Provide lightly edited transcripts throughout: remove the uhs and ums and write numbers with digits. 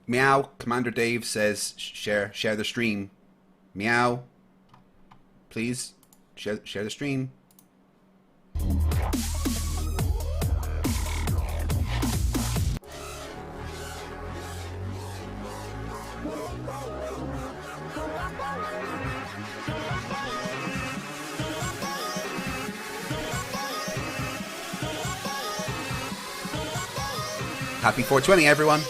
Meow. Commander Dave says share the stream. Meow. Please share the stream. Happy 420, everyone.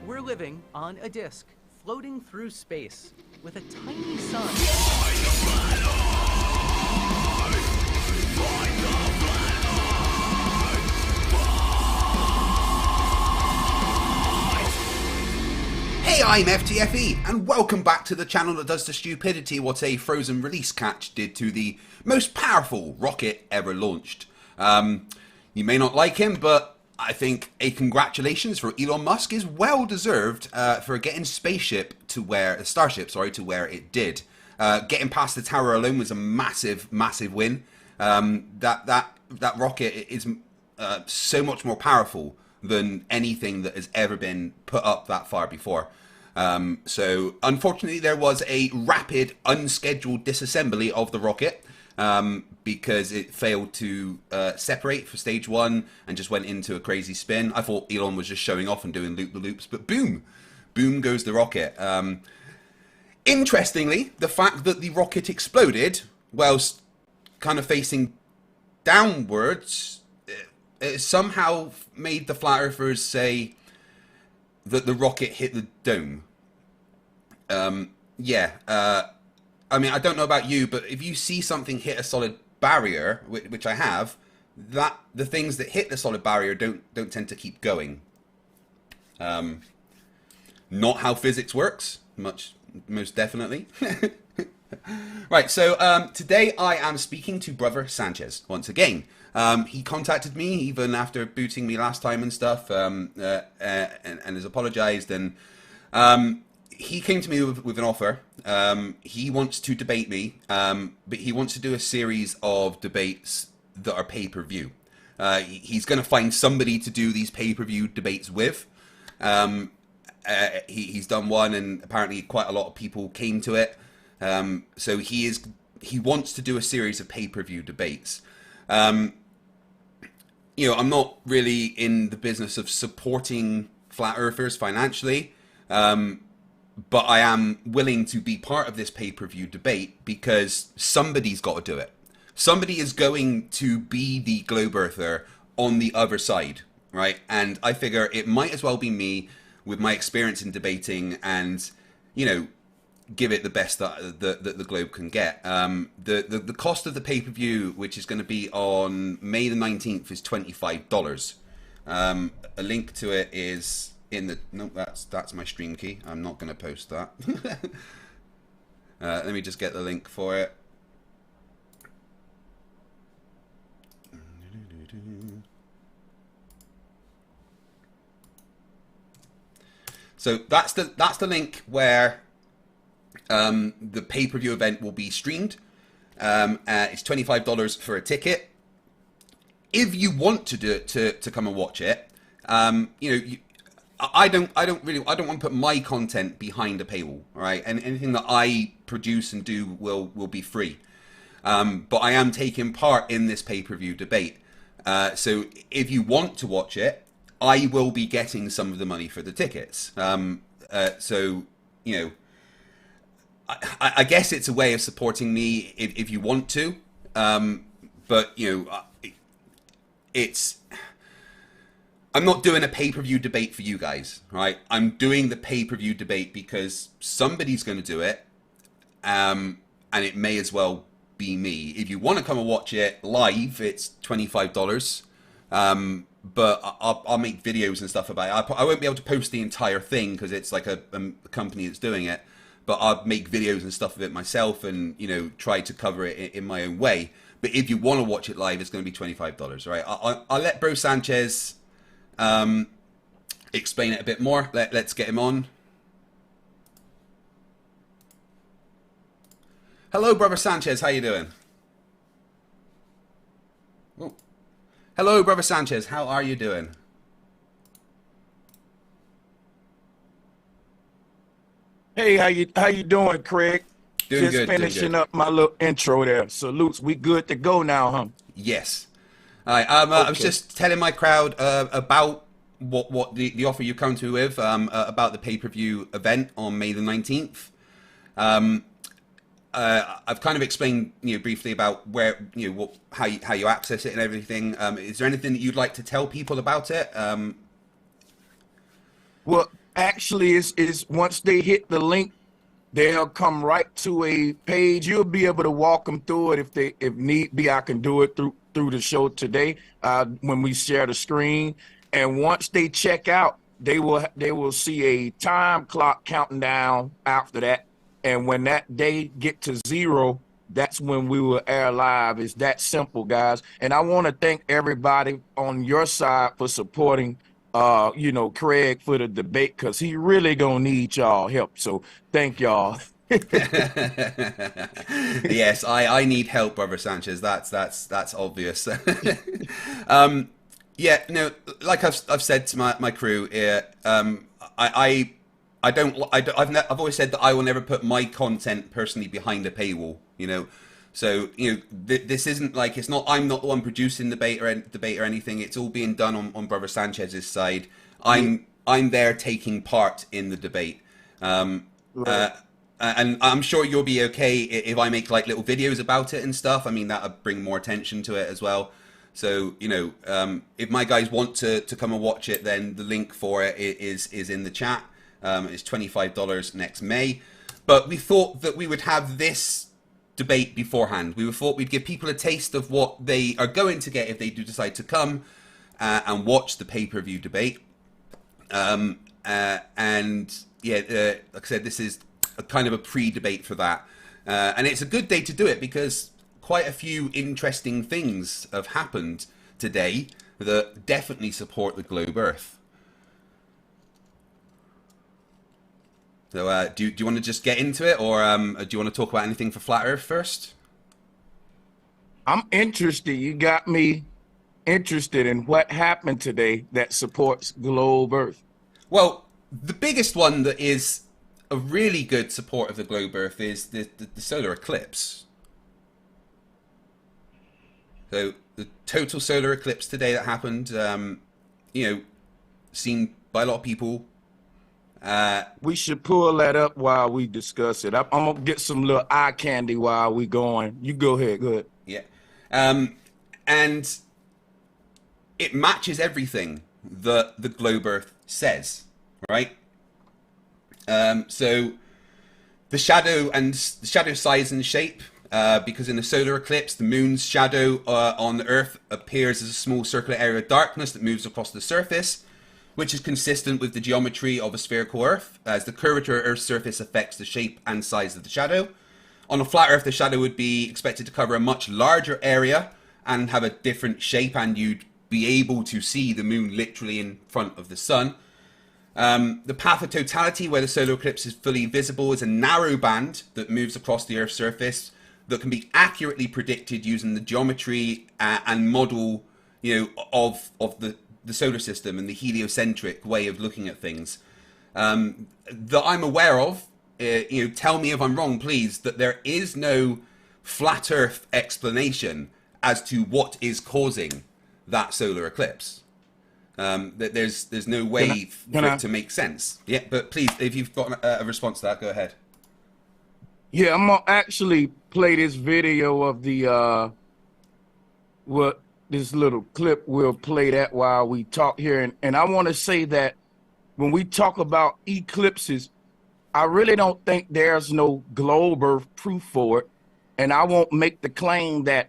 We're living on a disk, floating through space, with a tiny sun. Hey, I'm FTFE, and welcome back to the channel that does to stupidity what a frozen release catch did to the most powerful rocket ever launched. You may not like him, but I think a congratulations for Elon Musk is well deserved for getting Starship to where it did. Getting past the tower alone was a massive win. That rocket is so much more powerful than anything that has ever been put up that far before. So unfortunately there was a rapid unscheduled disassembly of the rocket because it failed to separate for stage one and just went into a crazy spin. I thought Elon was just showing off and doing loop-the-loops, but boom goes the rocket. Interestingly, the fact that the rocket exploded whilst kind of facing downwards, it somehow made the flat earthers say that the rocket hit the dome. I mean, I don't know about you, but if you see something hit a solid barrier, which I have, that the things that hit the solid barrier don't tend to keep going. Not how physics works, most definitely. Right, so today I am speaking to brother Sanchez once again. He contacted me even after booting me last time and stuff, and has apologized. And he came to me with an offer. He wants to debate me, but he wants to do a series of debates that are pay-per-view. He's going to find somebody to do these pay-per-view debates with. He's done one, and apparently quite a lot of people came to it. So he wants to do a series of pay-per-view debates. You know, I'm not really in the business of supporting flat earthers financially, but I am willing to be part of this pay-per-view debate because somebody's got to do it. Somebody is going to be the globe earther on the other side, right? And I figure it might as well be me with my experience in debating and, you know, give it the best that the globe can get. The cost of the pay-per-view, which is going to be on May the 19th, is $25. A link to it is in the... No, that's my stream key. I'm not going to post that. Let me just get the link for it. So that's the link where The pay-per-view event will be streamed. It's $25 for a ticket. If you want to do it to come and watch it, I don't want to put my content behind a paywall, all right? And anything that I produce and do will be free. But I am taking part in this pay-per-view debate. So if you want to watch it, I will be getting some of the money for the tickets. So, you know, I guess it's a way of supporting me if you want to. But, you know, I'm not doing a pay-per-view debate for you guys, right? I'm doing the pay-per-view debate because somebody's going to do it, and it may as well be me. If you want to come and watch it live, it's $25. But I'll make videos and stuff about it. I won't be able to post the entire thing because it's like a company that's doing it. But I'll make videos and stuff of it myself, and you know, try to cover it in my own way. But if you want to watch it live, it's going to be $25, right? I'll let Bro Sanchez explain it a bit more. Let's get him on. Hello, Brother Sanchez. How you doing? Oh. Hello, Brother Sanchez. How are you doing? Hey, how you doing, Craig? Doing Just good. finishing up my little intro there. Salutes. We good to go now, huh? Yes. All right. I was just telling my crowd about what the offer you come to with about the pay-per-view event on May the 19th. I've kind of explained, you know, briefly about where, you know, how you access it and everything. Is there anything that you'd like to tell people about it? Well, actually, is once they hit the link, they'll come right to a page. You'll be able to walk them through it if need be. I can do it through the show today when we share the screen. And once they check out, they will see a time clock counting down after that. And when that day get to 0, that's when we will air live. It's that simple, guys. And I want to thank everybody on your side for supporting, you know, Craig for the debate, because he really gonna need y'all help. So thank y'all. Yes, I need help, Brother Sanchez. That's obvious. Yeah, no, like I've said to my crew here, I've always said that I will never put my content personally behind a paywall, you know. So, you know, this isn't like, it's not, I'm not the one producing the debate or anything. It's all being done on Brother Sanchez's side. I'm there taking part in the debate. Right. And I'm sure you'll be okay if I make like little videos about it and stuff. I mean, that'll bring more attention to it as well. So, you know, if my guys want to come and watch it, then the link for it is in the chat. It's $25 next May. But we thought that we would have this debate beforehand. We thought we'd give people a taste of what they are going to get if they do decide to come and watch the pay-per-view debate. And yeah, like I said, this is a kind of a pre-debate for that. And it's a good day to do it because quite a few interesting things have happened today that definitely support the globe Earth. So do you want to just get into it, or do you want to talk about anything for Flat Earth first? I'm interested. You got me interested in what happened today that supports globe Earth. Well, the biggest one that is a really good support of the globe Earth is the solar eclipse. So the total solar eclipse today that happened, you know, seen by a lot of people. We should pull that up while we discuss it. I'm gonna get some little eye candy while we going. You go ahead. Go ahead. Yeah. And it matches everything that the globe Earth says, right? So the shadow size and shape, because in the solar eclipse, the moon's shadow on the Earth appears as a small circular area of darkness that moves across the surface, which is consistent with the geometry of a spherical Earth, as the curvature of Earth's surface affects the shape and size of the shadow. On a flat Earth, the shadow would be expected to cover a much larger area and have a different shape, and you'd be able to see the moon literally in front of the sun. The path of totality, where the solar eclipse is fully visible, is a narrow band that moves across the Earth's surface that can be accurately predicted using the geometry and model, of the solar system and the heliocentric way of looking at things that I'm aware of. Tell me if I'm wrong, please. That there is no flat Earth explanation as to what is causing that solar eclipse. That there's no way for it to make sense. Yeah, but please, if you've got a response to that, go ahead. Yeah, I'm gonna actually play this video of the this little clip. We'll play that while we talk here, and I want to say that when we talk about eclipses, I really don't think there's no globe Earth proof for it, and I won't make the claim that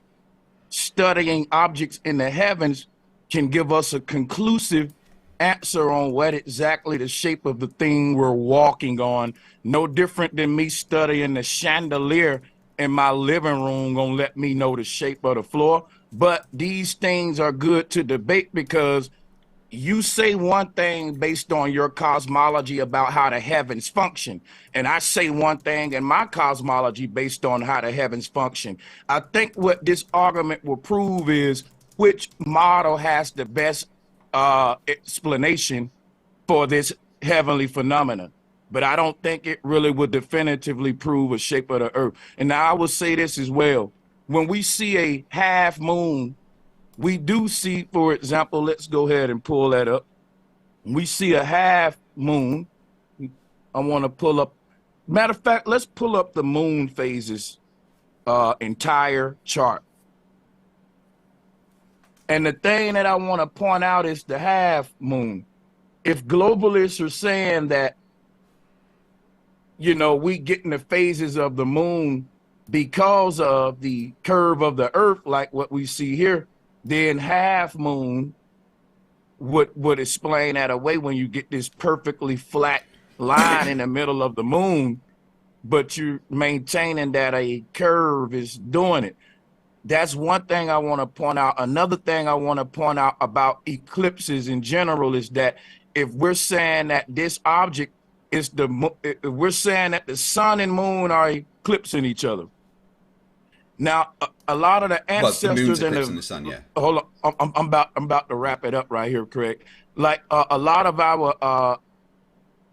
studying objects in the heavens can give us a conclusive answer on what exactly the shape of the thing we're walking on. No different than me studying the chandelier in my living room gonna let me know the shape of the floor. But these things are good to debate because you say one thing based on your cosmology about how the heavens function, and I say one thing in my cosmology based on how the heavens function. I think what this argument will prove is which model has the best explanation for this heavenly phenomenon. But I don't think it really would definitively prove a shape of the Earth. And now I will say this as well. When we see a half moon, we do see, for example, let's go ahead and pull that up. We see a half moon. I want to pull up, matter of fact, let's pull up the moon phases entire chart. And the thing that I want to point out is the half moon. If globalists are saying that, we get in the phases of the moon because of the curve of the Earth, like what we see here, then half moon would explain that away when you get this perfectly flat line in the middle of the moon, but you're maintaining that a curve is doing it. That's one thing I want to point out. Another thing I want to point out about eclipses in general is that if we're saying that this object is we're saying that the sun and moon are eclipsing each other. Now, a lot of the ancestors the moon's eclipsing the sun, yeah. Hold on, I'm about to wrap it up right here, Craig. Like a lot of our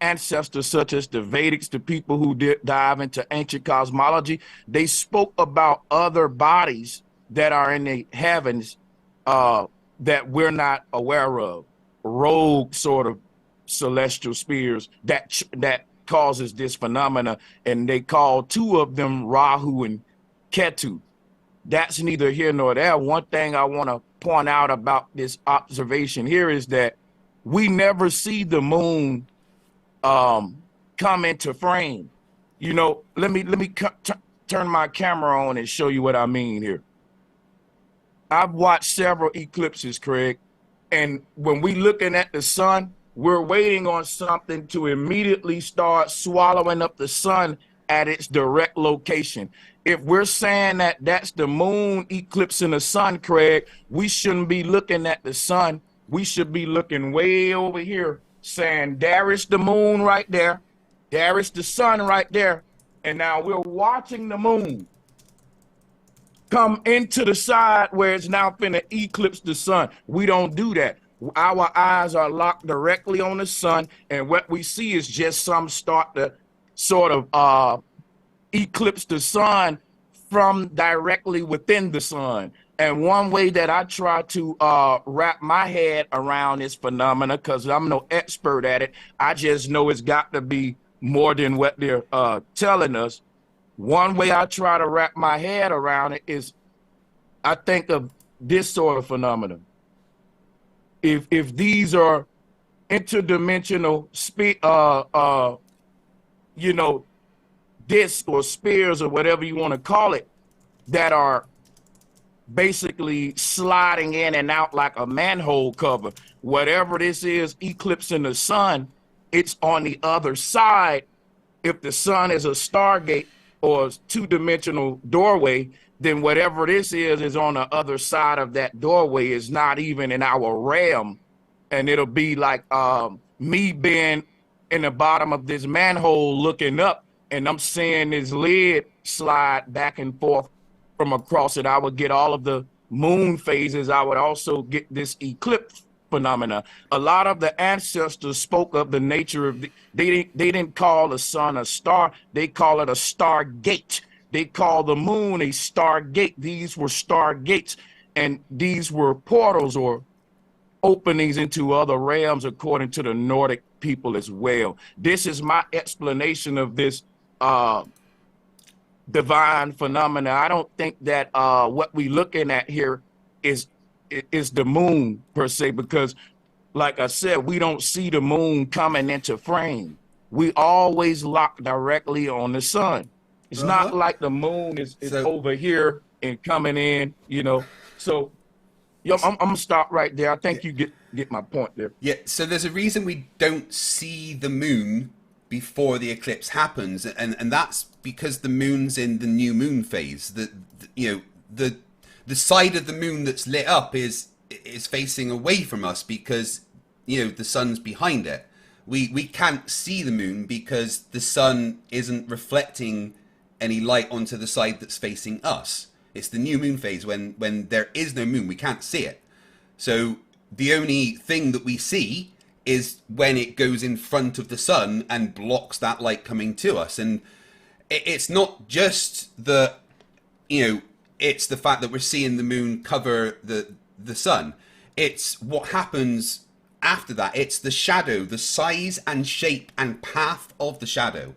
ancestors, such as the Vedics, the people who did dive into ancient cosmology, they spoke about other bodies that are in the heavens that we're not aware of, rogue sort of celestial spheres that causes this phenomena, and they call two of them Rahu and Ketu. That's neither here nor there. One thing I want to point out about this observation here is that we never see the moon come into frame. Let me turn my camera on and show you what I mean here. I've watched several eclipses, Craig, and when we looking at the sun, we're waiting on something to immediately start swallowing up the sun at its direct location. If we're saying that that's the moon eclipsing the sun, Craig, we shouldn't be looking at the sun. We should be looking way over here, saying there is the moon right there. There is the sun right there. And now we're watching the moon come into the side where it's now finna eclipse the sun. We don't do that. Our eyes are locked directly on the sun, and what we see is just some start to sort of eclipse the sun from directly within the sun. And one way that I try to wrap my head around this phenomena, because I'm no expert at it, I just know it's got to be more than what they're telling us. One way I try to wrap my head around it is I think of this sort of phenomenon. If these are interdimensional discs or spheres or whatever you want to call it, that are basically sliding in and out like a manhole cover, whatever this is eclipsing the sun, it's on the other side. If the sun is a stargate or two-dimensional doorway, then whatever this is on the other side of that doorway is not even in our realm and it'll be like me being in the bottom of this manhole looking up, and I'm seeing this lid slide back and forth from across it. I would get all of the moon phases. I would also get this eclipse phenomena. A lot of the ancestors spoke of the nature of they didn't call the sun a star. They call it a star gate. They call the moon a star gate. These were star gates, and these were portals or openings into other realms according to the Nordic people as well. This is my explanation of this divine phenomena. I don't think that what we looking at here is the moon per se, because like I said, we don't see the moon coming into frame. We always lock directly on the sun. It's not like the moon is over here and coming in, you know. So I'm gonna stop right there. I think you get my point there. Yeah, so there's a reason we don't see the moon before the eclipse happens, and that's because the moon's in the new moon phase. The side of the moon that's lit up is facing away from us because the sun's behind it. We can't see the moon because the sun isn't reflecting any light onto the side that's facing us. It's the new moon phase when there is no moon, we can't see it. So the only thing that we see is when it goes in front of the sun and blocks that light coming to us. And it's not just it's the fact that we're seeing the moon cover the sun. It's what happens after that. It's the shadow, the size and shape and path of the shadow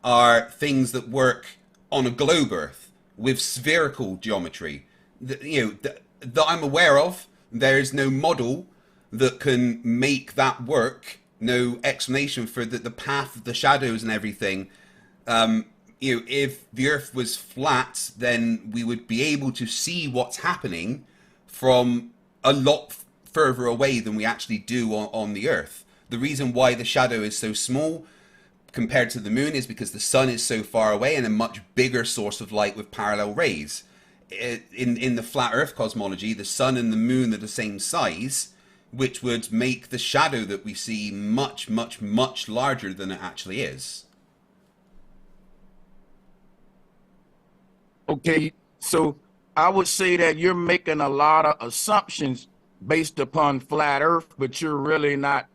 are things that work on a globe Earth with spherical geometry that I'm aware of. There's no model that can make that work, no explanation for the path of the shadows and everything. If the Earth was flat, then we would be able to see what's happening from a lot further away than we actually do on the Earth. The reason why the shadow is so small compared to the moon is because the sun is so far away and a much bigger source of light with parallel rays. In the flat Earth cosmology, the sun and the moon are the same size, which would make the shadow that we see much, much, much larger than it actually is. Okay, so I would say that you're making a lot of assumptions based upon flat Earth, but you're really not.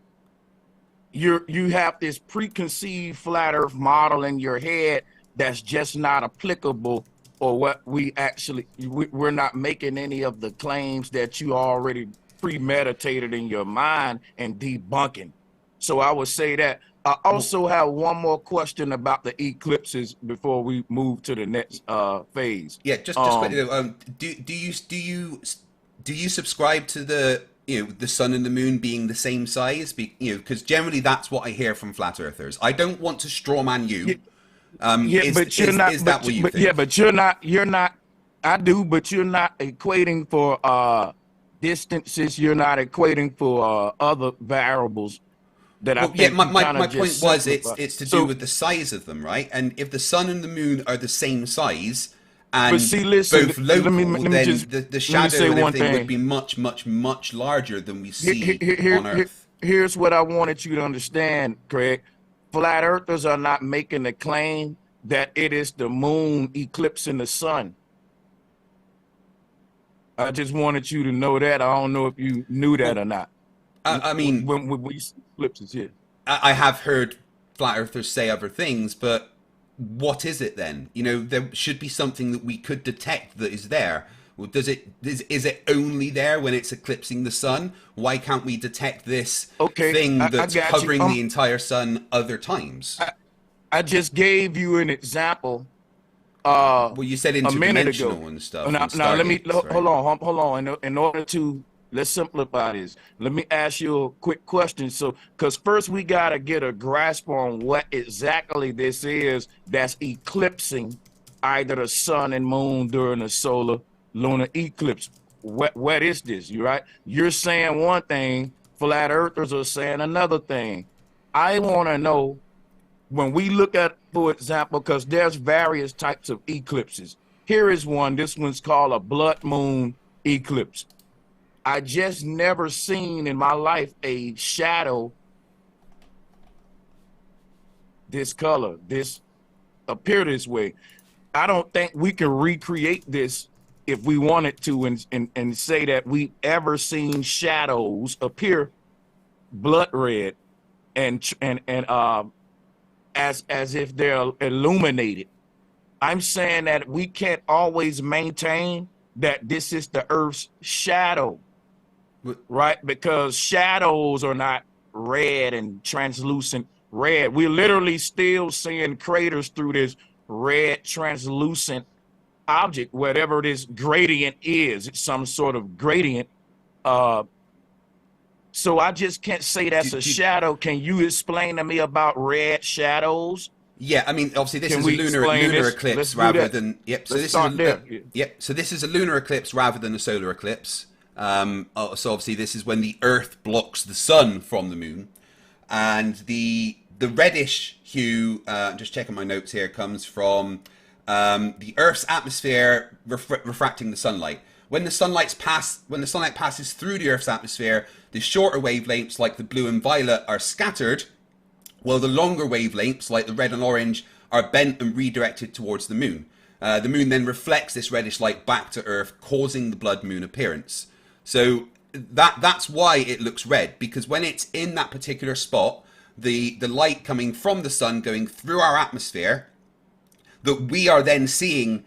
You have this preconceived flat Earth model in your head that's just not applicable, or what we're not making any of the claims that you already premeditated in your mind and debunking. So I would say that. I also have one more question about the eclipses before we move to the next phase. Yeah, just quickly. Do you subscribe to the the sun and the moon being the same size? Because generally that's what I hear from flat earthers. I don't want to strawman you. But you're not. Is that what you think? Yeah, but you're not. You're not. I do, but you're not equating for distances. You're not equating for other variables. My point was it's to do with the size of them, right? And if the sun and the moon are the same size and both local, then the shadow and everything would be much, much, much larger than we see on Earth. Here's what I wanted you to understand, Craig. Flat earthers are not making the claim that it is the moon eclipsing the sun. I just wanted you to know that. I don't know if you knew that or not. I mean, when we see eclipses here, I have heard flat earthers say other things, but what is it then? There should be something that we could detect that is there. Well, is it only there when it's eclipsing the sun? Why can't we detect this thing that's covering the entire sun other times? I just gave you an example. Well, you said interdimensional and stuff. Now let me hold on. In order to let's simplify this. Let me ask you a quick question. So, because first we got to get a grasp on what exactly this is that's eclipsing either the sun and moon during a solar lunar eclipse. What is this? You're saying one thing, flat earthers are saying another thing. I want to know, when we look at, for example, because there's various types of eclipses. Here is one. This one's called a blood moon eclipse. I just never seen in my life a shadow this color, this appear this way. I don't think we can recreate this if we wanted to and say that we ever seen shadows appear blood red and as if they're illuminated. I'm saying that we can't always maintain that this is the Earth's shadow, right? Because shadows are not red and translucent red. We're literally still seeing craters through this red translucent object, whatever this gradient is. It's some sort of gradient. So I just can't say that's a shadow. Can you explain to me about red shadows? Yeah, I mean, obviously this is a lunar eclipse rather than so this is so this is a lunar eclipse rather than a solar eclipse. So obviously this is when the Earth blocks the sun from the moon, and the reddish hue. Just checking my notes here, comes from the Earth's atmosphere refracting the sunlight. When the sunlight passes through the Earth's atmosphere, the shorter wavelengths like the blue and violet are scattered, while the longer wavelengths, like the red and orange, are bent and redirected towards the moon. The moon then reflects this reddish light back to Earth, causing the blood moon appearance. So that's why it looks red, because when it's in that particular spot, the light coming from the sun going through our atmosphere, that we are then seeing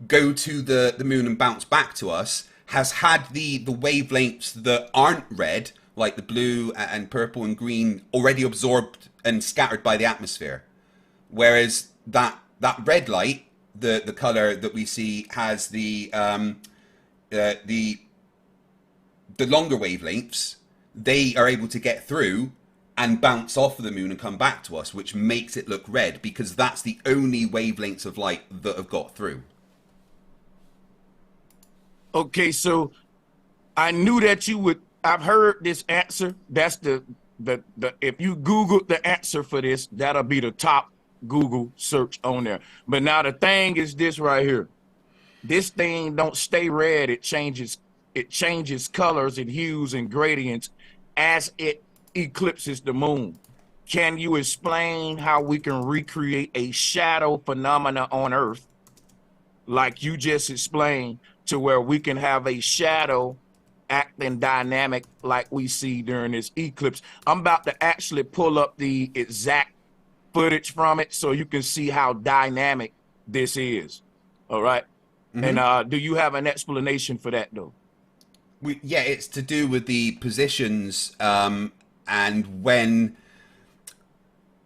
go to the moon and bounce back to us, has had the wavelengths that aren't red, like the blue and purple and green, already absorbed and scattered by the atmosphere. Whereas that red light, the color that we see, has the longer wavelengths. They are able to get through and bounce off of the moon and come back to us, which makes it look red, because that's the only wavelengths of light that have got through. Okay, so I knew that you would. I've heard this answer. That's the if you Google the answer for this, that'll be the top Google search on there. But now the thing is this right here. This thing don't stay red. It changes colors and hues and gradients as it eclipses the moon. Can you explain how we can recreate a shadow phenomena on Earth, like you just explained, to where we can have a shadow acting dynamic like we see during this eclipse? I'm about to actually pull up the exact footage from it so you can see how dynamic this is. All right. Mm-hmm. And do you have an explanation for that though? Yeah, it's to do with the positions, and when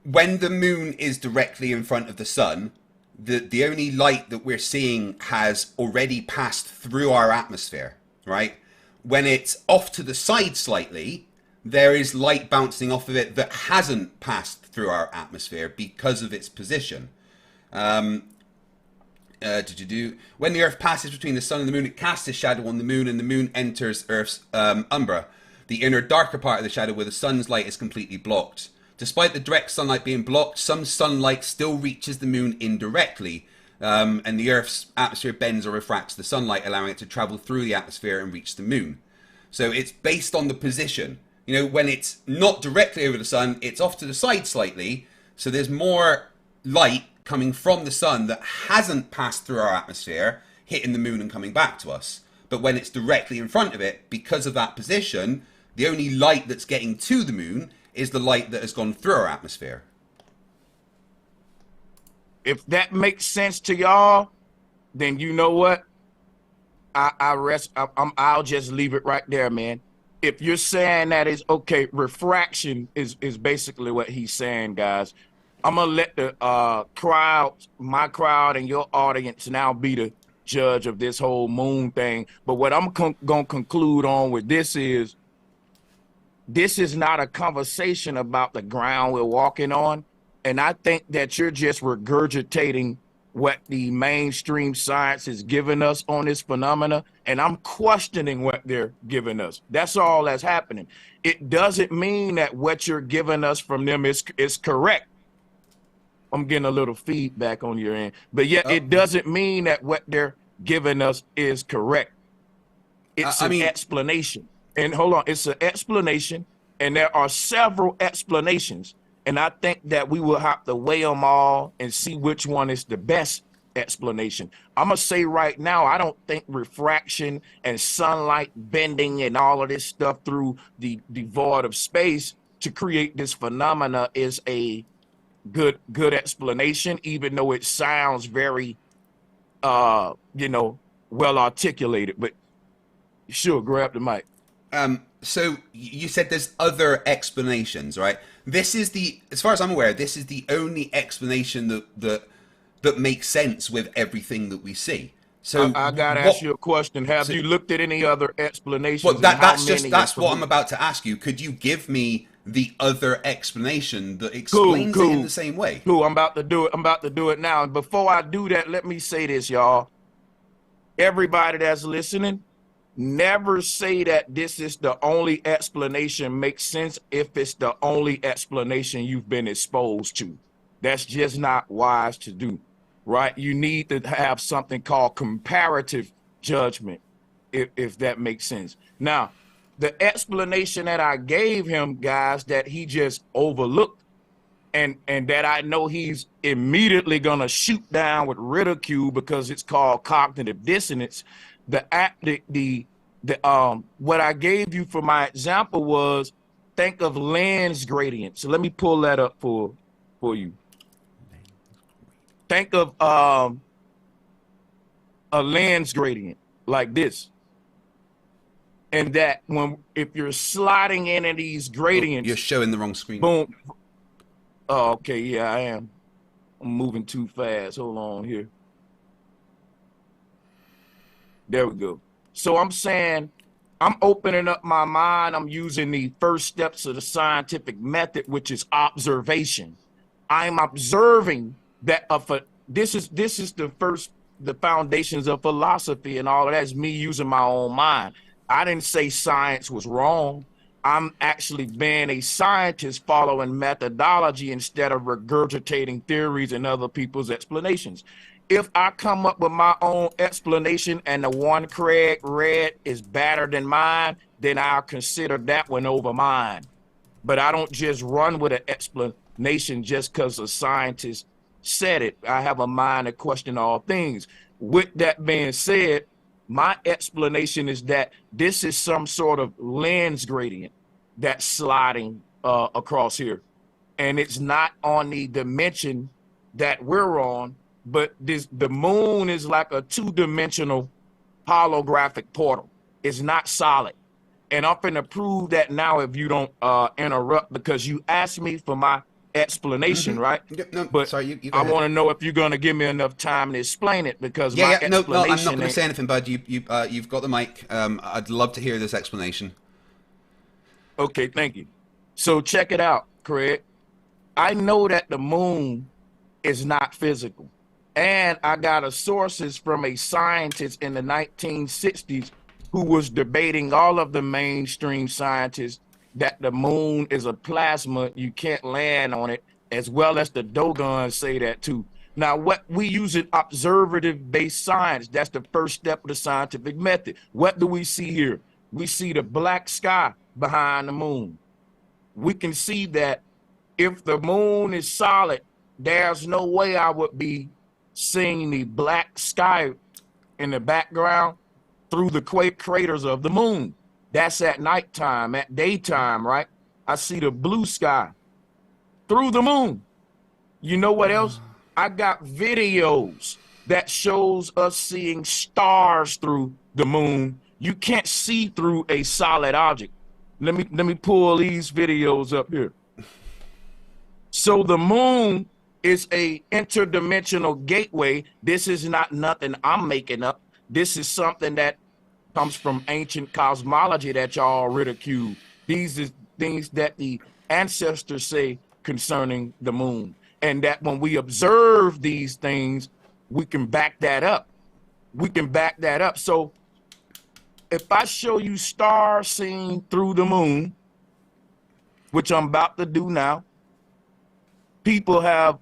the moon is directly in front of the sun, the only light that we're seeing has already passed through our atmosphere, right? When it's off to the side slightly, there is light bouncing off of it that hasn't passed through our atmosphere because of its position. When the Earth passes between the sun and the moon, it casts a shadow on the moon, and the moon enters Earth's umbra, the inner darker part of the shadow where the sun's light is completely blocked. Despite the direct sunlight being blocked, some sunlight still reaches the moon indirectly, and the Earth's atmosphere bends or refracts the sunlight, allowing it to travel through the atmosphere and reach the moon. So it's based on the position. You know, when it's not directly over the sun, it's off to the side slightly, so there's more light coming from the sun that hasn't passed through our atmosphere, hitting the moon and coming back to us. But when it's directly in front of it, because of that position, the only light that's getting to the moon is the light that has gone through our atmosphere. If that makes sense to y'all, then you know what? I'll just leave it right there, man. If you're saying that is okay, refraction is basically what he's saying, guys. I'm gonna let the crowd, my crowd and your audience now be the judge of this whole moon thing. But what I'm gonna conclude on with this is not a conversation about the ground we're walking on. And I think that you're just regurgitating what the mainstream science is giving us on this phenomena. And I'm questioning what they're giving us. That's all that's happening. It doesn't mean that what you're giving us from them is correct. I'm getting a little feedback on your end. But yet it doesn't mean that what they're giving us is correct. It's I an mean, explanation. And hold on, it's an explanation, and there are several explanations. And I think that we will have to weigh them all and see which one is the best explanation. I'm gonna say right now, I don't think refraction and sunlight bending and all of this stuff through the void of space to create this phenomena is a good explanation, even though it sounds very well articulated. But sure, grab the mic. so you said there's other explanations, right? This is as far as I'm aware, this is the only explanation that makes sense with everything that we see. So I gotta ask you a question. Have you looked at any other explanations? Well, And how that's many? that's what I'm about to ask you. Could you give me the other explanation that Cool, explains it in cool, the same way? cool. I'm about to do it. I'm about to do it now. And before I do that, let me say this, y'all. Everybody that's listening, never say that this is the only explanation makes sense if it's the only explanation you've been exposed to. That's just not wise to do, right? You need to have something called comparative judgment, if that makes sense. Now, the explanation that I gave him, guys, that he just overlooked, and that I know he's immediately gonna shoot down with ridicule because it's called cognitive dissonance. What I gave you for my example was, think of lens gradient. So let me pull that up for you. Think of a lens gradient like this. And that if you're sliding into these gradients, You're showing the wrong screen. boom. Oh, okay, yeah, I am. I'm moving too fast. Hold on here. There we go. So I'm saying, I'm opening up my mind. I'm using the first steps of the scientific method, which is observation. I'm observing that this is the foundations of philosophy, and all of that is me using my own mind. I didn't say science was wrong. I'm actually being a scientist following methodology instead of regurgitating theories and other people's explanations. If I come up with my own explanation and the one Craig read is better than mine, then I'll consider that one over mine. But I don't just run with an explanation just because a scientist said it. I have a mind to question all things. With that being said, my explanation is that this is some sort of lens gradient that's sliding across here. And it's not on the dimension that we're on, but the moon is like a two-dimensional holographic portal. It's not solid. And I'm going to prove that now if you don't interrupt, because you asked me for my explanation, right? No, but sorry, you go I ahead. want to know if you're going to give me enough time to explain it, because No, I'm not explanation going to say anything, bud. You've got the mic. I'd love to hear this explanation. Okay, thank you. So check it out, Craig. I know that the moon is not physical. And I got a sources from a scientist in the 1960s who was debating all of the mainstream scientists that the moon is a plasma, you can't land on it, as well as the Dogons say that too. Now, what we use is observative-based science. That's the first step of the scientific method. What do we see here? We see the black sky behind the moon. We can see that if the moon is solid, there's no way I would be seeing the black sky in the background through the craters of the moon. That's at nighttime. At daytime, right? I see the blue sky through the moon. You know what else? I got videos that shows us seeing stars through the moon. You can't see through a solid object. Let me pull these videos up here. So the moon is a interdimensional gateway. This is not nothing I'm making up. This is something that comes from ancient cosmology that y'all ridicule. These are things that the ancestors say concerning the moon. And that when we observe these things, we can back that up. We can back that up. So if I show you stars seen through the moon, which I'm about to do now, people have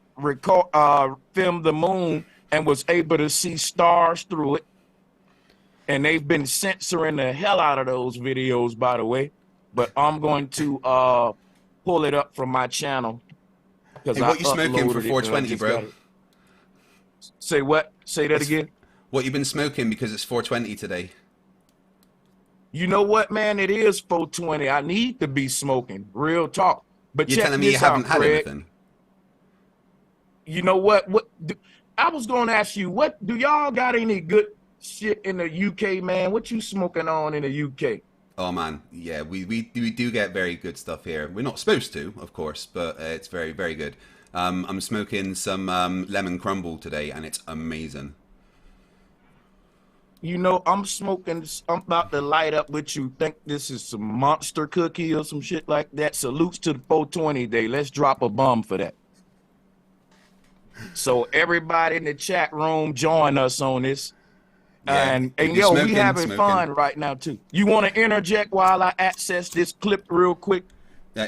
filmed the moon and was able to see stars through it. and they've been censoring the hell out of those videos, by the way. But I'm going to pull it up from my channel because Hey, I what you smoking for uploaded it. And I 420, just bro? got it. Say what? Say that again. What you been smoking because it's 420 today? You know what, man? It is 420. I need to be smoking. Real talk. But You're check telling me you this haven't out, had Craig. anything? You know what? I was going to ask you, what do y'all got any good shit in the UK, man? What you smoking on in the UK? Oh man, yeah, we do get very good stuff here. We're not supposed to, of course, but it's very, very good. I'm smoking some lemon crumble today, and it's amazing. You know, I'm smoking, I'm about to light up with you. Think this is some monster cookie or some shit like that. Salutes to the 420 day. Let's drop a bomb for that. So everybody in the chat room, join us on this. Yeah, And you're yo, smoking, we having smoking. fun right now too. You want to interject while I access this clip real quick?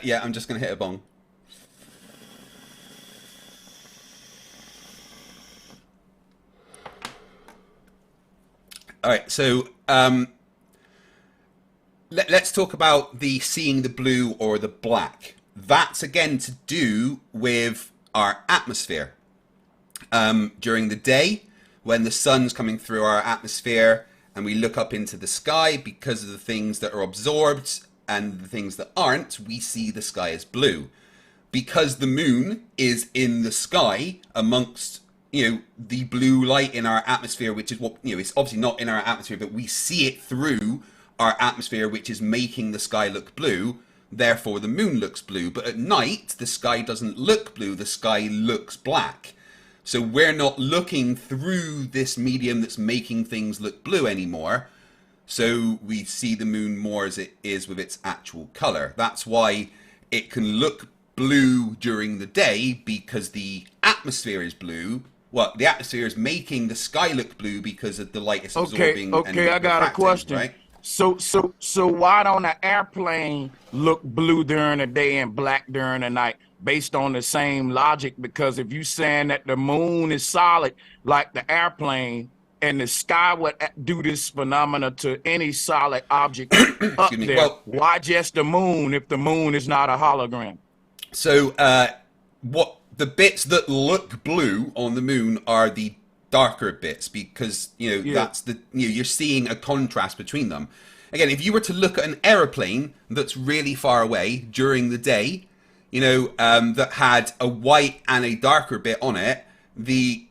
Yeah, I'm just gonna hit a bong. All right, so let's talk about the seeing the blue or the black. That's again to do with our atmosphere. During the day, when the sun's coming through our atmosphere and we look up into the sky, because of the things that are absorbed and the things that aren't, we see the sky as blue. Because the moon is in the sky amongst, the blue light in our atmosphere, which is what, it's obviously not in our atmosphere, but we see it through our atmosphere, which is making the sky look blue. Therefore, the moon looks blue. But at night, the sky doesn't look blue. The sky looks black. So we're not looking through this medium that's making things look blue anymore. So we see the moon more as it is with its actual color. That's why it can look blue during the day, because the atmosphere is blue. Well, the atmosphere is making the sky look blue because of the light it's absorbing. Okay, I got a question. Right? So why don't an airplane look blue during the day and black during the night? Based on the same logic, because if you saying that the moon is solid like the airplane, and the sky would do this phenomena to any solid object up there, well, why just the moon if the moon is not a hologram? So what the bits that look blue on the moon are the darker bits, because that's the you're seeing a contrast between them. Again, if you were to look at an aeroplane that's really far away during the day, that had a white and a darker bit on it, the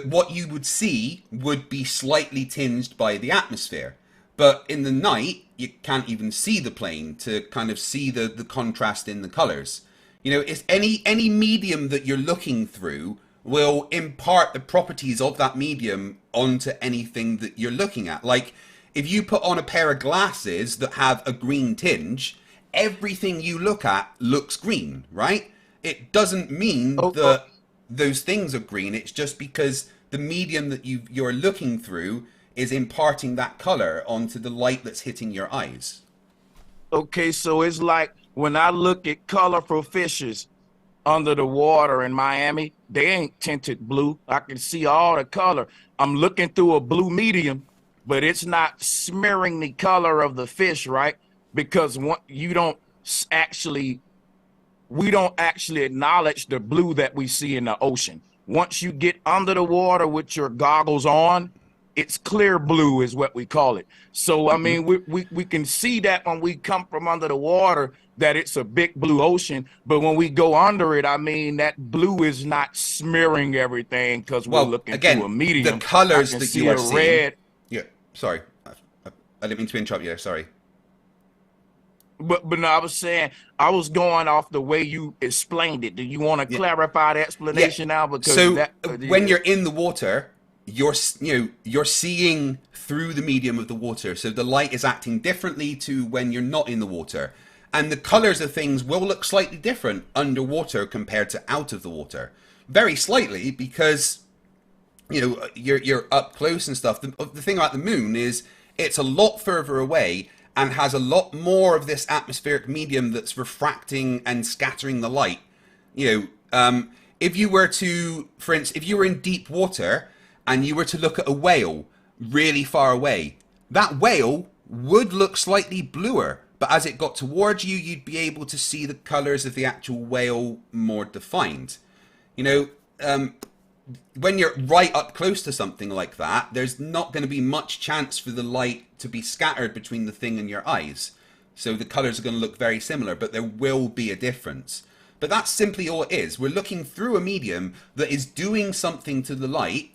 what you would see would be slightly tinged by the atmosphere. But in the night, you can't even see the plane to kind of see the contrast in the colors. It's any medium that you're looking through will impart the properties of that medium onto anything that you're looking at. Like, if you put on a pair of glasses that have a green tinge, everything you look at looks green, right? It doesn't mean that those things are green. It's just because the medium that you're looking through is imparting that color onto the light that's hitting your eyes. Okay, so it's like when I look at colorful fishes under the water in Miami, they ain't tinted blue. I can see all the color. I'm looking through a blue medium, but it's not smearing the color of the fish, right? Because we don't actually acknowledge the blue that we see in the ocean. Once you get under the water with your goggles on, it's clear blue is what we call it. So, I mean, we can see that when we come from under the water, that it's a big blue ocean. But when we go under it, I mean, that blue is not smearing everything because we're looking through a medium. The colors that you are seeing. Red. Yeah, sorry. I didn't mean to interrupt you there, sorry. But no, I was saying, I was going off the way you explained it. Do you want to clarify the explanation now? Because when you're in the water, you're seeing through the medium of the water. So the light is acting differently to when you're not in the water. And the colors of things will look slightly different underwater compared to out of the water. Very slightly, because you're up close and stuff. The thing about the moon is it's a lot further away and has a lot more of this atmospheric medium that's refracting and scattering the light. If you were to, for instance, if you were in deep water and you were to look at a whale really far away, that whale would look slightly bluer, but as it got towards you, you'd be able to see the colours of the actual whale more defined. You know, when you're right up close to something like that, there's not going to be much chance for the light to be scattered between the thing and your eyes. So the colours are going to look very similar, but there will be a difference. But that's simply all it is. We're looking through a medium that is doing something to the light.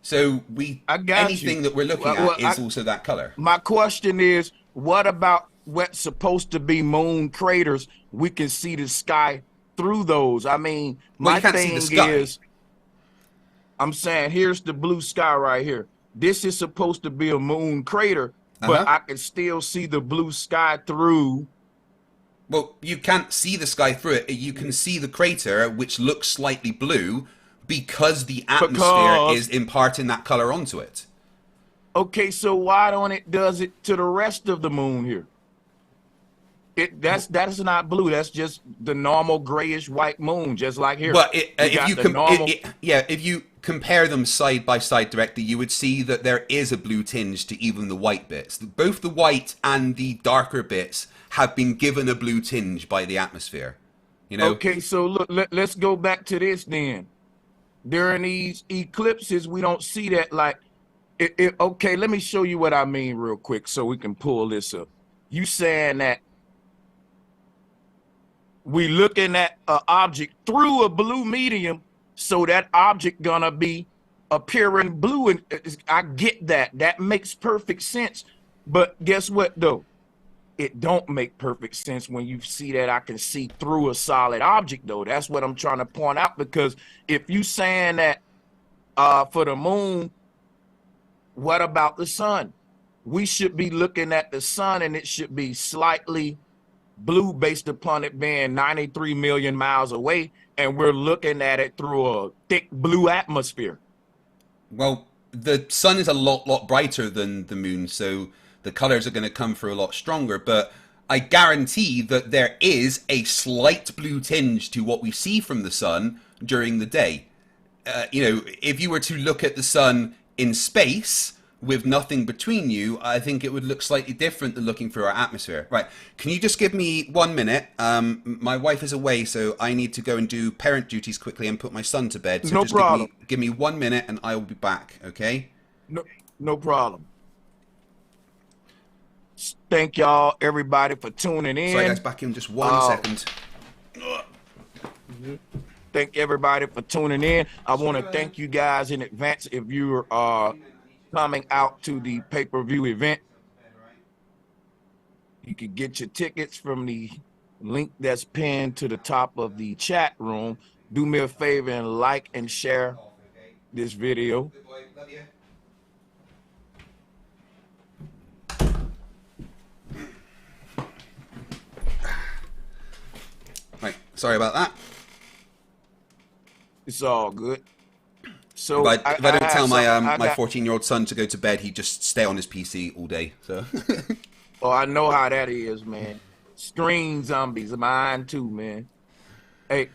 So anything that we're looking at is also that color. My question is, what about what's supposed to be moon craters? We can see the sky through those. I mean, my thing is, I'm saying, here's the blue sky right here. This is supposed to be a moon crater, but I can still see the blue sky through. Well, you can't see the sky through it. You can see the crater, which looks slightly blue, because the atmosphere is imparting that color onto it. Okay, so why don't it does it to the rest of the moon here? That's not blue. That's just the normal grayish white moon, just like here. But if you compare them side by side directly, you would see that there is a blue tinge to even the white bits. Both the white and the darker bits have been given a blue tinge by the atmosphere. You know. Okay, so look, let's go back to this then. During these eclipses, we don't see that like okay, let me show you what I mean real quick so we can pull this up. You saying that we looking at an object through a blue medium, so that object gonna be appearing blue, and I get that. That makes perfect sense. But guess what though? It don't make perfect sense when you see that I can see through a solid object though. That's what I'm trying to point out, because if you saying that for the moon, what about the sun? We should be looking at the sun and it should be slightly blue based upon it being 93 million miles away, and we're looking at it through a thick blue atmosphere. Well, the sun is a lot brighter than the moon, so the colors are going to come through a lot stronger, but I guarantee that there is a slight blue tinge to what we see from the sun during the day. You know, if you were to look at the sun in space with nothing between you, I think it would look slightly different than looking through our atmosphere. Right, can you just give me 1 minute? My wife is away, so I need to go and do parent duties quickly and put my son to bed. So no just problem. Give me 1 minute and I will be back, okay? No problem. Thank y'all, everybody, for tuning in. Sorry guys, back in just 1 second. Thank everybody for tuning in. I want to thank you guys in advance if you're coming out to the pay-per-view event. You can get your tickets from the link that's pinned to the top of the chat room. Do me a favor and like and share this video. Right, sorry about that. It's all good. So if I don't tell my 14-year-old son to go to bed, he'd just stay on his PC all day. So. Oh, I know how that is, man. Screen zombies, mine too, man. Hey,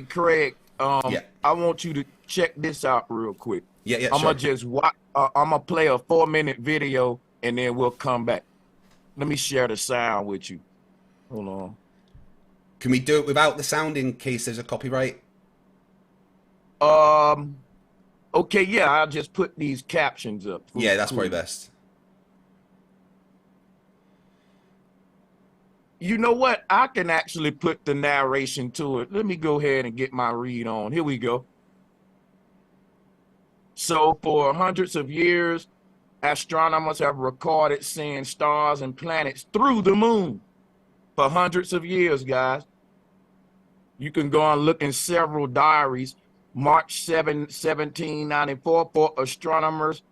Craig. I want you to check this out real quick. Yeah, I'm gonna just watch. I'm gonna play a 4-minute video and then we'll come back. Let me share the sound with you. Hold on. Can we do it without the sound in case there's a copyright? Okay, yeah, I'll just put these captions up. Yeah, that's probably best. You know what? I can actually put the narration to it. Let me go ahead and get my read on. Here we go. So for hundreds of years, astronomers have recorded seeing stars and planets through the moon. For hundreds of years, guys. You can go and look in several diaries. March 7, 1794, 4 astronomers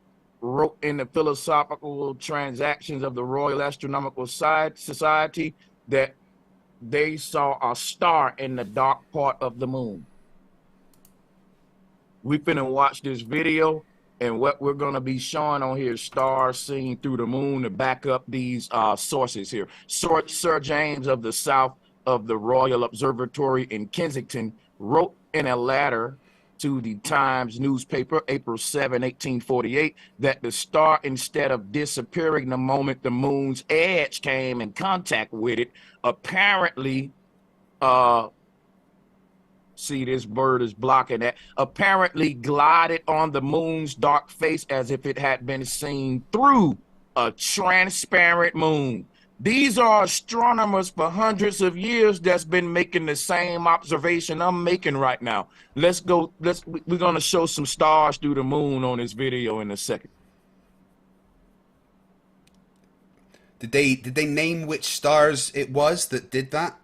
wrote in the Philosophical Transactions of the Royal Astronomical Society that they saw a star in the dark part of the moon. We finna watch this video, and what we're gonna be showing on here is stars seen through the moon to back up these sources here. Sir James of the South of the Royal Observatory in Kensington wrote in a letter to the Times newspaper, April 7, 1848, that the star, instead of disappearing the moment the moon's edge came in contact with it, apparently, see, this bird is blocking that, apparently glided on the moon's dark face as if it had been seen through a transparent moon. These are astronomers for hundreds of years that's been making the same observation I'm making right now. We're going to show some stars through the moon on this video in a second. Did they name which stars it was that did that?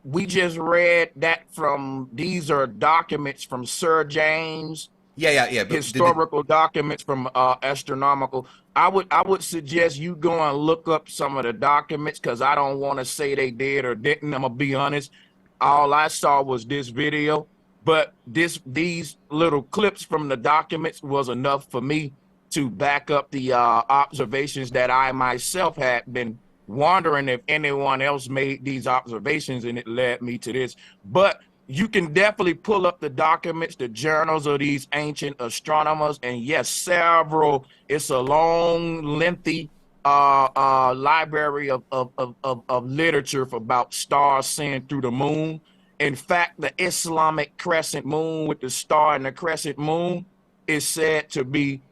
We just read that from, these are documents from Sir James. Yeah. Historical documents from astronomical. I would suggest you go and look up some of the documents, because I don't want to say they did or didn't. I'm gonna be honest. All I saw was this video, but these little clips from the documents was enough for me to back up the observations that I myself had been wondering if anyone else made these observations, and it led me to this. But you can definitely pull up the documents, the journals of these ancient astronomers, and yes, several. It's a long, lengthy library of literature about stars seen through the moon. In fact, the Islamic crescent moon with the star and the crescent moon is said to be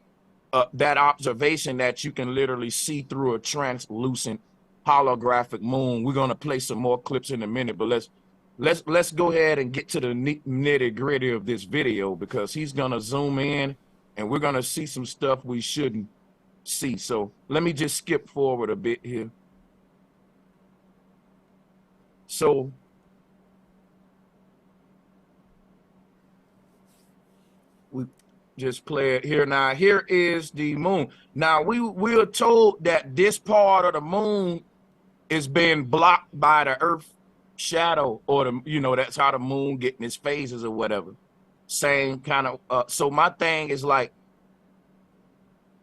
that observation that you can literally see through a translucent holographic moon. We're going to play some more clips in a minute, but let's go ahead and get to the nitty gritty of this video, because he's going to zoom in and we're going to see some stuff we shouldn't see. So let me just skip forward a bit here. So we just play it here. Now, here is the moon. Now, we are told that this part of the moon is being blocked by the Earth shadow, or that's how the moon getting its phases or whatever. Same kind of so my thing is like,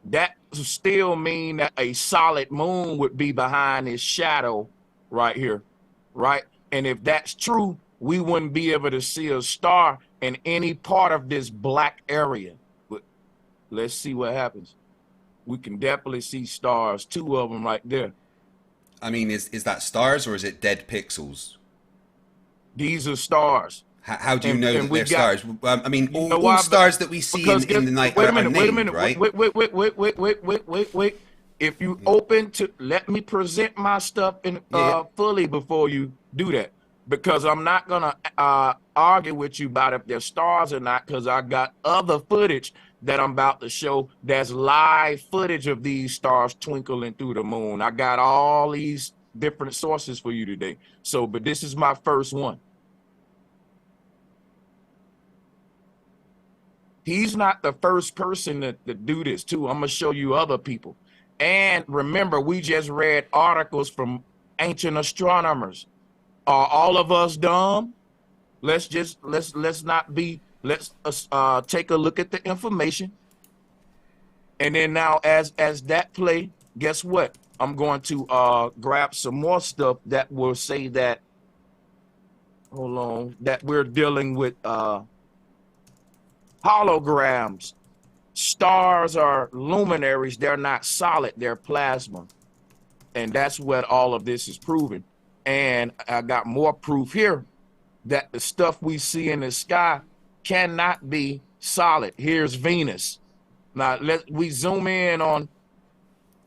that still mean that a solid moon would be behind this shadow right here, right? And if that's true, we wouldn't be able to see a star in any part of this black area. But let's see what happens. We can definitely see stars, 2 of them right there. I mean, is that stars or is it dead pixels? These are stars. How do you know that they're stars? I mean, all stars that we see in the night are named, right? Wait. If you open to, let me present my stuff in fully before you do that, because I'm not gonna argue with you about if they're stars or not, because I got other footage that I'm about to show. That's live footage of these stars twinkling through the moon. I got all these different sources for you today. So, but this is my first one. He's not the first person to do this too. I'm gonna show you other people. And remember, we just read articles from ancient astronomers. Are all of us dumb? Let's not be. Let's take a look at the information. And then now, as that play, guess what? I'm going to grab some more stuff that will say that. Hold on, that we're dealing with holograms. Stars are luminaries. They're not solid. They're plasma. And that's what all of this is proving. And I got more proof here that the stuff we see in the sky cannot be solid. Here's Venus. Now we zoom in on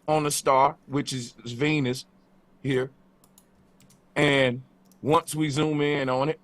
the star, which is Venus here. And once we zoom in on it,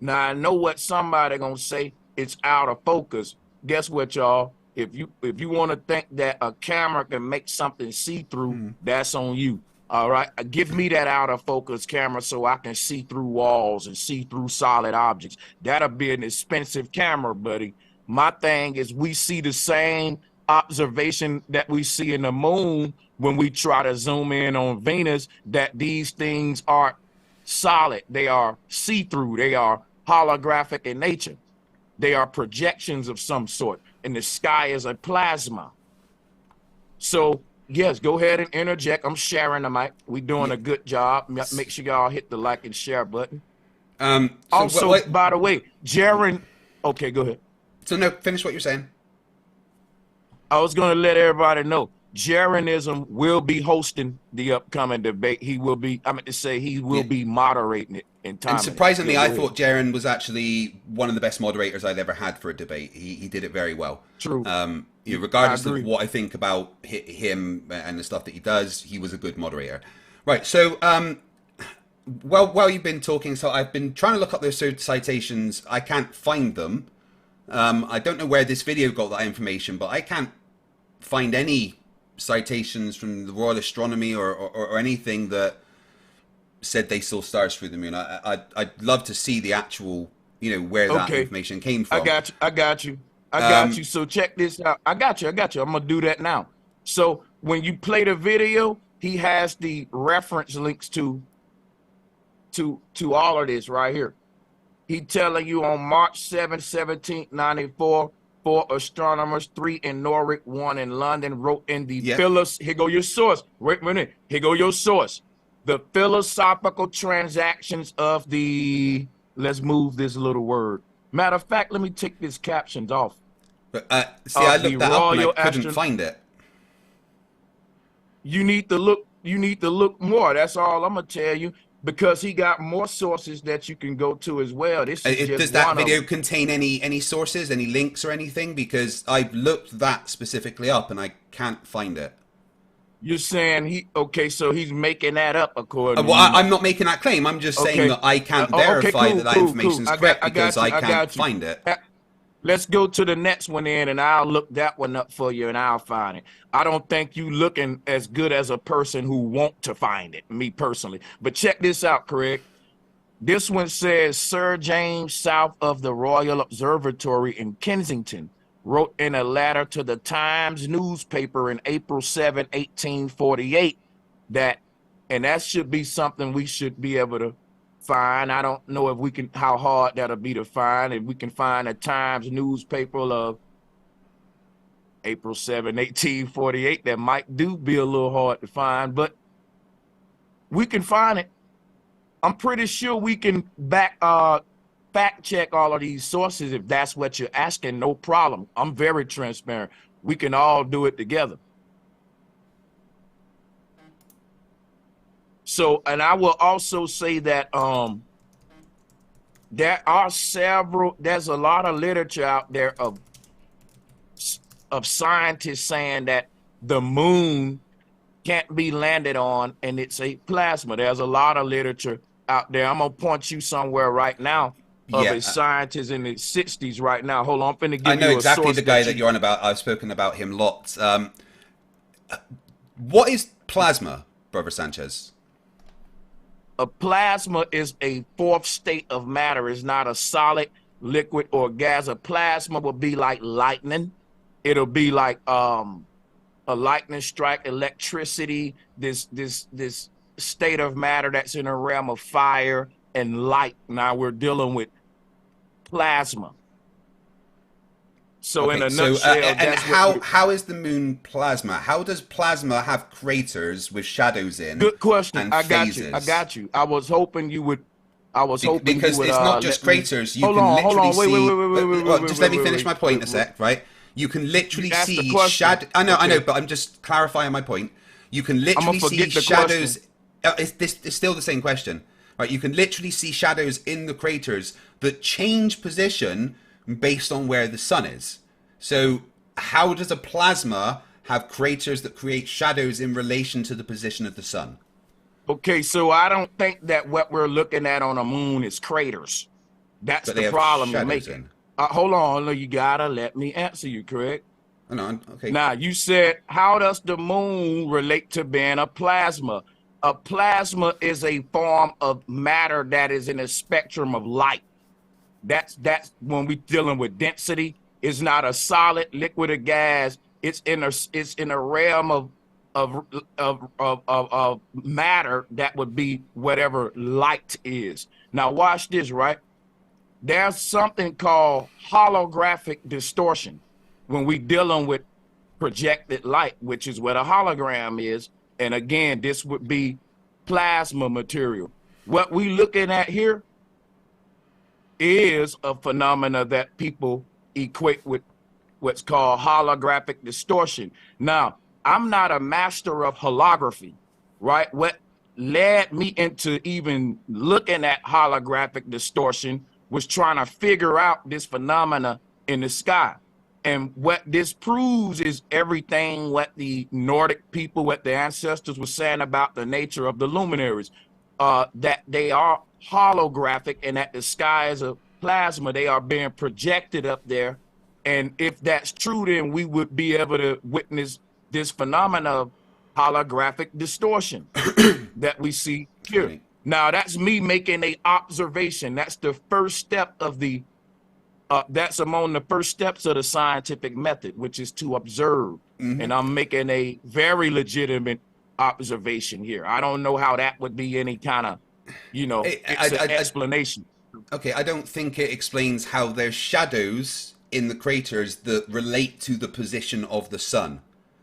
now I know what somebody gonna say, it's out of focus. Guess what, y'all? If you want to think that a camera can make something see-through, that's on you. All right, give me that out of focus camera so I can see through walls and see through solid objects. That'll be an expensive camera, buddy. My thing is, we see the same observation that we see in the moon when we try to zoom in on Venus, that these things aren't solid. They are see-through. They are holographic in nature. They are projections of some sort, and the sky is a plasma. So, yes, go ahead and interject. I'm sharing the mic. We're doing a good job. Make sure y'all hit the like and share button. Also, by the way, Jaron. Okay, go ahead. So no, finish what you're saying. I was going to let everybody know Jaronism will be hosting the upcoming debate. He will be, I meant to say, he will be moderating it in time. And surprisingly, I thought Jaron was actually one of the best moderators I'd ever had for a debate. He did it very well. True. Regardless of what I think about him and the stuff that he does, he was a good moderator. Right. So, while you've been talking, so I've been trying to look up those citations. I can't find them. I don't know where this video got that information, but I can't find any citations from the Royal Astronomy or anything that said they saw stars through the moon. I'd love to see the actual, where that information came from. I got you. So check this out. I got you. I'm gonna do that now. So when you play the video, he has the reference links to all of this right here. He telling you on March 7, 1794, 4 astronomers, 3 in Norwich, 1 in London, wrote in the here go your source. Wait a minute. Here go your source. The philosophical transactions of the, let's move this little word. Matter of fact, let me take these captions off. But I looked that up and I couldn't find it. You need to look more. That's all I'm gonna tell you. Because he got more sources that you can go to as well. This is just does that video contain any sources, any links or anything? Because I've looked that specifically up and I can't find it. You're saying so he's making that up according well, I'm not making that claim. I'm just saying that I can't verify that information is correct because I can't find it. Let's go to the next one in, and I'll look that one up for you, and I'll find it. I don't think you looking as good as a person who want to find it, me personally. But check this out, Craig. This one says Sir James South of the Royal Observatory in Kensington wrote in a letter to the Times newspaper in April 7, 1848, and that should be something we should be able to find. I don't know if we can, how hard that'll be to find. If we can find a Times newspaper of April 7, 1848, that might be a little hard to find, but we can find it. I'm pretty sure we can fact check all of these sources if that's what you're asking. No problem. I'm very transparent. We can all do it together. So, and I will also say that there's a lot of literature out there of scientists saying that the moon can't be landed on and it's a plasma. There's a lot of literature out there. I'm gonna point you somewhere right now of a scientist in the 60s right now. Hold on, I'm finna give you a source. I know exactly the guy that you're on about. I've spoken about him lots. What is plasma, Brother Sanchez? A plasma is a fourth state of matter. It's not a solid, liquid, or gas. A plasma will be like lightning. It'll be like a lightning strike, electricity, this state of matter that's in a realm of fire and light. Now we're dealing with plasma. So in a nutshell, how is the moon plasma? How does plasma have craters with shadows in? Good question. I got you. I was hoping you would. Because it's not just craters. You can literally see. Wait. Just let me finish my point a sec, right? You can literally see shadow. I know, but I'm just clarifying my point. You can literally see shadows. It's still the same question, right? You can literally see shadows in the craters that change position based on where the sun is. So how does a plasma have craters that create shadows in relation to the position of the sun? Okay, so I don't think that what we're looking at on the moon is craters. That's the problem you're making. Hold on, you gotta let me answer you, Craig. Oh, no, okay. Now, you said, how does the moon relate to being a plasma? A plasma is a form of matter that is in a spectrum of light. That's when we're dealing with density. It's not a solid, liquid, or gas. It's in a realm of matter that would be whatever light is. Now watch this, right? There's something called holographic distortion when we're dealing with projected light, which is what a hologram is. And again, this would be plasma material. What we looking at here is a phenomena that people equate with what's called holographic distortion. Now, I'm not a master of holography, right? What led me into even looking at holographic distortion was trying to figure out this phenomena in the sky. And what this proves is everything what the Nordic people, what the ancestors were saying about the nature of the luminaries, that they are holographic and that the sky is a plasma, they are being projected up there. And if that's true, then we would be able to witness this phenomena of holographic distortion that we see here. Right. Now, that's me making a observation. That's the first step of the that's among the first steps of the scientific method, which is to observe. And I'm making a very legitimate observation here. I don't know how that would be any kind of, explanation. Okay, I don't think it explains how there's shadows in the craters that relate to the position of the sun.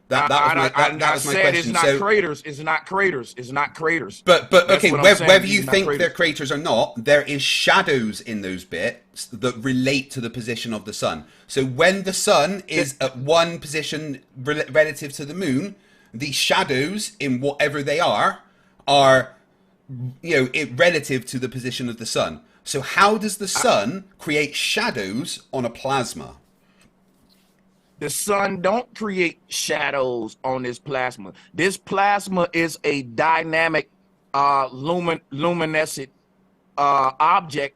That was my question. It's not craters. It's not craters. It's not craters. But okay, whether you think they're craters or not, there is shadows in those bits that relate to the position of the sun. So when the sun is at one position relative to the moon, the shadows in whatever they are relative to the position of the sun. So how does the sun create shadows on a plasma? The sun don't create shadows on this plasma. This plasma is a dynamic, luminescent object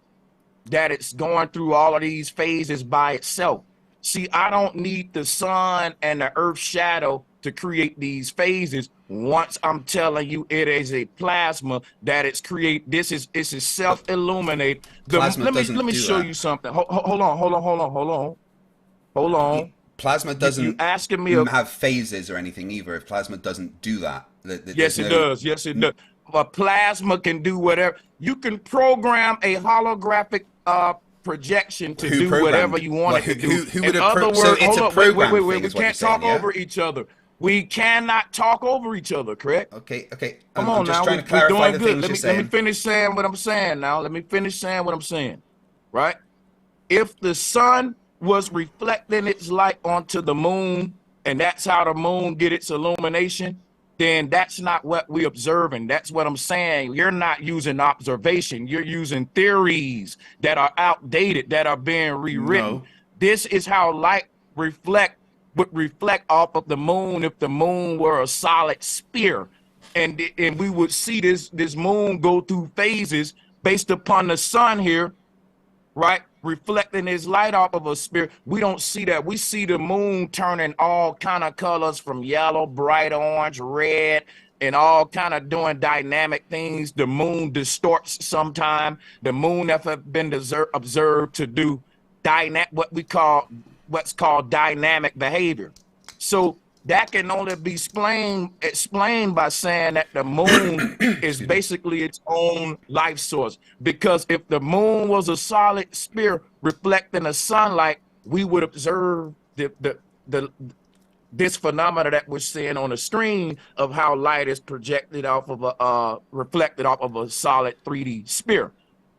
that it's going through all of these phases by itself. See, I don't need the sun and the earth shadow to create these phases. Once I'm telling you it is a plasma that it's this is self-illuminate. Let me show you something. Hold on. Plasma doesn't asking me have phases or anything either. If plasma doesn't do that. Yes, it does. Yes, it does. A plasma can do whatever. You can program a holographic projection to do whatever you want it to do. Who would have so it's a program thing, we can't talk over each other. We cannot talk over each other, correct? Okay. Come on now. We're doing good. Let me finish saying what I'm saying now. Right? If the sun was reflecting its light onto the moon, and that's how the moon get its illumination, then that's not what we're observing. That's what I'm saying. You're not using observation. You're using theories that are outdated, that are being rewritten. No. This is how light would reflect off of the moon if the moon were a solid sphere. And we would see this moon go through phases based upon the sun here, right? Reflecting his light off of a sphere. We don't see that. We see the moon turning all kind of colors from yellow, bright orange, red, and all kind of doing dynamic things. The moon distorts sometime. The moon have been observed to do what's called dynamic behavior. So that can only be explained by saying that the moon is basically its own life source. Because if the moon was a solid sphere reflecting the sunlight, we would observe this phenomena that we're seeing on the screen of how light is projected off of reflected off of a solid 3D sphere.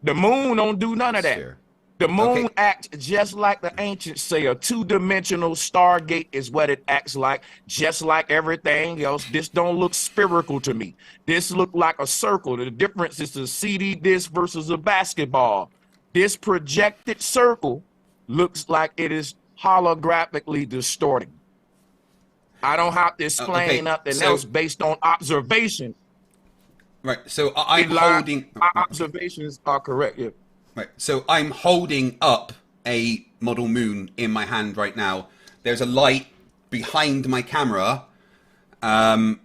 The moon don't do none of that. Sphere. The moon acts just like the ancients say. A two-dimensional stargate is what it acts like, just like everything else. This don't look spherical to me. This look like a circle. The difference is a CD disc versus a basketball. This projected circle looks like it is holographically distorting. I don't have to explain nothing else based on observation. Right. So I'm holding. Our observations are correct. Yeah. Right, so I'm holding up a model moon in my hand right now. There's a light behind my camera, and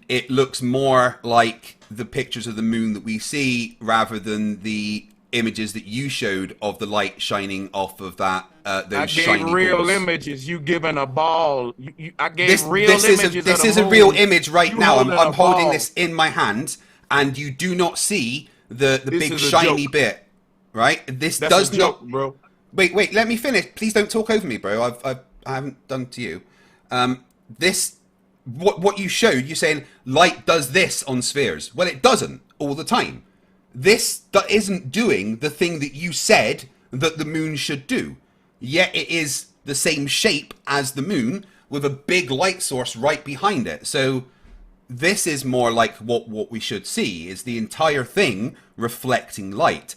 it looks more like the pictures of the moon that we see rather than the images that you showed of the light shining off of that. Those shiny balls. I gave real images. You giving a ball. I gave real images. This is a real image right now. I'm holding this in my hand, and you do not see the big shiny bit, right? That's does not, bro. Wait, let me finish. Please don't talk over me, bro. I haven't done to you. What you showed, you're saying light does this on spheres. Well, it doesn't all the time. this isn't doing the thing that you said that the moon should do. Yet it is the same shape as the moon with a big light source right behind it. So this is more like what we should see, is the entire thing reflecting light.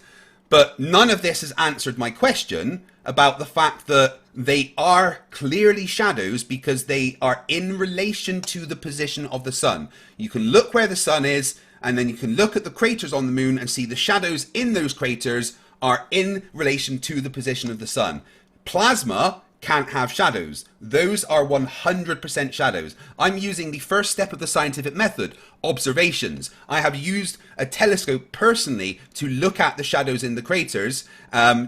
But none of this has answered my question about the fact that they are clearly shadows because they are in relation to the position of the sun. You can look where the sun is, and then you can look at the craters on the moon and see the shadows in those craters are in relation to the position of the sun. Plasma can't have shadows. Those are 100% shadows. I'm using the first step of the scientific method, observations. I have used a telescope personally to look at the shadows in the craters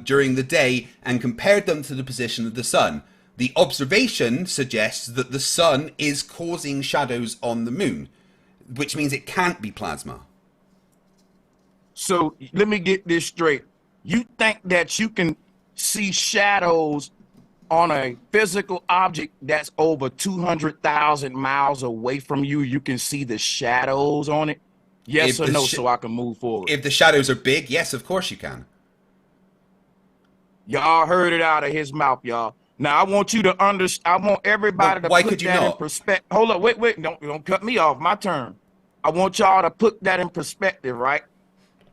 during the day and compared them to the position of the sun. The observation suggests that the sun is causing shadows on the moon, which means it can't be plasma. So let me get this straight. You think that you can see shadows on a physical object that's over 200,000 miles away from you? You can see the shadows on it? Yes or no, so I can move forward? If the shadows are big, yes, of course you can. Y'all heard it out of his mouth, y'all. Now, I want you to understand. I want everybody to put that in perspective. Hold up, wait. Don't cut me off. My turn. I want y'all to put that in perspective, right?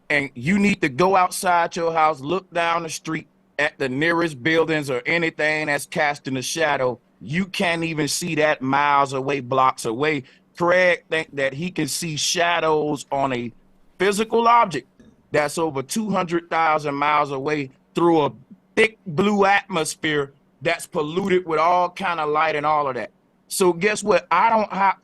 And you need to go outside your house, look down the street at the nearest buildings or anything that's casting a shadow. You can't even see that miles away, blocks away. Craig think that he can see shadows on a physical object that's over 200,000 miles away through a thick blue atmosphere that's polluted with all kind of light and all of that. So guess what? I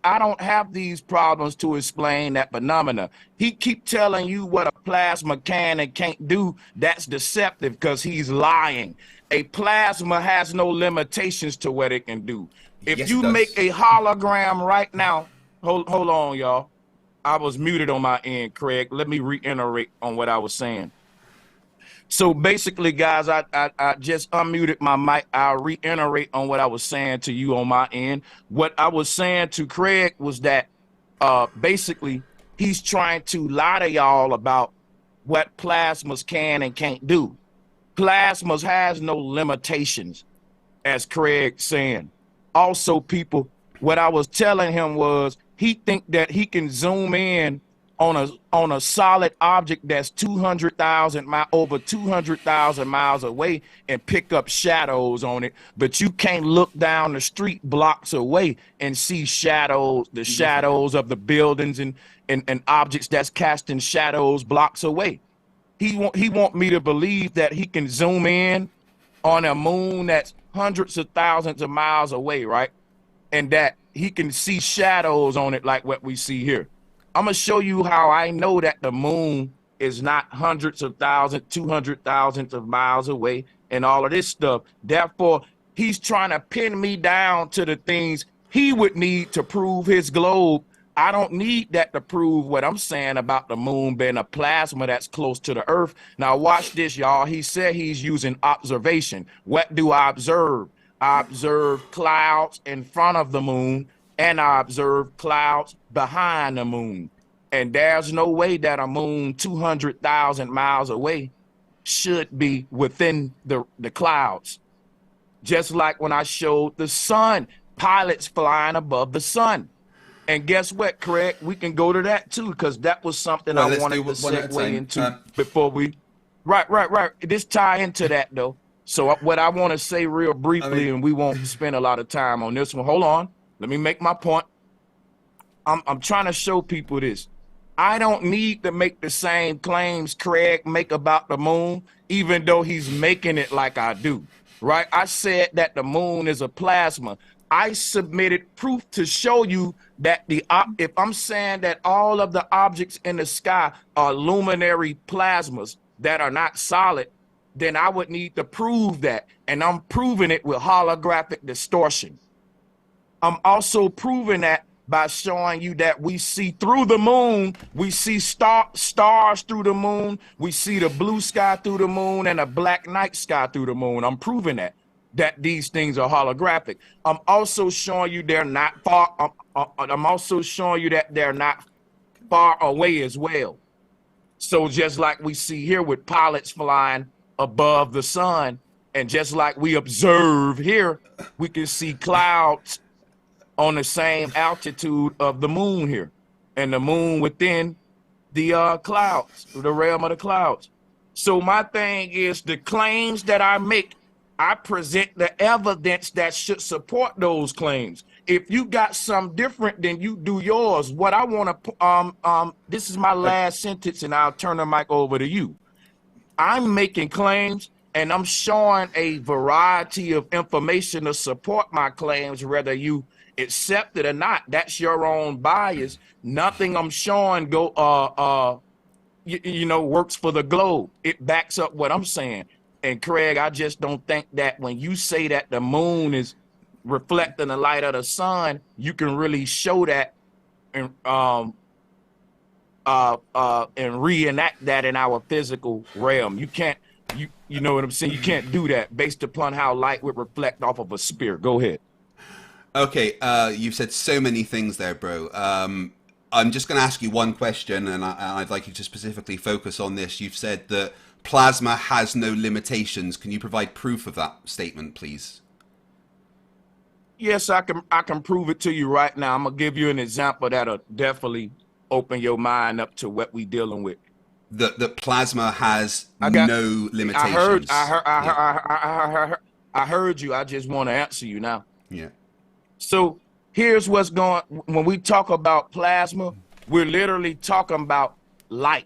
don't have these problems to explain that phenomena. He keep telling you what a plasma can and can't do. That's deceptive because he's lying. A plasma has no limitations to what it can do. If you make a hologram right now, hold on, y'all. I was muted on my end, Craig. Let me reiterate on what I was saying. So basically, guys, I just unmuted my mic. I'll reiterate on what I was saying to you on my end. What I was saying to Craig was that basically he's trying to lie to y'all about what plasmas can and can't do. Plasmas has no limitations, as Craig's saying. Also, people, what I was telling him was he think that he can zoom in on a solid object that's 200,000 over 200,000 miles away and pick up shadows on it, but you can't look down the street blocks away and see shadows, the shadows of the buildings and objects that's casting shadows blocks away. He want me to believe that he can zoom in on a moon that's hundreds of thousands of miles away, right? And that he can see shadows on it like what we see here. I'm going to show you how I know that the moon is not hundreds of thousands, 200,000 of miles away and all of this stuff. Therefore, he's trying to pin me down to the things he would need to prove his globe. I don't need that to prove what I'm saying about the moon being a plasma that's close to the earth. Now, watch this, y'all. He said he's using observation. What do I observe? I observe clouds in front of the moon, and I observe clouds behind the moon. And there's no way that a moon 200,000 miles away should be within the clouds. Just like when I showed the sun, pilots flying above the sun. And guess what, Craig? We can go to that too, because that was something I wanted to segue into before we... Right. This tie into that, though. So what I want to say real briefly, and we won't spend a lot of time on this one. Hold on. Let me make my point. I'm trying to show people this. I don't need to make the same claims Craig make about the moon, even though he's making it like I do, right? I said that the moon is a plasma. I submitted proof to show you that if I'm saying that all of the objects in the sky are luminary plasmas that are not solid, then I would need to prove that. And I'm proving it with holographic distortion. I'm also proving that by showing you that we see through the moon, we see stars through the moon, we see the blue sky through the moon and a black night sky through the moon. I'm proving that these things are holographic. I'm also showing you they're not far. I'm also showing you that they're not far away as well. So just like we see here with pilots flying above the sun, and just like we observe here, we can see clouds on the same altitude of the moon here, and the moon within the clouds, the realm of the clouds. So my thing is, the claims that I make, I present the evidence that should support those claims. If you got some different, then you do yours. What I want to this is my last sentence, and I'll turn the mic over to you. I'm making claims, and I'm showing a variety of information to support my claims, whether you accept it or not. That's your own bias. Nothing I'm showing works for the globe. It backs up what I'm saying. And Craig, I just don't think that when you say that the moon is reflecting the light of the sun, you can really show that and reenact that in our physical realm. You can't, you know what I'm saying? You can't do that based upon how light would reflect off of a sphere. Go ahead. Okay, you've said so many things there, bro. I'm just going to ask you one question, and I'd like you to specifically focus on this. You've said that plasma has no limitations. Can you provide proof of that statement, please? Yes, I can prove it to you right now. I'm gonna give you an example that'll definitely open your mind up to what we dealing with. That plasma has no limitations. I heard you. I just want to answer you now. Yeah. So here's what's going. When we talk about plasma, we're literally talking about light,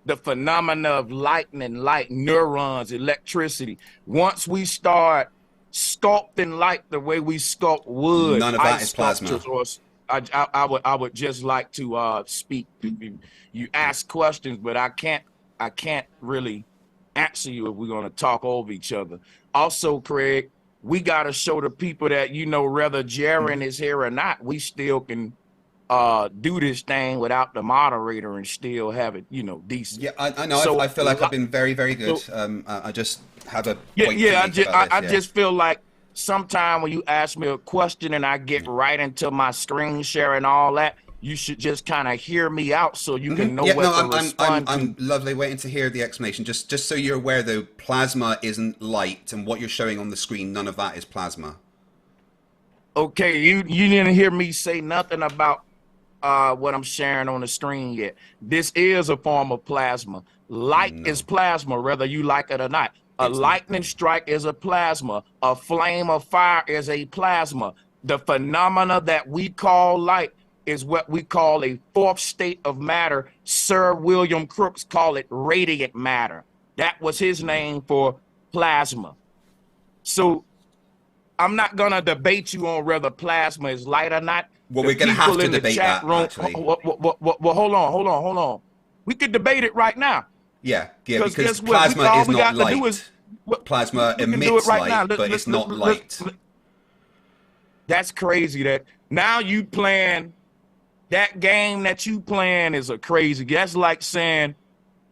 the phenomena of lightning, light, neurons, electricity. Once we start sculpting light the way we sculpt wood, none of that is plasma. I would just like to speak. You ask questions, but I can't really answer you if we're going to talk over each other. Also, Craig, we got to show the people that, whether Jaren is here or not, we still can do this thing without the moderator and still have it, decent. Yeah, I know. So, I feel like I've been very, very good. I just have a I just feel like sometime when you ask me a question and I get right into my screen share and all that, you should just kind of hear me out so you can know what to respond to. I'm lovely waiting to hear the explanation. Just so you're aware, though, plasma isn't light, and what you're showing on the screen, none of that is plasma. Okay, you didn't hear me say nothing about what I'm sharing on the screen yet. This is a form of plasma. Light is plasma, whether you like it or not. A lightning strike is a plasma. A flame of fire is a plasma. The phenomena that we call light is what we call a fourth state of matter. Sir William Crookes called it radiant matter. That was his name for plasma. So I'm not going to debate you on whether plasma is light or not. Well, we're going to have to debate that, actually. Well, hold on. We could debate it right now. Yeah, because plasma is not light. Plasma emits light, but it's not light. That's crazy. That now you playing that game that you playing is a crazy. That's like saying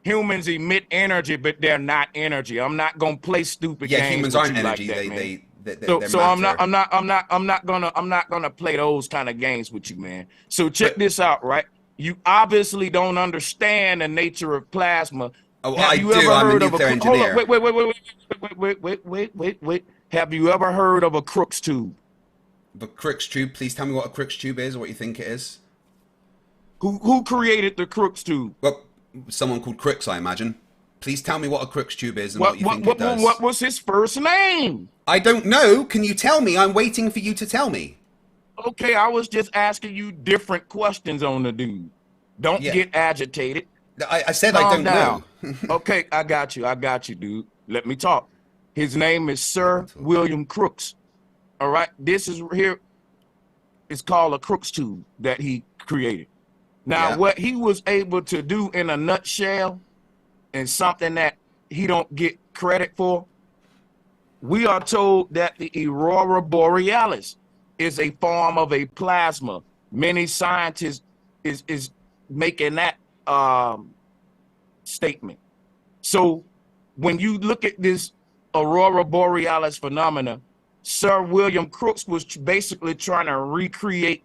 humans emit energy, but they're not energy. I'm not gonna play stupid games. Yeah, humans aren't energy. Like They're so I'm not gonna play those kind of games with you, man. So check this out, right? You obviously don't understand the nature of plasma. Oh, I do. I'm a nuclear engineer. Wait. Have you ever heard of a Crookes tube? The Crookes tube. Please tell me what a Crookes tube is, or what you think it is. Who created the Crookes tube? Well, someone called Crookes, I imagine. Please tell me what a Crookes tube is and what you think it does. What was his first name? I don't know. Can you tell me? I'm waiting for you to tell me. Okay, I was just asking you different questions on the dude. Don't get agitated. I said I don't know. Okay, I got you, dude. Let me talk. His name is Sir William Crookes. All right, this is here. It's called a Crookes tube that he created. Now, what he was able to do in a nutshell, and something that he don't get credit for, we are told that the aurora borealis is a form of a plasma. Many scientists is making that statement. So when you look at this aurora borealis phenomena, Sir William Crookes was basically trying to recreate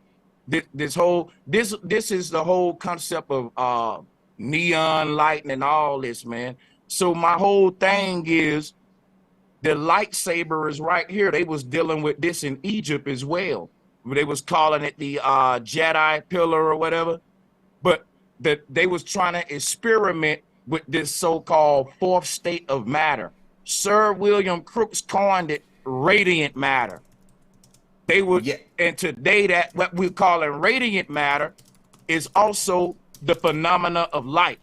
this is the whole concept of neon lighting and all this, man. So my whole thing is the lightsaber is right here. They was dealing with this in Egypt as well. They was calling it the Jedi pillar or whatever, but they was trying to experiment with this so-called fourth state of matter. Sir William Crookes coined it radiant matter. They would, and today that what we're calling radiant matter is also the phenomena of light.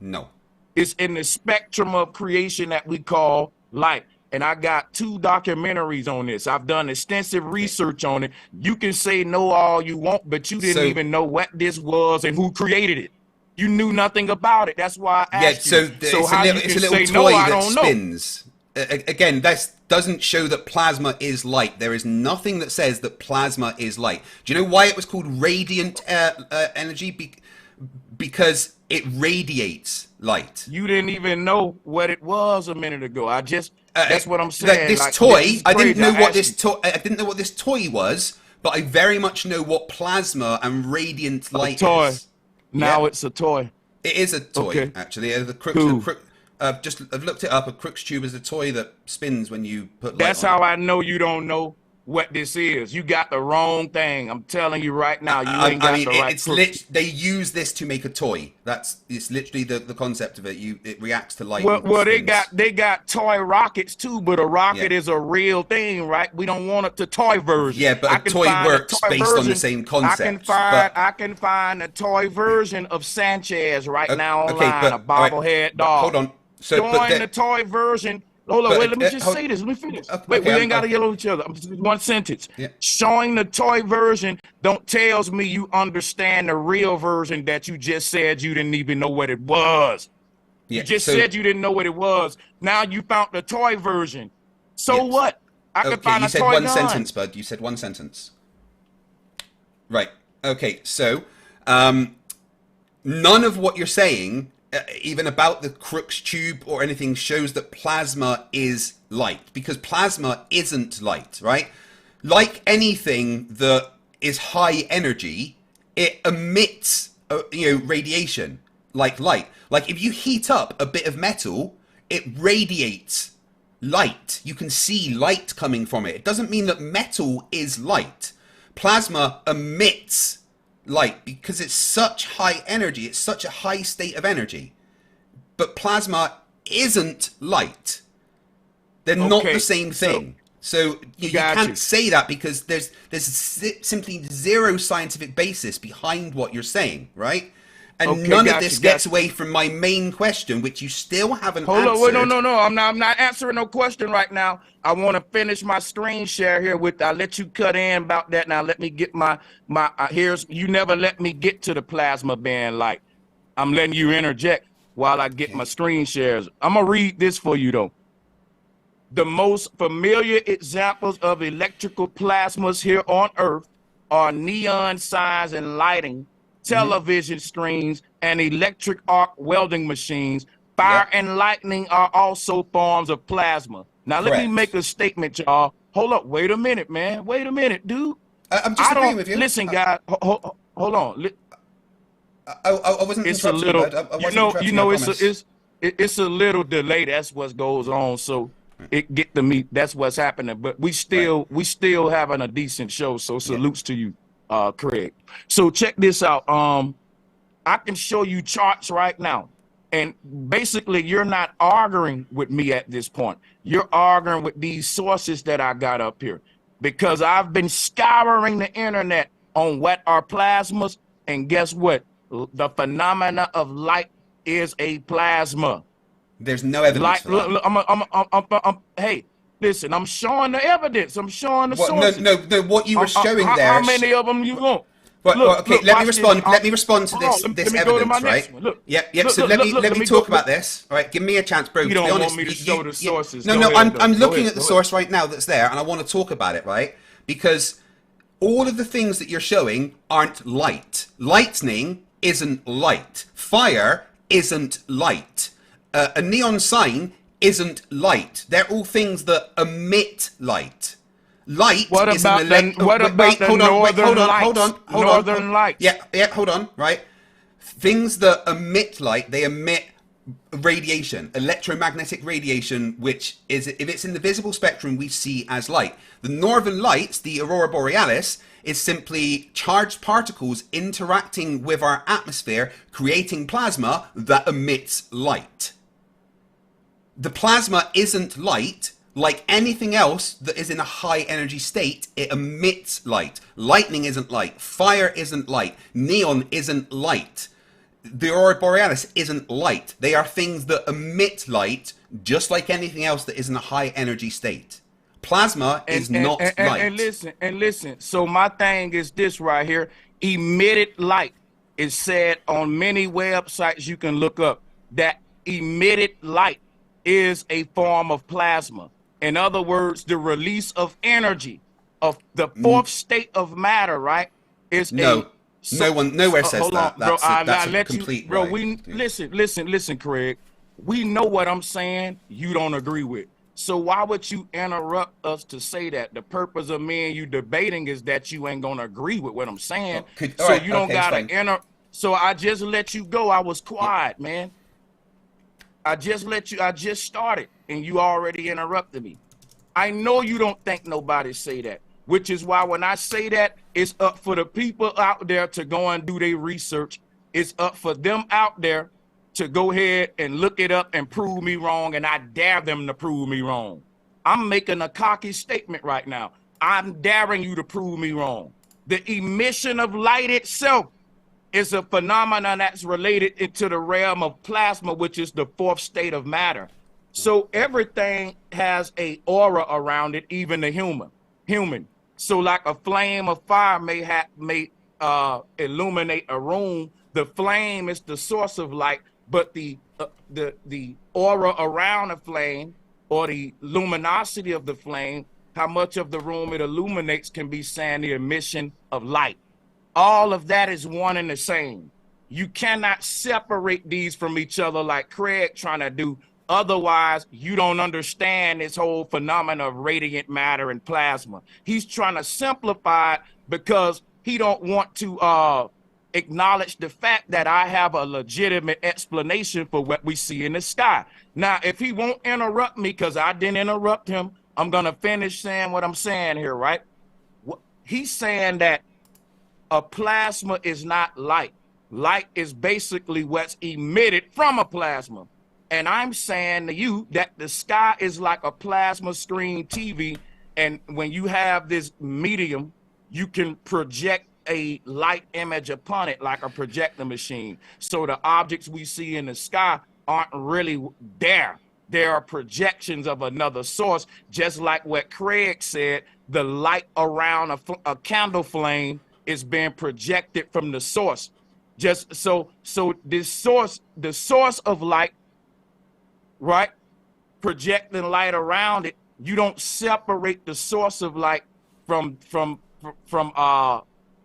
No. It's in the spectrum of creation that we call light. And I got 2 documentaries on this. I've done extensive research on it. You can say no all you want, but you didn't even know what this was and who created it. You knew nothing about it. That's why I asked you. So it's a little toy that spins. Again, that doesn't show that plasma is light. There is nothing that says that plasma is light. Do you know why it was called radiant energy? Because it radiates light. You didn't even know what it was a minute ago. That's what I'm saying. This toy, I didn't know what this toy was, but I very much know what plasma and radiant light is. Now it's a toy. It is a toy, actually. I've looked it up. A Crookes tube is a toy that spins when you put light That's on how it. I know you don't know what this is. You got the wrong thing. I'm telling you right now. You ain't got the right. They use this to make a toy. It's literally the concept of it. It reacts to light. Well, they got toy rockets too, but a rocket is a real thing, right? We don't want it to toy version. Yeah, but a toy works based on the same concept. I can find a toy version of Sanchez now online, a bobblehead dog. Hold on. Join the toy version. Hold on, wait, let me just say this. Let me finish. Wait, we ain't got to yell at each other. One sentence. Yeah. Showing the toy version tells me you understand the real version that you just said you didn't even know what it was. Yeah, you just said you didn't know what it was. Now you found the toy version. So what? I can find a toy gun. You said one sentence, bud. You said one sentence. Right. Okay, so none of what you're saying even about the Crookes tube or anything shows that plasma is light, because plasma isn't light, right? Like anything that is high energy, it emits radiation like light. Like if you heat up a bit of metal, it radiates light. You can see light coming from it. It doesn't mean that metal is light. Plasma emits light because it's such high energy, it's such a high state of energy. But plasma isn't light. They're not the same thing. So you can't say that, because there's simply zero scientific basis behind what you're saying, right? And none of this gets away from my main question, which you still haven't answered. Hold on, no. I'm not answering no question right now. I want to finish my screen share here I'll let you cut in about that. Now let me get my you never let me get to the plasma band light. I'm letting you interject while I get my screen shares. I'm going to read this for you though. The most familiar examples of electrical plasmas here on Earth are neon signs and lighting, television screens, and electric arc welding machines. Fire and lightning are also forms of plasma. Now, let me make a statement, y'all. Hold up. Wait a minute, man. Wait a minute, dude. I'm just agreeing with you. Listen, guys. Hold on. I wasn't it's a little, it's a little delay. That's what goes on. So it get to me. That's what's happening. But we still having a decent show. So salutes to you, Craig. So check this out. I can show you charts right now. And basically, you're not arguing with me at this point. You're arguing with these sources that I got up here, because I've been scouring the internet on what are plasmas. And guess what? The phenomena of light is a plasma. There's no evidence for that. Hey, listen, I'm showing the evidence. I'm showing the sources. No, what you were showing there. How many of them you want? Let me respond. Let me respond to this evidence, right? Yep. So let me talk about this. All right, give me a chance, bro. You don't want me to show the sources. No, I'm looking at the source right now that's there, and I want to talk about it, right? Because all of the things that you're showing aren't light. Lightning isn't light. Fire isn't light. A neon sign isn't light. They're all things that emit light. Light is an northern lights? Yeah, hold on. Right. Things that emit light, they emit radiation, electromagnetic radiation, which is, if it's in the visible spectrum, we see as light. The northern lights, the aurora borealis, is simply charged particles interacting with our atmosphere, creating plasma that emits light. The plasma isn't light. Like anything else that is in a high energy state, it emits light. Lightning isn't light. Fire isn't light. Neon isn't light. The aurora borealis isn't light. They are things that emit light, just like anything else that is in a high energy state. Plasma is not light. And listen. So my thing is this right here. Emitted light is said on many websites you can look up that emitted light is a form of plasma. In other words, the release of energy of the fourth state of matter, right? Is nowhere says that. That's a complete bro. lie. Listen, Craig. We know what I'm saying. You don't agree with. So why would you interrupt us to say that? The purpose of me and you debating is that you ain't gonna agree with what I'm saying. You don't gotta So I just let you go. I was quiet, man. I just started and you already interrupted me. I know you don't think nobody say that, which is why when I say that, it's up for the people out there to go and do their research. It's up for them out there to go ahead and look it up and prove me wrong, and I dare them to prove me wrong. I'm making a cocky statement right now. I'm daring you to prove me wrong. The emission of light itself is a phenomenon that's related into the realm of plasma, which is the fourth state of matter. So everything has a aura around it, even the human. So like a flame of fire may illuminate a room. The flame is the source of light, but the aura around the flame, or the luminosity of the flame, how much of the room it illuminates, can be saying the emission of light. All of that is one and the same. You cannot separate these from each other like Craig trying to do. Otherwise, you don't understand this whole phenomenon of radiant matter and plasma. He's trying to simplify it because he don't want to acknowledge the fact that I have a legitimate explanation for what we see in the sky. Now, if he won't interrupt me, because I didn't interrupt him, I'm going to finish saying what I'm saying here, right? He's saying that a plasma is not light. Light is basically what's emitted from a plasma. And I'm saying to you that the sky is like a plasma screen TV. And when you have this medium, you can project a light image upon it like a projector machine. So the objects we see in the sky aren't really there. There are projections of another source, just like what Craig said, the light around a candle flame is being projected from the source. Just so this source, the source of light, right, projecting light around it, you don't separate the source of light from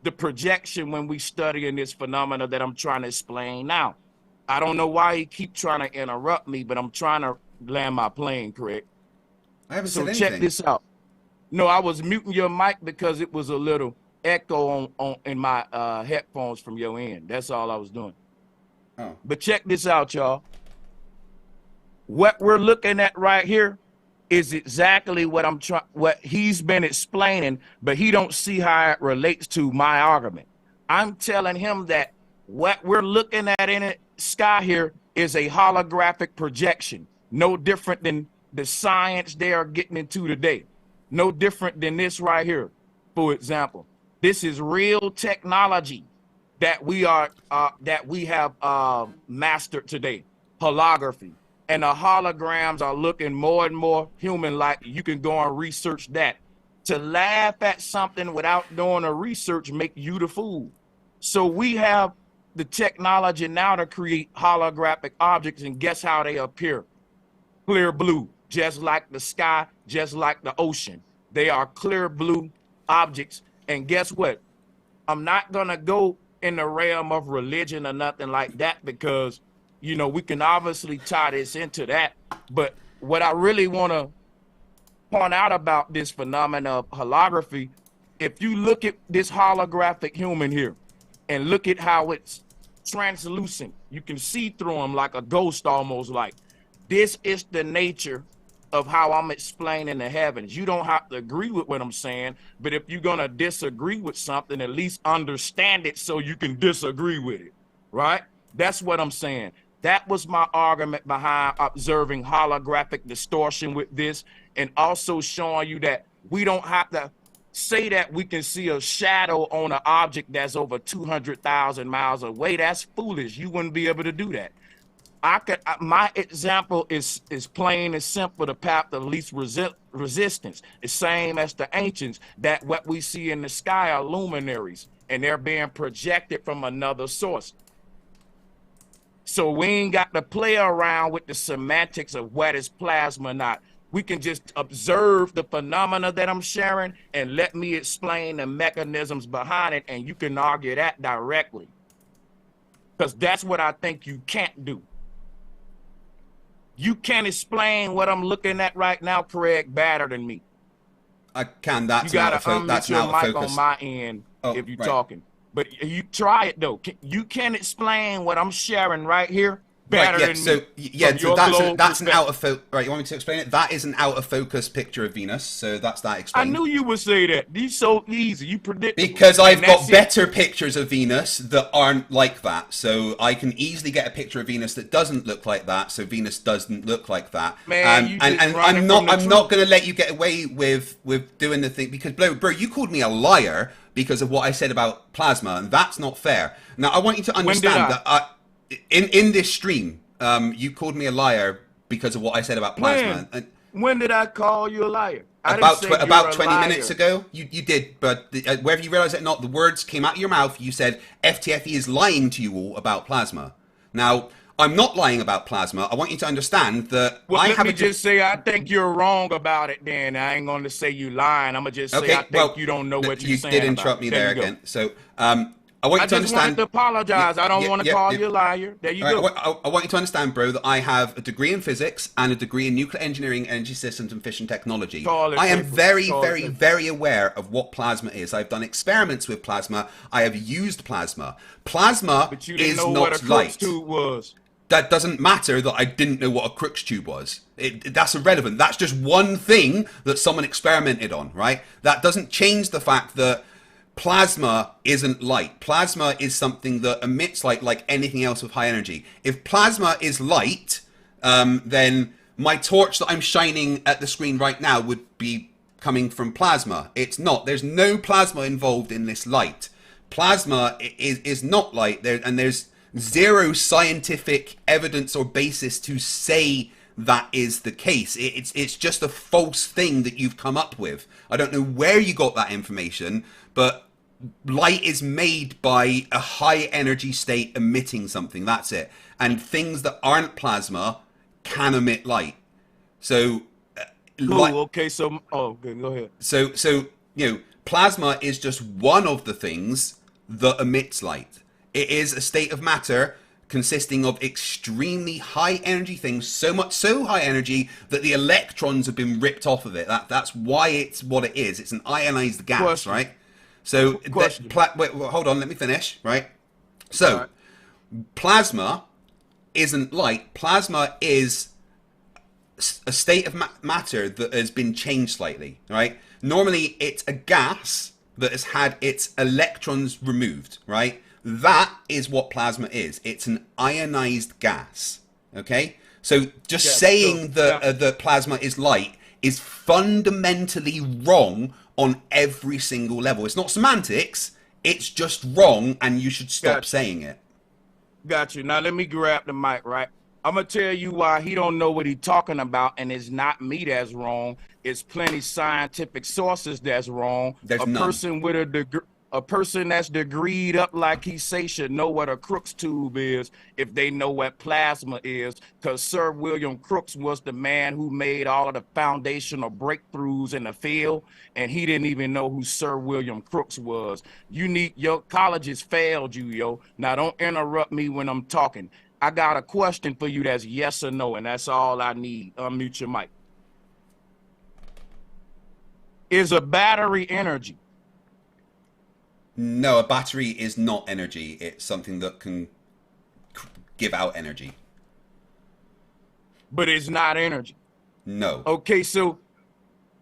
the projection when we study in this phenomena that I'm trying to explain now. I don't know why he keep trying to interrupt me, but I'm trying to land my plane, Craig. I haven't So said check anything. this out. No, I was muting your mic because it was a little echo on in my headphones from your end. That's all I was doing. Oh. But check this out, y'all. What we're looking at right here is exactly what he's been explaining, but he don't see how it relates to my argument. I'm telling him that what we're looking at in the sky here is a holographic projection, no different than the science they are getting into today, no different than this right here. For example, this is real technology that we have mastered today, holography. And the holograms are looking more and more human-like. You can go and research that. To laugh at something without doing a research make you the fool. So we have the technology now to create holographic objects, and guess how they appear? Clear blue, just like the sky, just like the ocean. They are clear blue objects. And guess what? I'm not gonna go in the realm of religion or nothing like that, because you know, we can obviously tie this into that. But what I really want to point out about this phenomenon of holography, if you look at this holographic human here and look at how it's translucent. You can see through them like a ghost almost like. This is the nature of how I'm explaining the heavens. You don't have to agree with what I'm saying, but if you're going to disagree with something, at least understand it so you can disagree with it, right? That's what I'm saying. That was my argument behind observing holographic distortion with this, and also showing you that we don't have to say that we can see a shadow on an object that's over 200,000 miles away. That's foolish. You wouldn't be able to do that. My example is plain and simple, the path of least resistance. The same as the ancients, that what we see in the sky are luminaries, and they're being projected from another source. So we ain't got to play around with the semantics of what is plasma or not. We can just observe the phenomena that I'm sharing and let me explain the mechanisms behind it, and you can argue that directly. Because that's what I think you can't do. You can't explain what I'm looking at right now, Craig, better than me. I can. That's you out gotta of focus. That's your out of mic focus. on my end if you're right. talking. But you try it though. You can explain what I'm sharing right here better right, than so, me. Yeah, so that's an out of focus. Right, you want me to explain it? That is an out of focus picture of Venus. So that's that explained. I knew you would say that. These so easy. You predict because I've got better pictures of Venus that aren't like that. So I can easily get a picture of Venus that doesn't look like that. So Venus doesn't look like that. Man, and I'm not going to let you get away with doing the thing because bro, you called me a liar because of what I said about plasma, and that's not fair. Now I want you to understand that in this stream, you called me a liar because of what I said about plasma. When did I call you a liar? About 20 minutes ago, you did, but whether you realize it or not, the words came out of your mouth. You said FTFE is lying to you all about plasma. Now, I'm not lying about plasma. I want you to understand that let me just say I think you're wrong about it. Then I ain't going to say you lying. I'm gonna just say I think you don't know what you're saying. You did interrupt me there again. So I want you to understand. I just wanted to apologize. I don't want to call you a liar. There you go. I want you to understand, bro, that I have a degree in physics and a degree in nuclear engineering, energy systems, and fission technology. I am very aware of what plasma is. I've done experiments with plasma. I have used plasma. Plasma but you didn't is know not what a Crookes light. tube was. That doesn't matter that I didn't know what a Crookes tube was. That's irrelevant. That's just one thing that someone experimented on, right? That doesn't change the fact that plasma isn't light. Plasma is something that emits light like anything else with high energy. If plasma is light, then my torch that I'm shining at the screen right now would be coming from plasma. It's not. There's no plasma involved in this light. Plasma is not light, and there's zero scientific evidence or basis to say that is the case. It's just a false thing that you've come up with. I don't know where you got that information, but light is made by a high energy state emitting something. That's it. And things that aren't plasma can emit light. So okay, so good, go ahead. So plasma is just one of the things that emits light. It is a state of matter consisting of extremely high energy things, so much so high energy that the electrons have been ripped off of it. That's why it's what it is. It's an ionized gas, right? So wait, hold on, let me finish, right? So plasma isn't light. Plasma is a state of matter that has been changed slightly, right? Normally it's a gas that has had its electrons removed, right? That is what plasma is. It's an ionized gas, okay? So just saying that plasma is light is fundamentally wrong on every single level. It's not semantics, it's just wrong, and you should stop saying it. Got you. Now let me grab the mic, right? I'm going to tell you why he don't know what he's talking about, and it's not me that's wrong. It's plenty scientific sources that's wrong. There's none. Person with a person that's degreed up like he say should know what a Crookes tube is if they know what plasma is, because Sir William Crookes was the man who made all of the foundational breakthroughs in the field, and he didn't even know who Sir William Crookes was. Your colleges failed you, yo. Now don't interrupt me when I'm talking. I got a question for you that's yes or no, and that's all I need. Unmute your mic. Is a battery energy? No, a battery is not energy. It's something that can give out energy. But it's not energy. No. Okay, so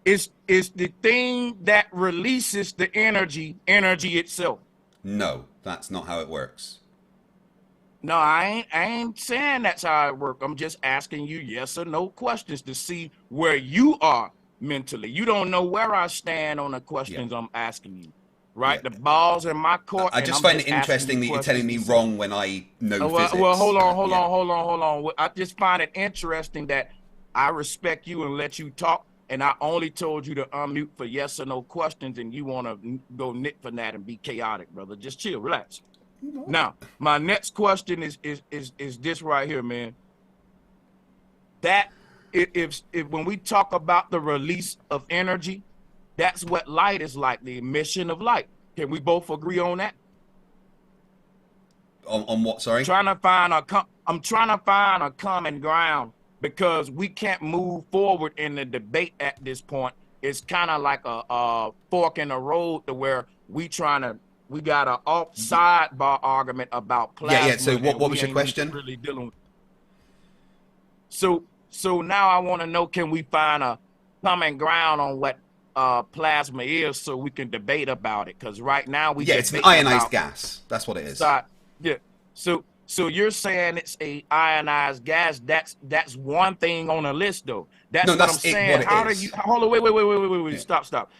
it's the thing that releases the energy itself. No, that's not how it works. No, I ain't saying that's how it works. I'm just asking you yes or no questions to see where you are mentally. You don't know where I stand on the questions I'm asking you, right? Yeah. The ball's in my court. I just find it interesting that you're telling me wrong when I know physics. Well, hold on. I just find it interesting that I respect you and let you talk, and I only told you to unmute for yes or no questions, and you want to go nit for that and be chaotic, brother. Just chill, relax. Now, my next question is this right here, man. That if when we talk about the release of energy, that's what light is like, the emission of light. Can we both agree on that? On what, sorry? I'm trying to find a common ground because we can't move forward in the debate at this point. It's kind of like a fork in the road to where we got an off sidebar argument about plasma. Yeah. So what was your question? Really dealing with. So now I want to know, can we find a common ground on what plasma is so we can debate about it? Because right now it's an ionized gas. That's what it is. Yeah. So you're saying it's a ionized gas. That's one thing on the list, though. That's what I'm saying. How do you hold on? Wait. Yeah. Stop.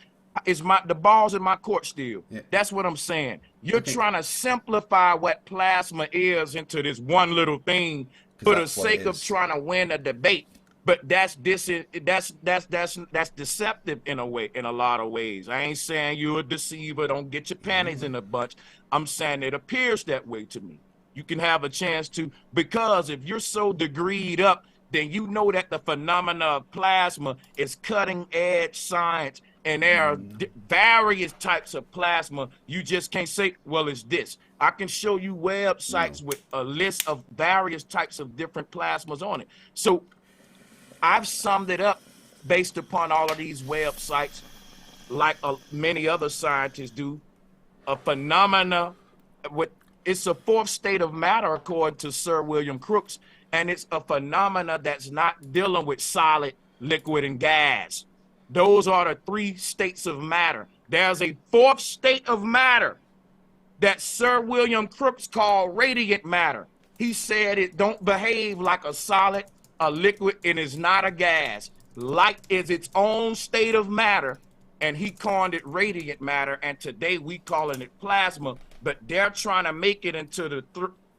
The ball's in my court still. Yeah. That's what I'm saying. You're trying to simplify what plasma is into this one little thing for the sake of trying to win a debate. But that's deceptive in a lot of ways. I ain't saying you're a deceiver. Don't get your panties in a bunch. I'm saying it appears that way to me. You can have a chance to, because if you're so degreed up, then you know that the phenomena of plasma is cutting edge science, and there are various types of plasma. You just can't say, well, it's this. I can show you websites with a list of various types of different plasmas on it. So I've summed it up based upon all of these websites, like many other scientists do. A phenomena, it's a fourth state of matter, according to Sir William Crookes, and it's a phenomena that's not dealing with solid, liquid, and gas. Those are the three states of matter. There's a fourth state of matter that Sir William Crookes called radiant matter. He said it don't behave like a solid, a liquid, and is not a gas. Light is its own state of matter, and he coined it radiant matter, and today we calling it plasma, but they're trying to make it into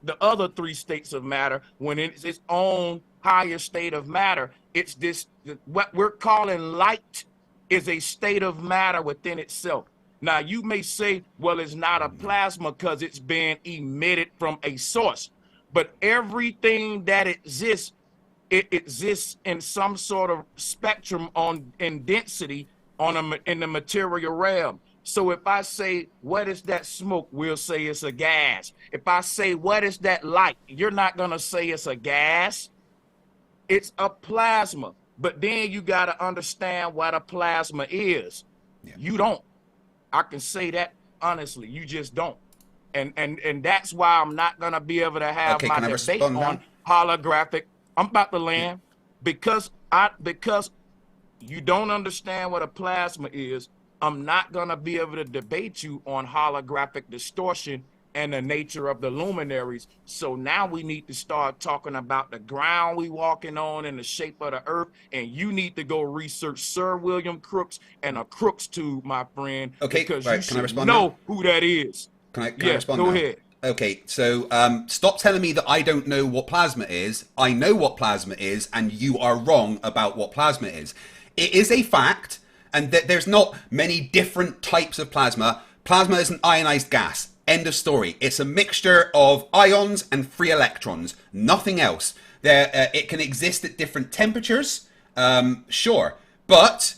the other three states of matter when it's its own higher state of matter. It's this, what we're calling light is a state of matter within itself. Now, you may say, well, it's not a plasma because it's being emitted from a source, but everything that exists, it exists in some sort of spectrum in density in the material realm. So if I say, what is that smoke? We'll say it's a gas. If I say, what is that light? You're not going to say it's a gas. It's a plasma. But then you got to understand what a plasma is. Yeah. You don't. I can say that honestly. You just don't. And that's why I'm not going to be able to have my debate on holographic. I'm about to land because you don't understand what a plasma is. I'm not going to be able to debate you on holographic distortion and the nature of the luminaries. So now we need to start talking about the ground we walking on and the shape of the earth. And you need to go research Sir William Crookes and a Crookes tube, my friend. Okay, because right. You should know who that is. Can I respond now? Go ahead. Okay, so stop telling me that I don't know what plasma is. I know what plasma is, and you are wrong about what plasma is. It is a fact, and there's not many different types of plasma. Plasma is an ionized gas. End of story. It's a mixture of ions and free electrons. Nothing else. It can exist at different temperatures, sure, but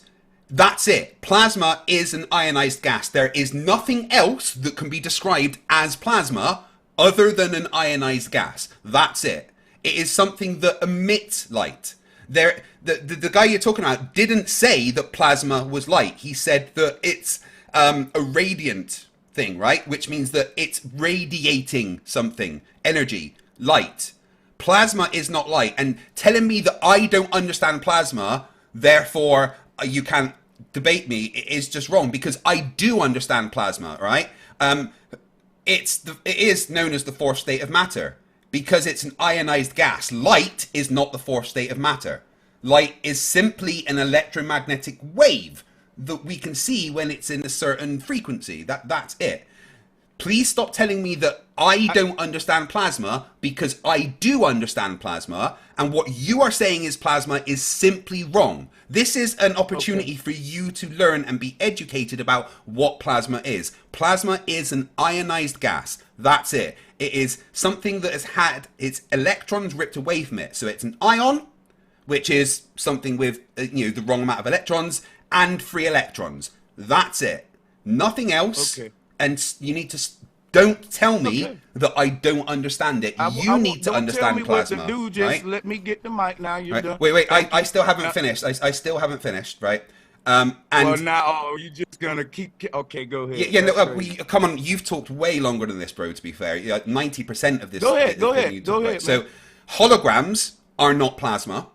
that's it. Plasma is an ionized gas. There is nothing else that can be described as plasma other than an ionized gas. That's it. It is something that emits light. The guy you're talking about didn't say that plasma was light. He said that it's a radiant thing, right? Which means that it's radiating something, energy, light. Plasma is not light. And telling me that I don't understand plasma, therefore you can't debate me, is just wrong, because I do understand plasma, right? It is known as the fourth state of matter because it's an ionized gas. Light is not the fourth state of matter. Light is simply an electromagnetic wave that we can see when it's in a certain frequency. That's it. Please stop telling me that I don't understand plasma, because I do understand plasma, and what you are saying is plasma is simply wrong. This is an opportunity for you to learn and be educated about what plasma is. Plasma is an ionized gas. That's it. It is something that has had its electrons ripped away from it. So it's an ion, which is something with the wrong amount of electrons, and free electrons. That's it. Nothing else. Okay. And you need to don't tell me that I don't understand it. You need to understand plasma. What to do. Just right? let me get the mic now. You're done. Wait. I still haven't finished. I still haven't finished. Right. And well, now you're just gonna keep. Okay, go ahead. Yeah. No. Come on. You've talked way longer than this, bro. To be fair, 90% of this. Go ahead. So, holograms are not plasma.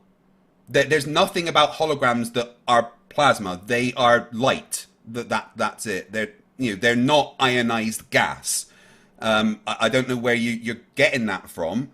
There's nothing about holograms that are plasma. They are light. That's it. They're not ionized gas. I don't know where you're getting that from.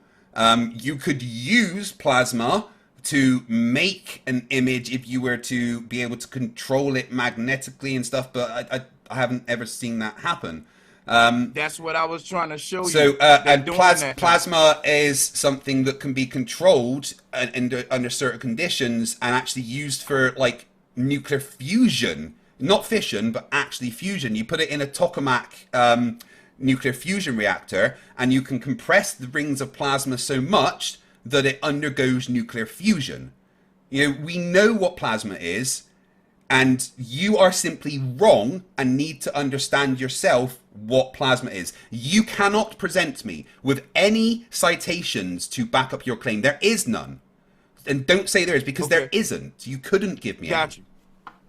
You could use plasma to make an image if you were to be able to control it magnetically and stuff, but I haven't ever seen that happen. That's what I was trying to show you. So, and plasma is something that can be controlled under certain conditions and actually used for like nuclear fusion. Not fission, but actually fusion. You put it in a tokamak nuclear fusion reactor, and you can compress the rings of plasma so much that it undergoes nuclear fusion. We know what plasma is, and you are simply wrong and need to understand yourself what plasma is. You cannot present me with any citations to back up your claim. There is none. And don't say there is, because there isn't. You couldn't give me any.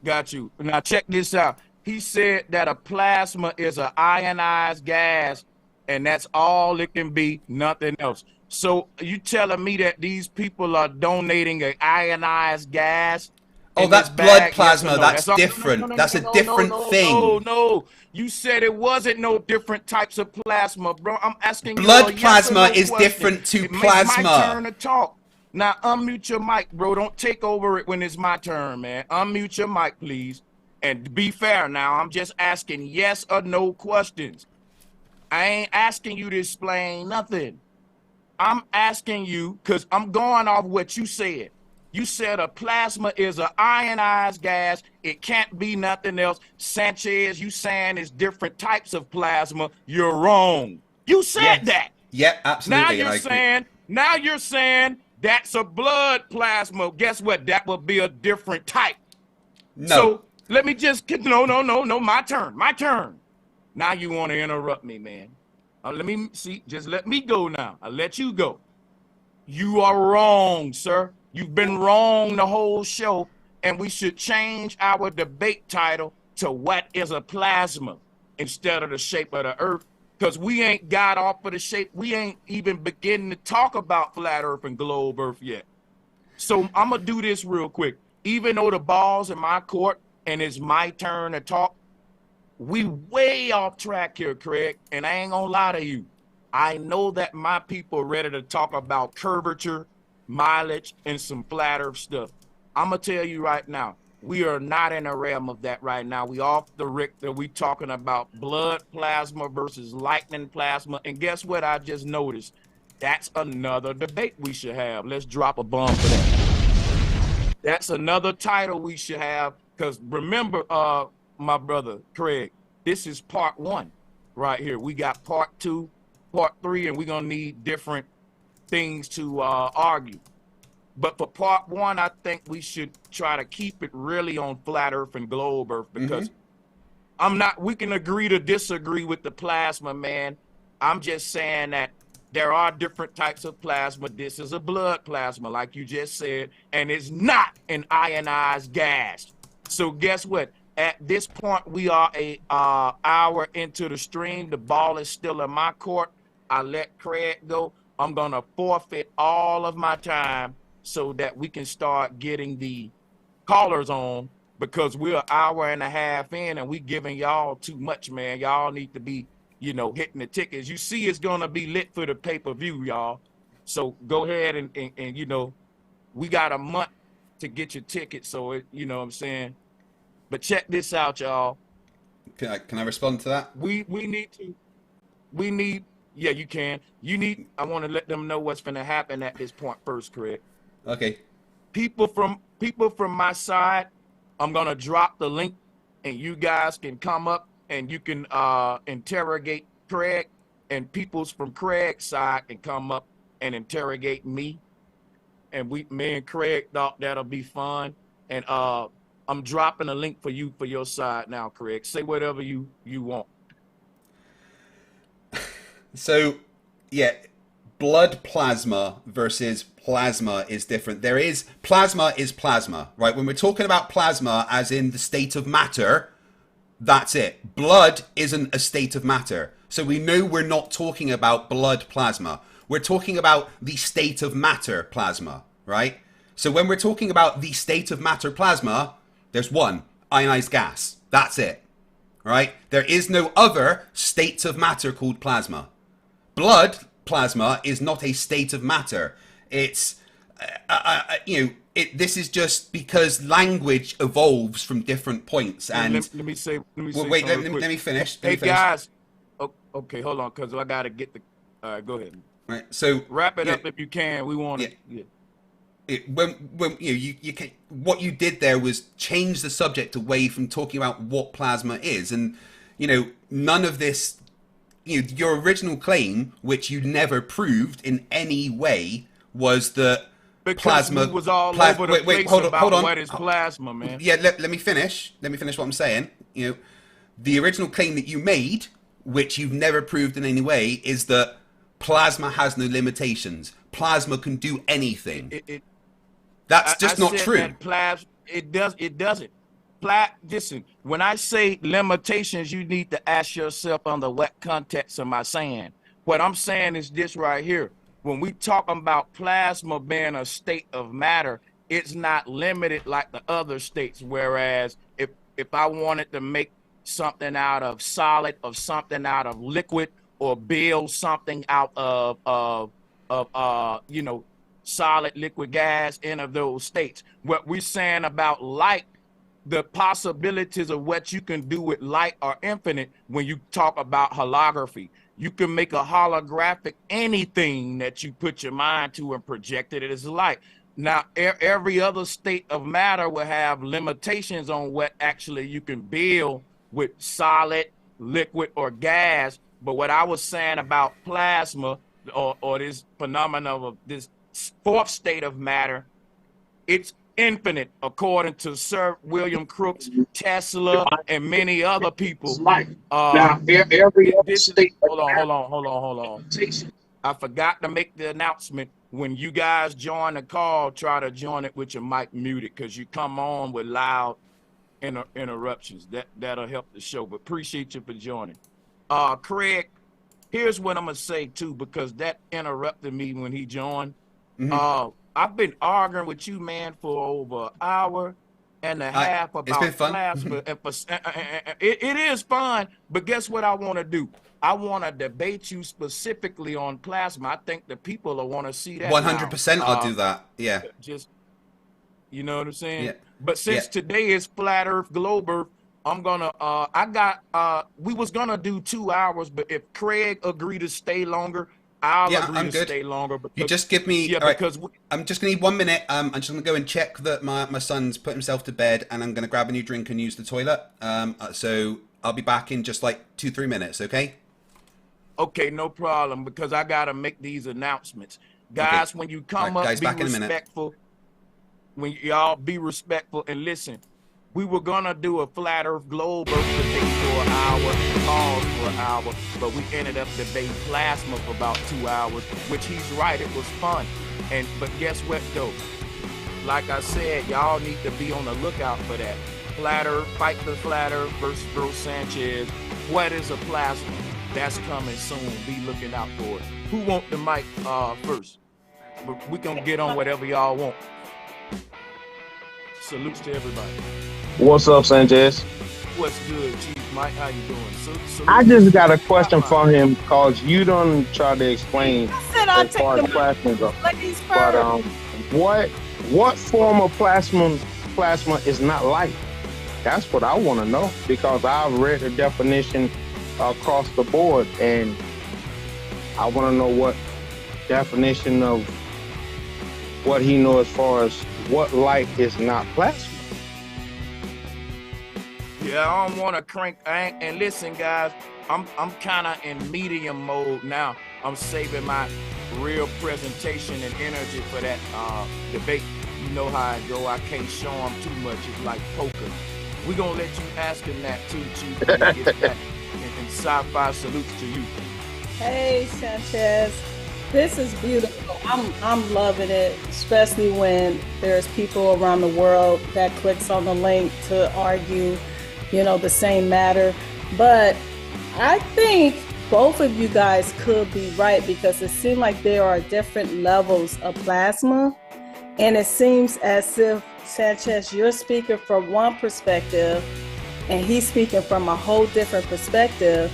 Got you. Now check this out. He said that a plasma is an ionized gas, and that's all it can be, nothing else. So you telling me that these people are donating an ionized gas? Oh, that's blood plasma. Yes, that's different. That's a different thing. No. You said it wasn't no different types of plasma, bro. I'm asking you. Blood plasma is different to plasma. It's my turn to talk. Now, unmute your mic, bro. Don't take over it when it's my turn, man. Unmute your mic, please. And be fair now. I'm just asking yes or no questions. I ain't asking you to explain nothing. I'm asking you because I'm going off what you said. You said a plasma is an ionized gas. It can't be nothing else. Sanchez, you saying it's different types of plasma. You're wrong. You said that. Yeah, absolutely. Now you're saying that's a blood plasma. Guess what? That would be a different type. No. So let me just get, no. My turn. Now you want to interrupt me, man. Let me see. Just let me go now. I'll let you go. You are wrong, sir. You've been wrong the whole show, and we should change our debate title to what is a plasma instead of the shape of the earth. Because we ain't got off of the shape. We ain't even beginning to talk about flat earth and globe earth yet. So I'm going to do this real quick. Even though the ball's in my court and it's my turn to talk, we way off track here, Craig. And I ain't going to lie to you. I know that my people are ready to talk about curvature, mileage, and some flat earth stuff. I'm going to tell you right now. We are not in a realm of that right now. We off the Richter. We talking about blood plasma versus lightning plasma. And guess what I just noticed? That's another debate we should have. Let's drop a bomb for that. That's another title we should have. Because remember, my brother Craig, this is part 1 right here. We got part 2, part 3, and we're going to need different things to argue. But for part 1, I think we should try to keep it really on flat earth and globe earth, because we can agree to disagree with the plasma, man. I'm just saying that there are different types of plasma. This is a blood plasma, like you just said, and it's not an ionized gas. So guess what? At this point, we are a hour into the stream. The ball is still in my court. I let Craig go. I'm going to forfeit all of my time so that we can start getting the callers on, because we're an hour and a half in and we giving y'all too much, man. Y'all need to be, you know, hitting the tickets. You see, it's gonna be lit for the pay-per-view, y'all. So go ahead and you know, we got a month to get your ticket. So it, you know what I'm saying? But check this out, y'all. Can I respond to that? We need, yeah, you can. I want to let them know what's going to happen at this point first, Craig. Okay. People from my side, I'm going to drop the link and you guys can come up and you can interrogate Craig, and peoples from Craig's side can come up and interrogate me. And me and Craig thought that'll be fun. And I'm dropping a link for you for your side now, Craig. Say whatever you want. So, yeah, blood plasma versus plasma is different. Plasma is plasma, right? When we're talking about plasma as in the state of matter, that's it. Blood isn't a state of matter. So we know we're not talking about blood plasma. We're talking about the state of matter plasma, right? So when we're talking about the state of matter plasma, there's one, ionized gas. That's it, right? There is no other states of matter called plasma. Blood plasma is not a state of matter. It's, this is just because language evolves from different points. And let me say. Wait, let me finish. Hey guys, okay, hold on, because I gotta get the. All right, go ahead. Right. So wrap it up if you can. We want to. Yeah. When you can, what you did there was change the subject away from talking about what plasma is, and none of this. Your original claim, which you never proved in any way, was that because plasma was all over the place hold on. What is plasma, man? Yeah, let me finish. Let me finish what I'm saying. The original claim that you made, which you've never proved in any way, is that plasma has no limitations. Plasma can do anything. That's just not true. It doesn't. Listen, when I say limitations, you need to ask yourself under what context am I saying? What I'm saying is this right here. When we talk about plasma being a state of matter, it's not limited like the other states. Whereas if I wanted to make something out of solid or something out of liquid, or build something out of solid, liquid, gas, any of those states. What we're saying about light, the possibilities of what you can do with light are infinite. When you talk about holography, you can make a holographic anything that you put your mind to and project it as light. Now, every other state of matter will have limitations on what actually you can build with solid, liquid, or gas. But what I was saying about plasma, or this phenomenon of this fourth state of matter, it's infinite, according to Sir William Crookes, Tesla, and many other people. Now, every state. Hold on. I forgot to make the announcement. When you guys join the call, try to join it with your mic muted, because you come on with loud interruptions. That'll help the show. But appreciate you for joining. Craig, here's what I'm gonna say too, because that interrupted me when he joined. Mm-hmm. I've been arguing with you, man, for over an hour and a half about it's been fun. plasma. It is fun, but guess what I want to do? I want to debate you specifically on plasma. I think the people will want to see that. 100%, I'll do that. Yeah. Just, you know what I'm saying? Yeah. But since today is Flat Earth, Globe Earth, I'm gonna. We was gonna do 2 hours, but if Craig agreed to stay longer, I'll agree to stay longer. Because, you just give me. Yeah, because I'm just gonna need 1 minute. I'm just gonna go and check that my son's put himself to bed, and I'm gonna grab a new drink and use the toilet. So I'll be back in just like 2-3 minutes. Okay. Okay, no problem, because I gotta make these announcements, guys. Okay. When you come up, guys, be respectful. When y'all be respectful and listen. We were gonna do a Flat Earth, Globe Earth debate for an hour, pause for an hour, but we ended up debating plasma for about 2 hours, which he's right, it was fun. But guess what though? Like I said, y'all need to be on the lookout for that. Flat Earth, Fight the Flat Earth versus Sanchez. What is a plasma? That's coming soon. Be looking out for it. Who want the mic first? but we gonna get on whatever y'all want. Salutes to everybody. What's up, Sanchez? What's good, Chief Mike? How you doing? I just got a question for him because you don't try to explain I said I'll as far take as plasma goes. the ladies But first. what form of plasma is not light? That's what I want to know because I've read the definition across the board, and I want to know what definition of what he knows as far as what light is not plasma. Yeah, I don't want to crank. And listen, guys, I'm kind of in medium mode now. I'm saving my real presentation and energy for that debate. You know how I go. I can't show them too much. It's like poker. We're going to let you ask him that too, Chief, when we get back. And sci-fi salutes to you. Hey, Sanchez. This is beautiful. I'm loving it, especially when there's people around the world that clicks on the link to argue, the same matter. But I think both of you guys could be right because it seems like there are different levels of plasma. And it seems as if, Sanchez, you're speaking from one perspective and he's speaking from a whole different perspective.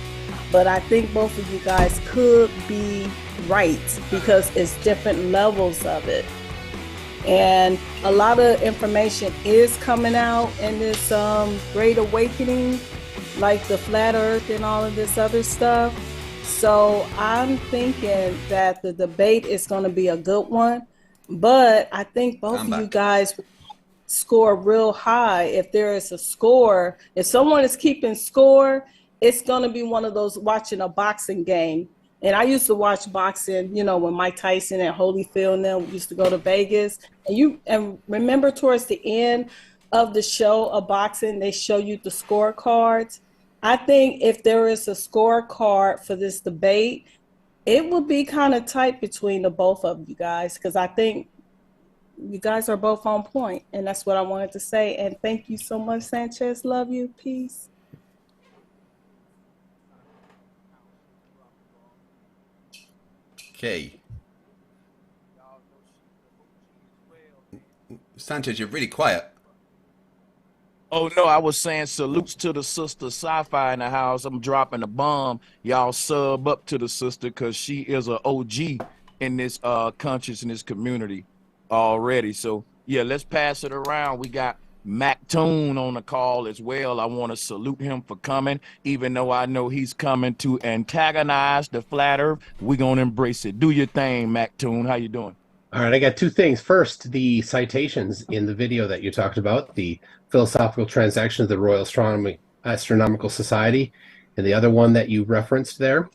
But I think both of you guys could be right because it's different levels of it. And a lot of information is coming out in this Great Awakening, like the flat earth and all of this other stuff. So I'm thinking that the debate is going to be a good one. But I think both of you guys score real high. If there is a score, if someone is keeping score, it's going to be one of those watching a boxing game. And I used to watch boxing, when Mike Tyson and Holyfield and them used to go to Vegas. And remember towards the end of the show of boxing, they show you the scorecards. I think if there is a scorecard for this debate, it would be kind of tight between the both of you guys because I think you guys are both on point. And that's what I wanted to say. And thank you so much, Sanchez. Love you. Peace. Okay. Sanchez, you're really quiet. Oh, no, I was saying salutes to the sister Sci-Fi in the house. I'm dropping a bomb. Y'all sub up to the sister because she is an OG in this consciousness community already. So, yeah, let's pass it around. We got Mac Toon on the call as well. I want to salute him for coming, even though I know he's coming to antagonize the flat earth. We're going to embrace it. Do your thing, Mac Toon. How you doing? All right, I got two things. First, the citations in the video that you talked about, the philosophical transaction of the Royal Astronomical Society, and the other one that you referenced there.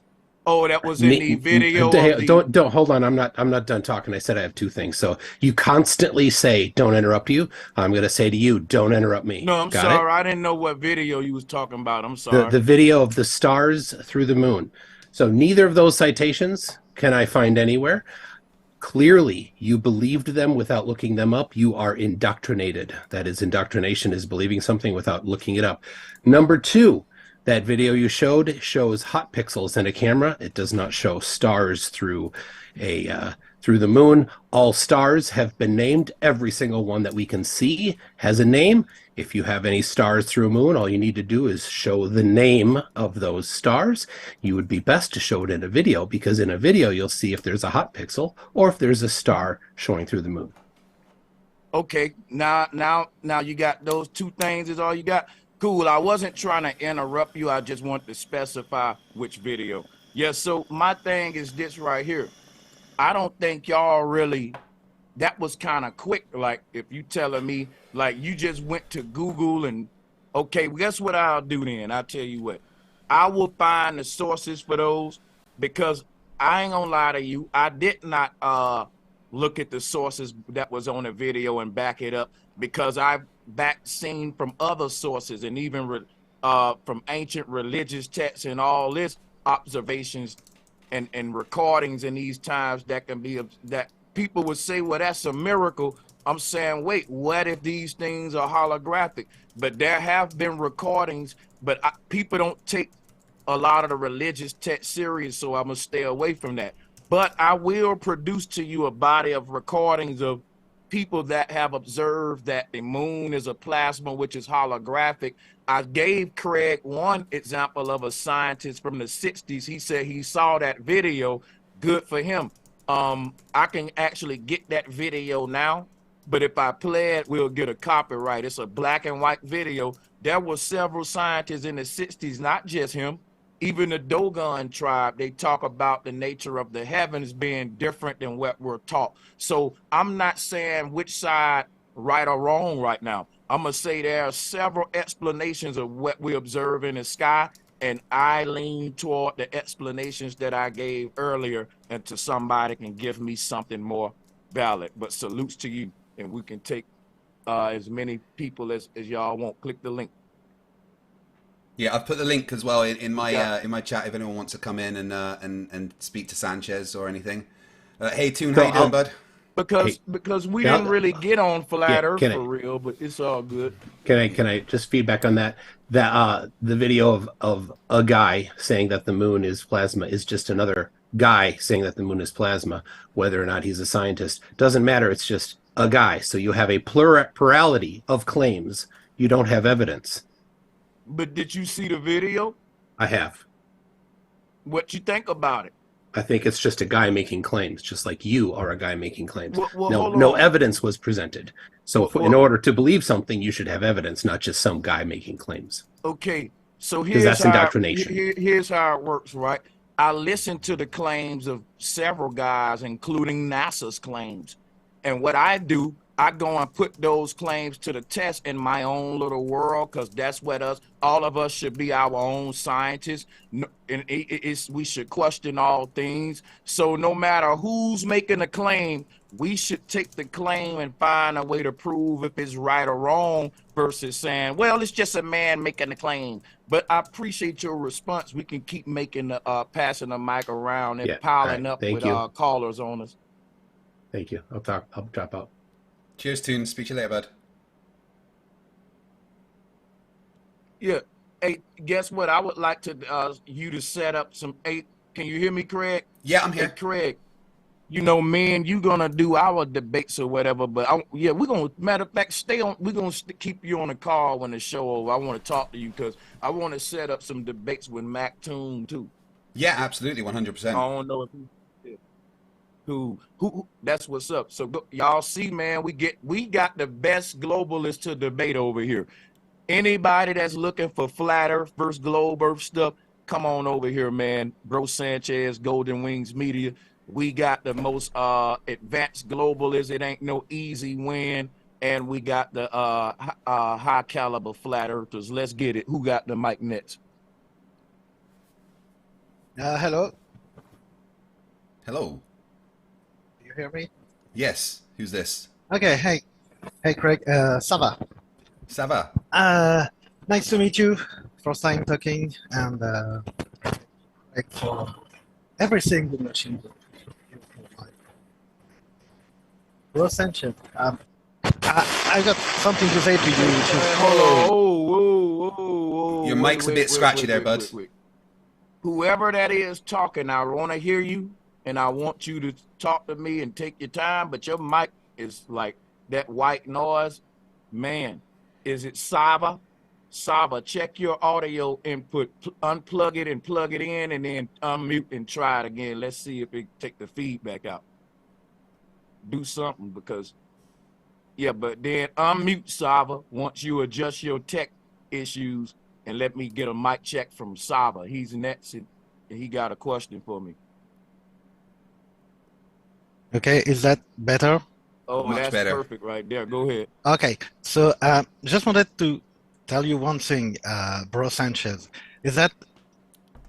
Oh, that was in the video. Don't hold on. I'm not done talking. I said I have two things. So you constantly say, "Don't interrupt you." I'm going to say to you, "Don't interrupt me." No, I'm sorry. I didn't know what video you was talking about. I'm sorry. The video of the stars through the moon. So neither of those citations can I find anywhere. Clearly, you believed them without looking them up. You are indoctrinated. That is, indoctrination is believing something without looking it up. Number two, that video you showed shows hot pixels in a camera. It does not show stars through the moon. All stars have been named. Every single one that we can see has a name. If you have any stars through a moon, all you need to do is show the name of those stars. You would be best to show it in a video because in a video you'll see if there's a hot pixel or if there's a star showing through the moon. Okay, now you got those two things is all you got. Cool. I wasn't trying to interrupt you. I just want to specify which video. Yeah, so my thing is this right here. I don't think y'all really, that was kind of quick. Like if you telling me like you just went to Google and okay, guess what I'll do then? I'll tell you what. I will find the sources for those because I ain't gonna lie to you. I did not look at the sources that was on the video and back it up because I've seen from other sources and even from ancient religious texts and all this observations and recordings in these times that can be that people would say, well, that's a miracle. I'm saying, wait, what if these things are holographic? But there have been recordings, but people don't take a lot of the religious text serious, so I'm gonna stay away from that. But I will produce to you a body of recordings of people that have observed that the moon is a plasma, which is holographic. I gave Craig one example of a scientist from the 60s. He said he saw that video. Good for him. I can actually get that video now, but if I play it, we'll get a copyright. It's a black and white video. There were several scientists in the 60s, not just him. Even the Dogon tribe, they talk about the nature of the heavens being different than what we're taught. So I'm not saying which side, right or wrong right now. I'm going to say there are several explanations of what we observe in the sky, and I lean toward the explanations that I gave earlier until somebody can give me something more valid. But salutes to you, and we can take as many people as y'all want. Click the link. Yeah, I've put the link as well in my chat if anyone wants to come in and speak to Sanchez or anything. Hey, Toon, how you doing, bud? Because we didn't really get on flat Earth for real, but it's all good. Can I just feedback on that? That the video of a guy saying that the moon is plasma is just another guy saying that the moon is plasma. Whether or not he's a scientist doesn't matter. It's just a guy. So you have a plurality of claims. You don't have evidence. But did you see the video? I have. What you think about it? I think it's just a guy making claims, just like you are a guy making claims. Well, no evidence was presented. So in order to believe something, you should have evidence, not just some guy making claims. Okay, so that's indoctrination. Here's how it works, right? I listened to the claims of several guys, including NASA's claims. And what I do, I go and put those claims to the test in my own little world, because that's what all of us should be our own scientists. And we should question all things. So no matter who's making a claim, we should take the claim and find a way to prove if it's right or wrong versus saying, well, it's just a man making a claim. But I appreciate your response. We can keep making the passing the mic around and piling up with callers on us. Thank you. I'll drop out. Cheers, Toon. Speak to you later, bud. Yeah. Hey, guess what? I would like to you to set up some. Hey, can you hear me, Craig? Yeah, I'm here. Hey, Craig, you know, man, you gonna do our debates or whatever, but we're gonna, matter of fact, stay on. We're gonna keep you on the call when the show over. I want to talk to you because I want to set up some debates with Mac Toon too. Yeah, absolutely, 100%. I don't know if who that's what's up. So y'all see, man, we got the best globalists to debate over here. Anybody that's looking for flat earth versus globe earth stuff, come on over here, man. Bro Sanchez, Golden Wings Media. We got the most advanced globalists. It ain't no easy win. And we got the high caliber flat earthers. Let's get it. Who got the mic next? Hello. Hello. You hear me? Yes. Who's this? Okay. Hey, Craig. Sava. Sava. Nice to meet you. First time talking, and like for everything you mentioned. Bro Sanchez. I got something to say to you, which is whoa. Your mic's a bit scratchy there, bud. Whoever that is talking, I want to hear you. And I want you to talk to me and take your time, but your mic is like that white noise. Man, is it Sava? Sava, check your audio input, unplug it and plug it in, and then unmute and try it again. Let's see if it take the feedback out. Do something, because, yeah, but then unmute Sava once you adjust your tech issues, and let me get a mic check from Sava. He's next, and he got a question for me. Okay, is that better? Oh, much that's better. Perfect right there. Go ahead. Okay, so just wanted to tell you one thing, Bro Sanchez, is that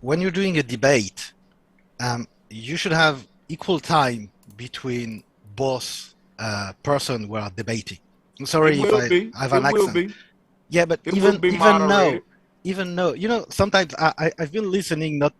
when you're doing a debate, you should have equal time between both person who are debating. I'm sorry if I have an accent. Yeah, but even though, you know, sometimes I've been listening, not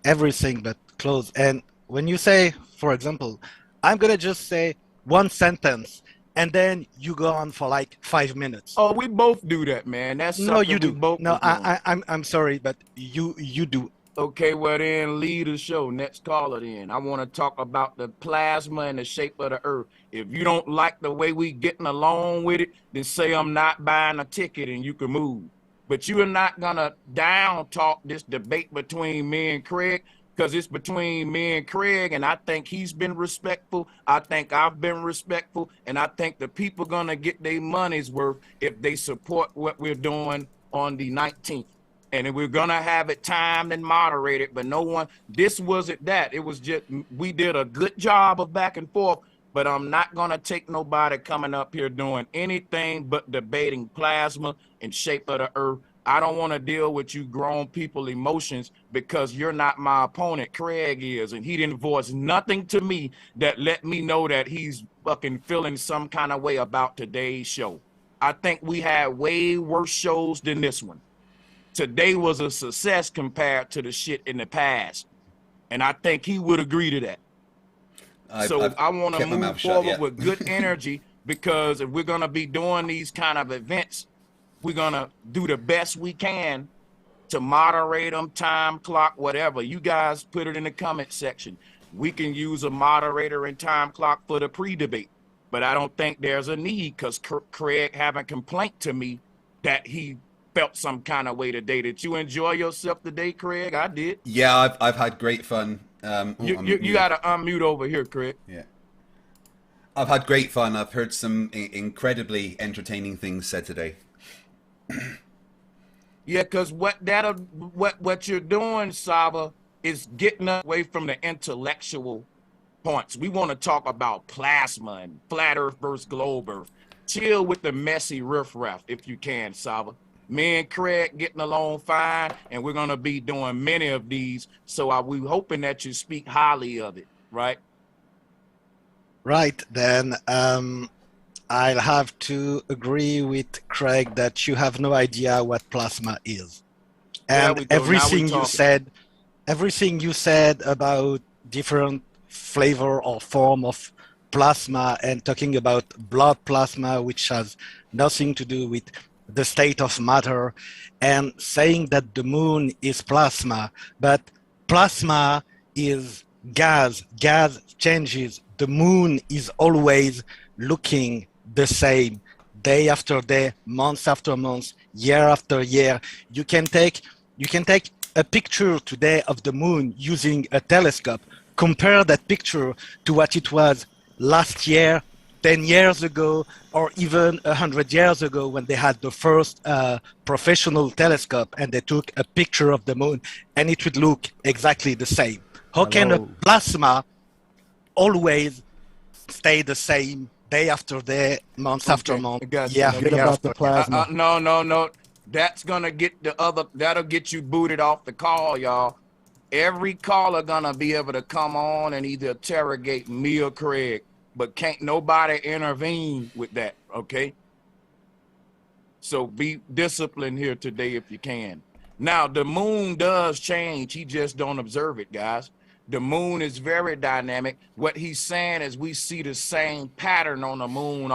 everything, but close. And when you say, for example, I'm going to just say one sentence, and then you go on for like 5 minutes. Oh, we both do that, man. That's no, you do. Both no, I'm sorry, but you do Okay, well then lead the show. Next caller then. I want to talk about the plasma and the shape of the earth. If you don't like the way we getting along with it, then say I'm not buying a ticket and you can move. But you are not gonna down talk this debate between me and Craig, because it's between me and Craig, and I think he's been respectful. I think I've been respectful, and I think the people gonna get their money's worth if they support what we're doing on the 19th. And we're gonna have it timed and moderated, but no one, this wasn't that. It was just, we did a good job of back and forth, but I'm not gonna take nobody coming up here doing anything but debating plasma and shape of the earth. I don't want to deal with you grown people emotions because you're not my opponent. Craig is, and he didn't voice nothing to me that let me know that he's fucking feeling some kind of way about today's show. I think we had way worse shows than this one. Today was a success compared to the shit in the past. And I think he would agree to that. I want to move forward with good energy, because if we're going to be doing these kind of events, we're going to do the best we can to moderate them, time clock, whatever. You guys put it in the comment section. We can use a moderator and time clock for the pre-debate. But I don't think there's a need, because Craig haven't complained to me that he felt some kind of way today. Did you enjoy yourself today, Craig? I did. Yeah, I've had great fun. You got to unmute over here, Craig. Yeah. I've had great fun. I've heard some incredibly entertaining things said today. Yeah, because what you're doing, Saba, is getting away from the intellectual points. We want to talk about plasma and flat Earth versus globe Earth. Chill with the messy riffraff if you can, Saba. Me and Craig getting along fine, and we're going to be doing many of these, so we're hoping that you speak highly of it, right? Right, then I'll have to agree with Craig that you have no idea what plasma is. And everything you said about different flavor or form of plasma, and talking about blood plasma, which has nothing to do with the state of matter, and saying that the moon is plasma, but plasma is gas. Gas changes. The moon is always looking the same, day after day, month after month, year after year. You can take a picture today of the moon using a telescope. Compare that picture to what it was last year, 10 years ago, or even 100 years ago, when they had the first professional telescope and they took a picture of the moon, and it would look exactly the same. How can a plasma always stay the same day after day, month after month? Yeah, forget about the plasma. No. That's gonna get that'll get you booted off the call, y'all. Every caller gonna be able to come on and either interrogate me or Craig, but can't nobody intervene with that, okay? So be disciplined here today if you can. Now, the moon does change. He just don't observe it, guys. The moon is very dynamic. What he's saying is we see the same pattern on the moon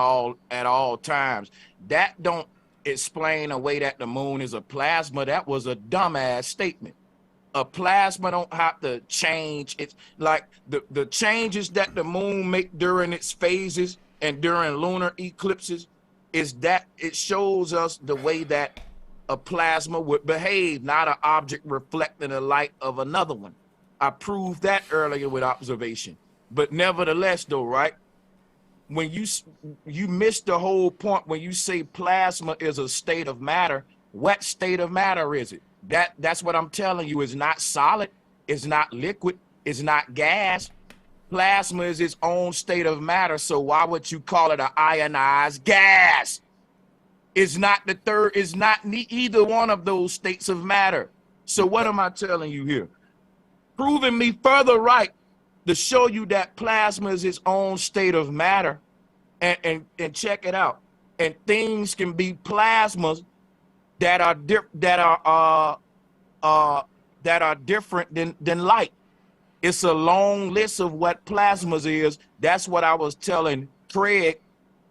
at all times. That don't explain away that the moon is a plasma. That was a dumbass statement. A plasma don't have to change. It's like the changes that the moon make during its phases and during lunar eclipses is that it shows us the way that a plasma would behave, not an object reflecting the light of another one. I proved that earlier with observation. But nevertheless, though, right? When you miss the whole point when you say plasma is a state of matter. What state of matter is it? That's what I'm telling you. It's not solid. It's not liquid. It's not gas. Plasma is its own state of matter. So why would you call it an ionized gas? It's not it's not either one of those states of matter. So what am I telling you here? Proving me further right to show you that plasma is its own state of matter. And check it out. And things can be plasmas that are different than light. It's a long list of what plasmas is. That's what I was telling Craig,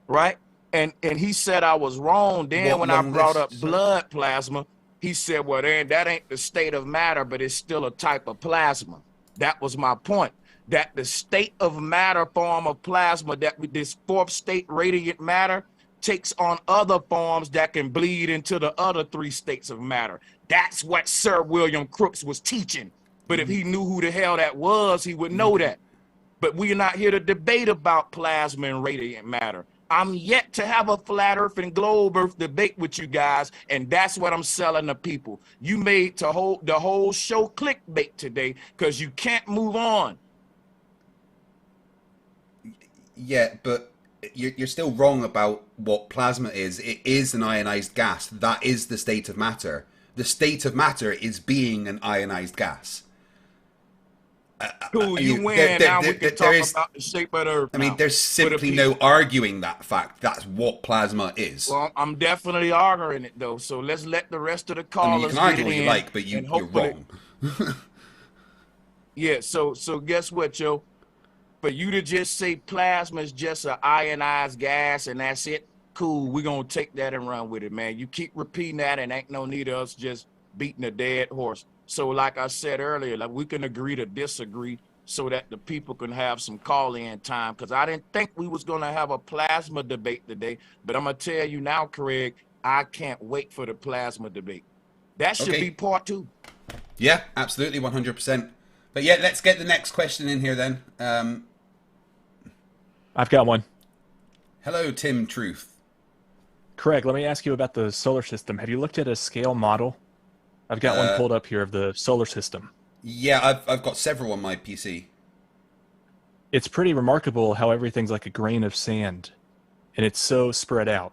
right? And he said I was wrong. Then when I brought up blood plasma, He said, well, then that ain't the state of matter, but it's still a type of plasma. That was my point, that the state of matter form of plasma, that with this fourth state radiant matter, takes on other forms that can bleed into the other three states of matter. That's what Sir William Crookes was teaching. But if he knew who the hell that was, he would know that. But we're not here to debate about plasma and radiant matter. I'm yet to have a flat earth and globe earth debate with you guys, and that's what I'm selling the people. You made the whole show clickbait today because you can't move on. Yeah, but you're still wrong about what plasma is. It is an ionized gas. That is the state of matter. The state of matter is being an ionized gas. Cool, you win. Now we can talk about the shape of the earth. I mean, there's simply no arguing that fact. That's what plasma is. Well, I'm definitely arguing it, though. So let's let the rest of the callers you can argue what you like, but you're wrong. Yeah, so guess what, Joe? For you to just say plasma is just an ionized gas and that's it, cool, we're going to take that and run with it, man. You keep repeating that and ain't no need of us just beating a dead horse. So like I said earlier, like we can agree to disagree so that the people can have some call-in time, because I didn't think we was going to have a plasma debate today, but I'm going to tell you now, Craig, I can't wait for the plasma debate. That should be part 2. Yeah, absolutely, 100%. But yeah, let's get the next question in here then. I've got one. Hello, Tim Truth. Craig, let me ask you about the solar system. Have you looked at a scale model? I've got one pulled up here of the solar system. Yeah, I've got several on my PC. It's pretty remarkable how everything's like a grain of sand, and it's so spread out.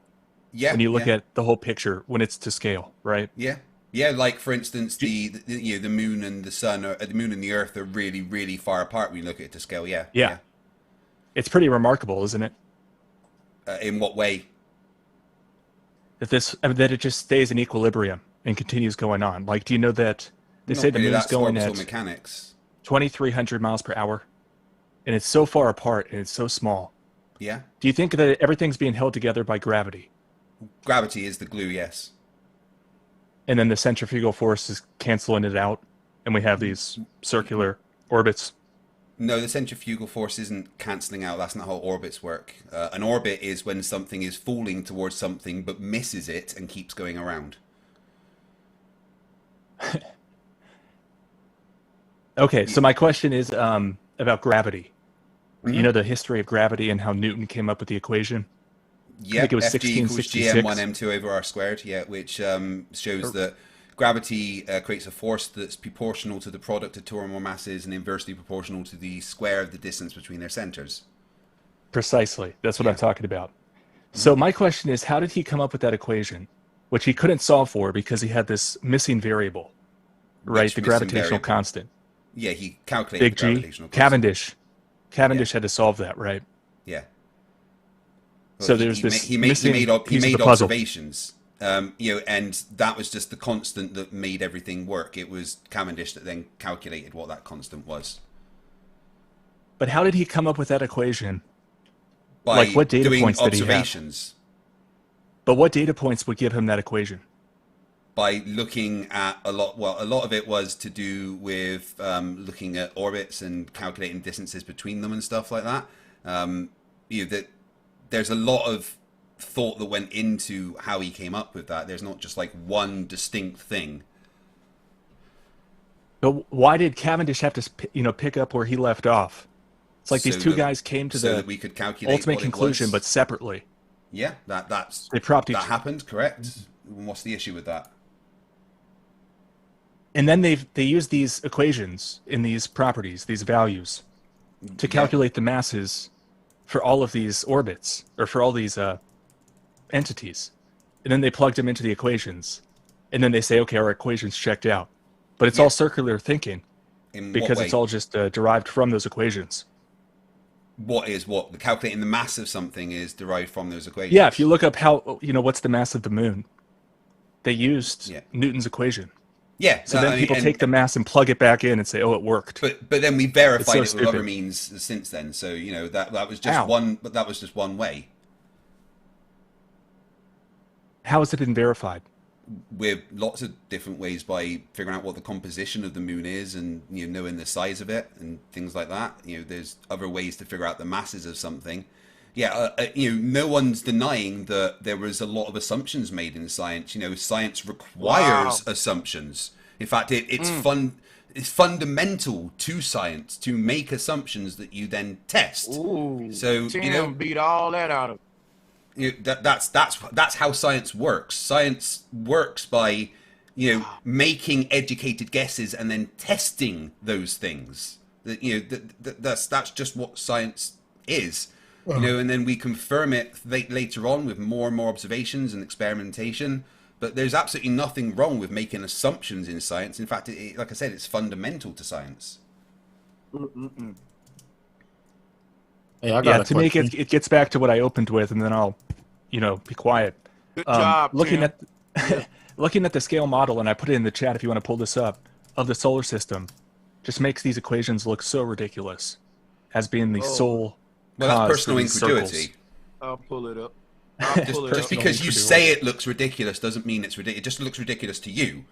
Yeah. When you look at the whole picture, when it's to scale, right? Yeah. Yeah, like for instance, the moon and the sun, or the moon and the Earth are really, really far apart when you look at it to scale. Yeah. Yeah. It's pretty remarkable, isn't it? In what way? That it just stays in equilibrium and continues going on. Like, do you know that they say the moon's going at mechanics, 2,300 miles per hour, and it's so far apart and it's so small. Yeah. Do you think that everything's being held together by gravity? Gravity is the glue, yes. And then the centrifugal force is canceling it out, and we have these circular orbits. No, the centrifugal force isn't cancelling out. That's not how orbits work. An orbit is when something is falling towards something but misses it and keeps going around. Okay, so my question is about gravity. Mm-hmm. You know the history of gravity and how Newton came up with the equation? Yeah, I think it was F G equals 1666. gm 1m2 over r squared, yeah, which shows that gravity creates a force that's proportional to the product of two or more masses and inversely proportional to the square of the distance between their centers. Precisely. That's what I'm talking about. So my question is, how did he come up with that equation, which he couldn't solve for because he had this missing variable, right? The gravitational constant. Yeah, he calculated Big the gravitational G. constant. Cavendish had to solve that, right? Yeah. Well, so there's this he made observations, and that was just the constant that made everything work. It was Cavendish that then calculated what that constant was. But how did he come up with that equation? By like what data doing points observations. Did he have? But what data points would give him that equation? By looking at a lot of it was to do with looking at orbits and calculating distances between them and stuff like that. That there's a lot of thought that went into how he came up with that. There's not just like one distinct thing. But why did Cavendish have to, pick up where he left off? It's like these two guys came to the we could calculate ultimate conclusion, but separately. Yeah, that's they propped that happened, correct? Mm-hmm. What's the issue with that? And then they use these equations in these properties, these values, to calculate the masses for all of these orbits, or for all these entities. And then they plugged them into the equations. And then they say, okay, our equation's checked out. But it's all circular thinking, because it's all just derived from those equations. The calculating the mass of something is derived from those equations. Yeah, if you look up what's the mass of the moon, they used Newton's equation. Yeah. So then people take the mass and plug it back in and say, "Oh, it worked." But then we verified it with other means since then. So that was just one. But that was just one way. How has it been verified? with lots of different ways by figuring out what the composition of the moon is, and knowing the size of it and things like that. There's other ways to figure out the masses of something. Yeah, no one's denying that there was a lot of assumptions made in science. Science requires assumptions. In fact, it's fundamental to science to make assumptions that you then test. Ooh, so beat all that out of that's how science works. Science works by making educated guesses and then testing those things. That's just what science is. And then we confirm it later on with more and more observations and experimentation. But there's absolutely nothing wrong with making assumptions in science. In fact, like I said, it's fundamental to science. Hey, I got to me, it gets back to what I opened with, and then I'll, be quiet. Good job, looking Tim. at looking at the scale model, and I put it in the chat if you want to pull this up, of the solar system, just makes these equations look so ridiculous as being the sole. Well, that's personal incredulity. I'll pull it up. Just because you say it looks ridiculous doesn't mean it's ridiculous. It just looks ridiculous to you.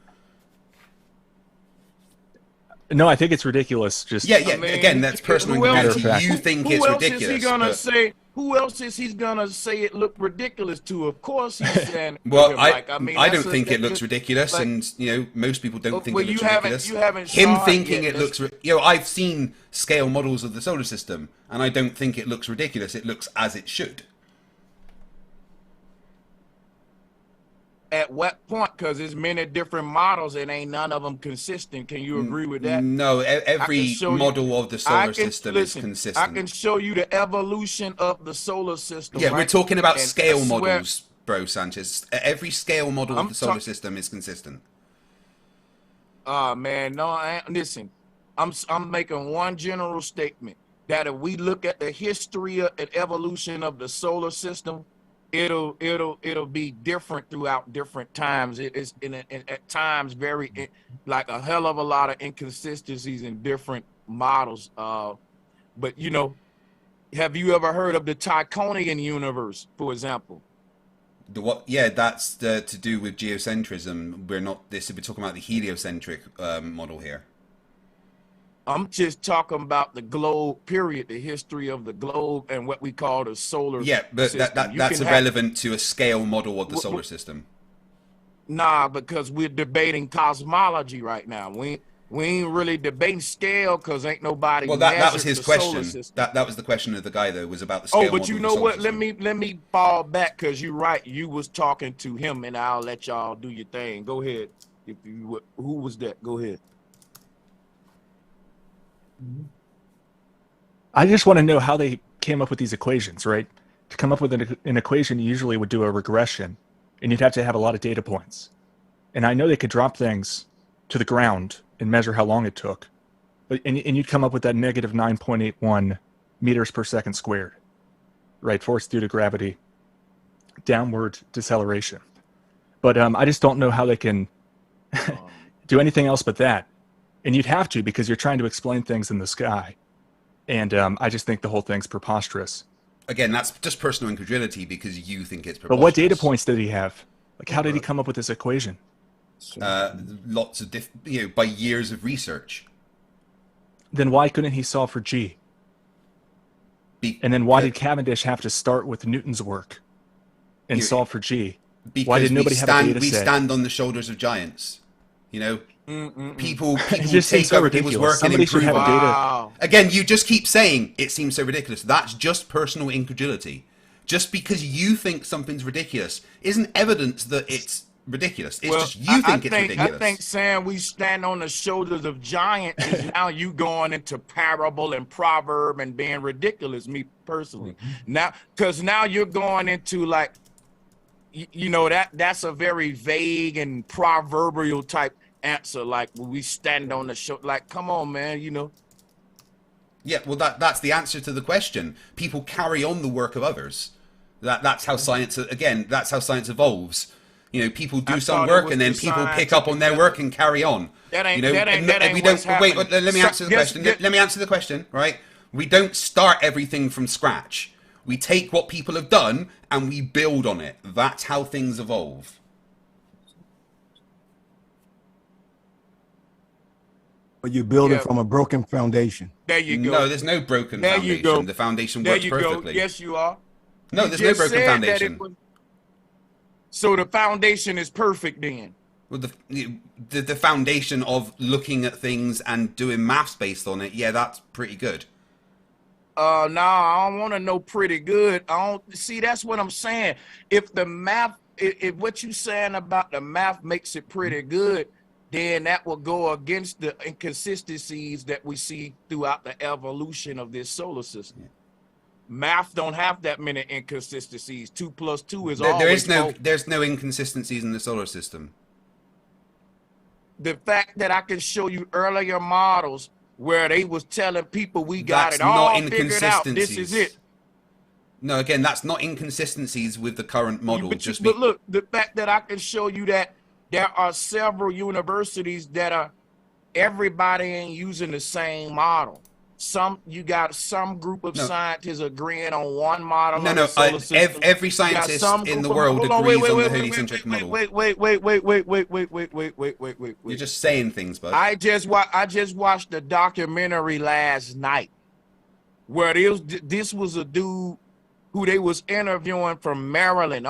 No, I think it's ridiculous. Just again, that's personal incredulity. You think it's ridiculous. Who else is he gonna say it looked ridiculous to? Of course he's saying. Well, I don't think it looks ridiculous, and most people don't think it looks ridiculous. Him thinking it looks, I've seen scale models of the solar system, and I don't think it looks ridiculous. It looks as it should. At what point? Because there's many different models and ain't none of them consistent. Can you agree with that? No, every model of the solar system is consistent. I can show you the evolution of the solar system. Yeah, we're talking about scale models, bro, Sanchez. Every scale model of the solar system is consistent. Man, no, listen. I'm making one general statement that if we look at the history and evolution of the solar system, it'll be different throughout different times. It is at times very like a hell of a lot of inconsistencies in different models. But have you ever heard of the Tychonian universe, for example? The what? Yeah, that's to do with geocentrism. We're talking about the heliocentric model here. I'm just talking about the globe, period, the history of the globe and what we call the solar system. Yeah, but that's irrelevant to a scale model of the solar system. Nah, because we're debating cosmology right now. We ain't really debating scale because ain't nobody. Well, that was his question. That was the question of the guy, though, was about the scale. Oh, but you know what? Let me fall back because you're right. You was talking to him, and I'll let y'all do your thing. Go ahead. Who was that? Go ahead. I just want to know how they came up with these equations, right? To come up with an equation, you usually would do a regression, and you'd have to have a lot of data points. And I know they could drop things to the ground and measure how long it took, and you'd come up with that negative 9.81 meters per second squared, right? Force due to gravity, downward deceleration. But I just don't know how they can do anything else but that. And you'd have to, because you're trying to explain things in the sky. And I just think the whole thing's preposterous. Again, that's just personal incredulity because you think it's preposterous. But what data points did he have? Like, how did he come up with this equation? Lots of by years of research. Then why couldn't he solve for G? And then why did Cavendish have to start with Newton's work and solve for G? Why did nobody have a data set? We stand on the shoulders of giants. People just take over people's work and improve have data. Again, you just keep saying it seems so ridiculous. That's just personal incredulity. Just because you think something's ridiculous isn't evidence that it's ridiculous. It's just you think it's ridiculous. I think saying we stand on the shoulders of giants is now you going into parable and proverb and being ridiculous, me personally. Now, because now you're going into like, that's a very vague and proverbial type answer, like we stand on the show. Like, come on, man, Yeah, well, that's the answer to the question. People carry on the work of others. That's how science. Again, that's how science evolves. People do some work and then people pick up on their work and carry on. That ain't what's wait. happening. Let me answer the question. Let me answer the question. Right? We don't start everything from scratch. We take what people have done and we build on it. That's how things evolve. But you're building Yeah. from a broken foundation. There you go. No, there's no broken There foundation. you go. The foundation There works you perfectly. go. Yes, you are. No, You there's no just broken said that foundation. it was- So the foundation is perfect then. Well, the foundation of looking at things and doing maths based on it, yeah, that's pretty good. No, I don't want to know pretty good. I don't see. That's what I'm saying. If the math, if what you saying about the math makes it pretty good, then that will go against the inconsistencies that we see throughout the evolution of this solar system. Yeah. Math don't have that many inconsistencies. 2 + 2 is always there's no inconsistencies in the solar system. The fact that I can show you earlier models where they was telling people we got That's it all not figured out. This is it. No, again, that's not inconsistencies with the current model. But look, the fact that I can show you that there are several universities that are, everybody ain't using the same model. You got some group of scientists agreeing on one model. Every scientist in the world agrees on the heliocentric model. Wait. You're just saying things, bud. I just watched the documentary last night where this was a dude who they was interviewing from Maryland.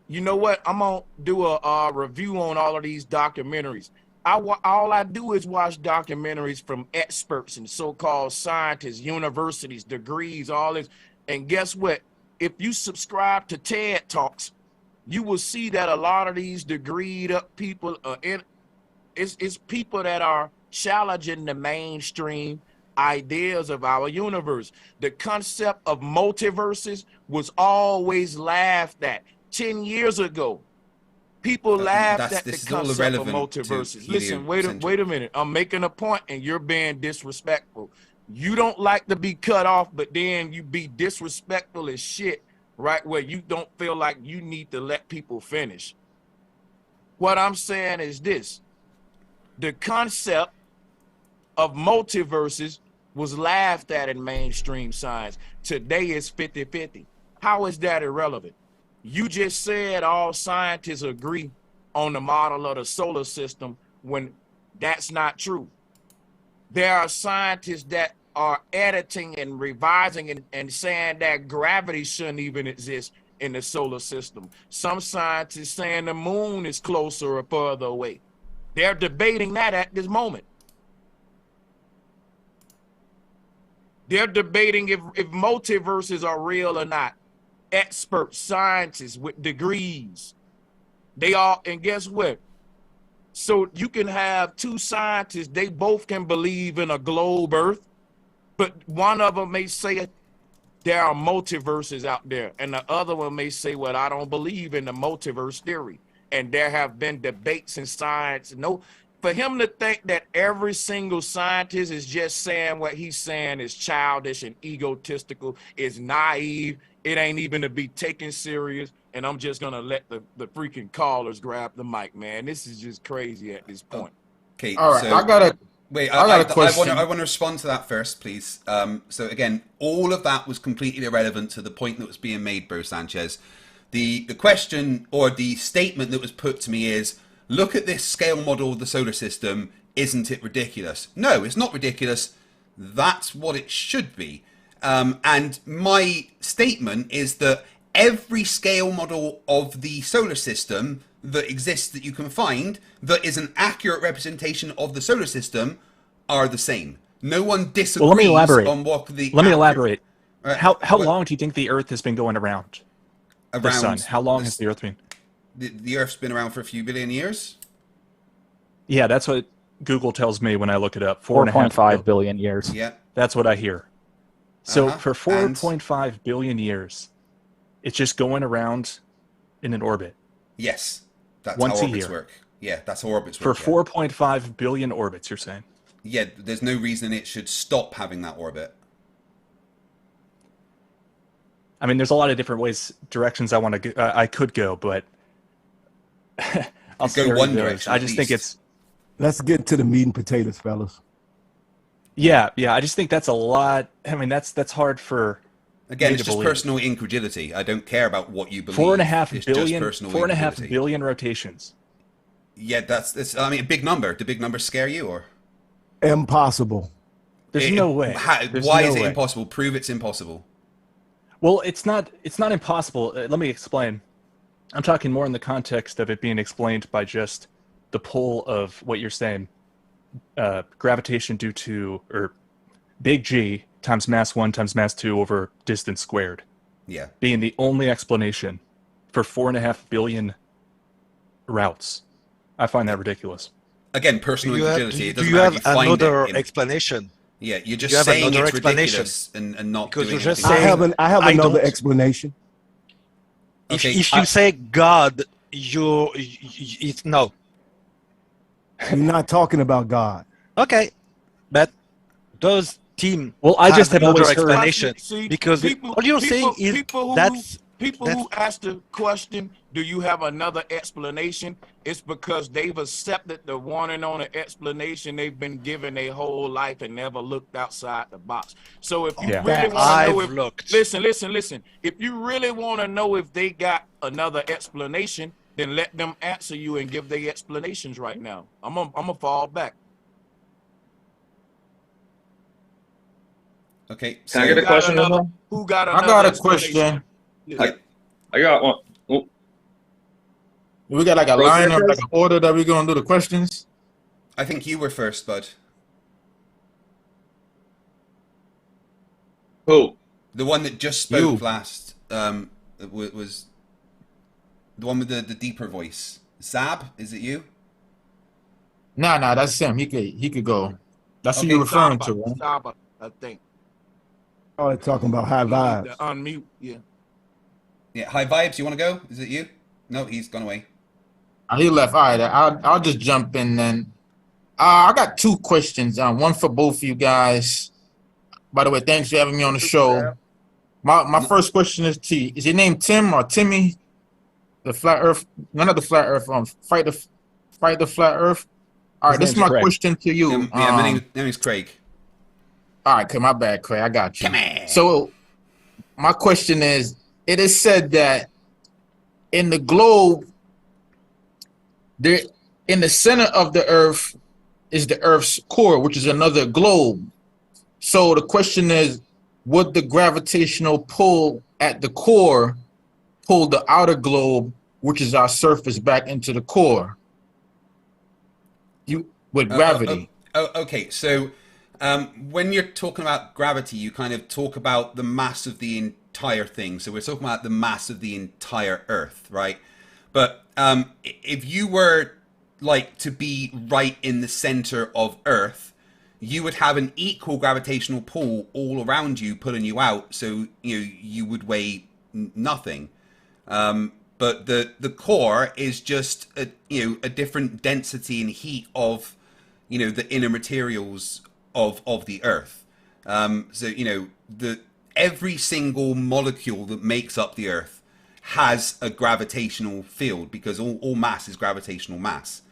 You know what? I'm gonna do a review on all of these documentaries. All I do is watch documentaries from experts and so-called scientists, universities, degrees, all this. And guess what? If you subscribe to TED Talks, you will see that a lot of these degreed up people it's people that are challenging the mainstream ideas of our universe. The concept of multiverses was always laughed at. 10 years ago, people laughed at the concept of multiverses. Listen, wait a minute. I'm making a point and you're being disrespectful. You don't like to be cut off, but then you be disrespectful as shit, right? Where you don't feel like you need to let people finish. What I'm saying is this. The concept of multiverses was laughed at in mainstream science. Today it's 50-50. How is that irrelevant? You just said all scientists agree on the model of the solar system when that's not true. There are scientists that are editing and revising and saying that gravity shouldn't even exist in the solar system. Some scientists saying the moon is closer or further away. They're debating that at this moment. They're debating if multiverses are real or not. Experts, scientists with degrees. And guess what? So you can have two scientists, they both can believe in a globe Earth, but one of them may say there are multiverses out there, and the other one may say, well, I don't believe in the multiverse theory. And there have been debates in science. For him to think that every single scientist is just saying what he's saying is childish and egotistical, is naive. It ain't even to be taken serious. And I'm just going to let the freaking callers grab the mic, man. This is just crazy at this point. Okay, all right, so, I got a question. I want to respond to that first, please. So again, all of that was completely irrelevant to the point that was being made, Bro Sanchez. The question or the statement that was put to me is, look at this scale model of the solar system. Isn't it ridiculous? No, it's not ridiculous. That's what it should be. And my statement is that every scale model of the solar system that exists that you can find that is an accurate representation of the solar system are the same. No one disagrees Well, let me elaborate. on what the... Let me elaborate. How long do you think the Earth has been going around? The sun. How long has the Earth been? The Earth's been around for a few billion years? Yeah, that's what Google tells me when I look it up. 4.5 billion years. Yeah. That's what I hear. So for 4.5 billion years, it's just going around in an orbit. Yes. That's once how a orbits year. work. Yeah, that's how orbits work. For 4.5 billion orbits, you're saying? Yeah, there's no reason it should stop having that orbit. I mean, there's a lot of different directions I could go, but I'll go one direction. I just think it's... Let's get to the meat and potatoes, fellas. Yeah. I just think that's a lot. I mean, that's hard for... Again, it's just personal incredulity. I don't care about what you believe. 4.5 billion rotations. Yeah, that's I mean, a big number. Do big numbers scare you, or? Impossible. There's no way. Why is it impossible? Prove it's impossible. Well, it's not impossible. Let me explain. I'm talking more in the context of it being explained by just the pull of what you're saying. Gravitation due to, or big G times mass 1 times mass 2 over distance squared. Yeah. Being the only explanation for 4.5 billion routes. I find that ridiculous. Again, personal incredulity. Do you have another explanation? Yeah, you're just saying it's ridiculous and not because doing you're just anything. I have another explanation. Okay. If you say God, it's no. You're not talking about God. Okay, but those team. Well, I just have another always heard explanation because all you're saying is that's people who ask the question, do you have another explanation? It's because they've accepted the one and only explanation they've been given their whole life and never looked outside the box. So if you really want to know listen, if you really want to know if they got another explanation, then let them answer you and give their explanations right now. I'm gonna fall back. Okay. So can I get a question? Who got another? I got a question. I got one. Oh. We got like a line or like an order that we're gonna do the questions. I think you were first, bud. Who? The one that just spoke last. Was the one with the deeper voice. Zab, is it you? Nah, that's him. He could go. That's who you're referring to, right? Saba, I think. Oh, they're talking about high vibes. Unmute, yeah. Yeah, high vibes. You want to go? Is it you? No, he's gone away. He left. All right, I'll just jump in then. I got 2 questions. One for both of you guys. By the way, thanks for having me on the show. My first question is is your name Tim or Timmy? The Flat Earth, none of the Flat Earth. Fight the Flat Earth. All right, this is my question to you. My name is Craig. All right, my bad, Craig. I got you. Come on. So my question is, it is said that in the globe, in the center of the Earth is the Earth's core, which is another globe. So the question is, would the gravitational pull at the core pull the outer globe, which is our surface, back into the core? With gravity. Okay, so when you're talking about gravity, you kind of talk about the mass of the entire thing. So we're talking about the mass of the entire Earth, right? But if you were like to be right in the center of Earth, you would have an equal gravitational pull all around you, pulling you out. So you would weigh nothing. But the core is just a different density and heat of the inner materials of the Earth. So every single molecule that makes up the Earth has a gravitational field because all mass is gravitational mass.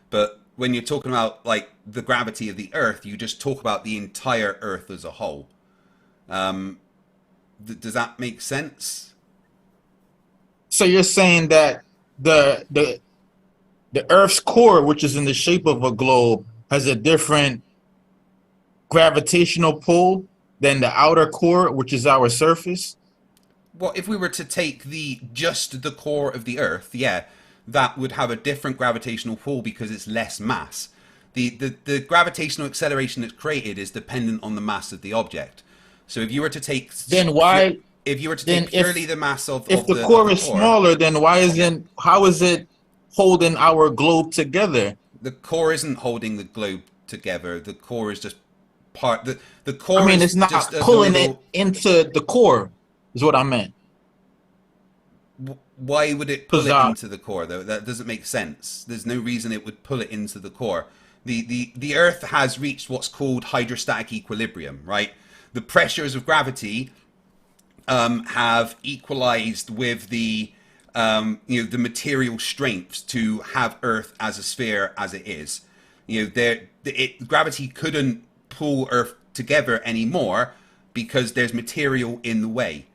But when you're talking about like the gravity of the Earth, you just talk about the entire Earth as a whole. Does that make sense? So you're saying that the Earth's core, which is in the shape of a globe, has a different gravitational pull than the outer core, which is our surface? Well, if we were to take just the core of the Earth, yeah, that would have a different gravitational pull because it's less mass. The gravitational acceleration that's created is dependent on the mass of the object. So if you were to take purely the mass of the core is smaller, then how is it holding our globe together? The core isn't holding the globe together. The core is just part. The core. I mean, it's not pulling it into the core. Is what I meant. Why would it pull it into the core, though? That doesn't make sense. There's no reason it would pull it into the core. The Earth has reached what's called hydrostatic equilibrium, right? The pressures of gravity have equalized with the material strengths to have Earth as a sphere as it is. Gravity couldn't pull Earth together anymore because there's material in the way.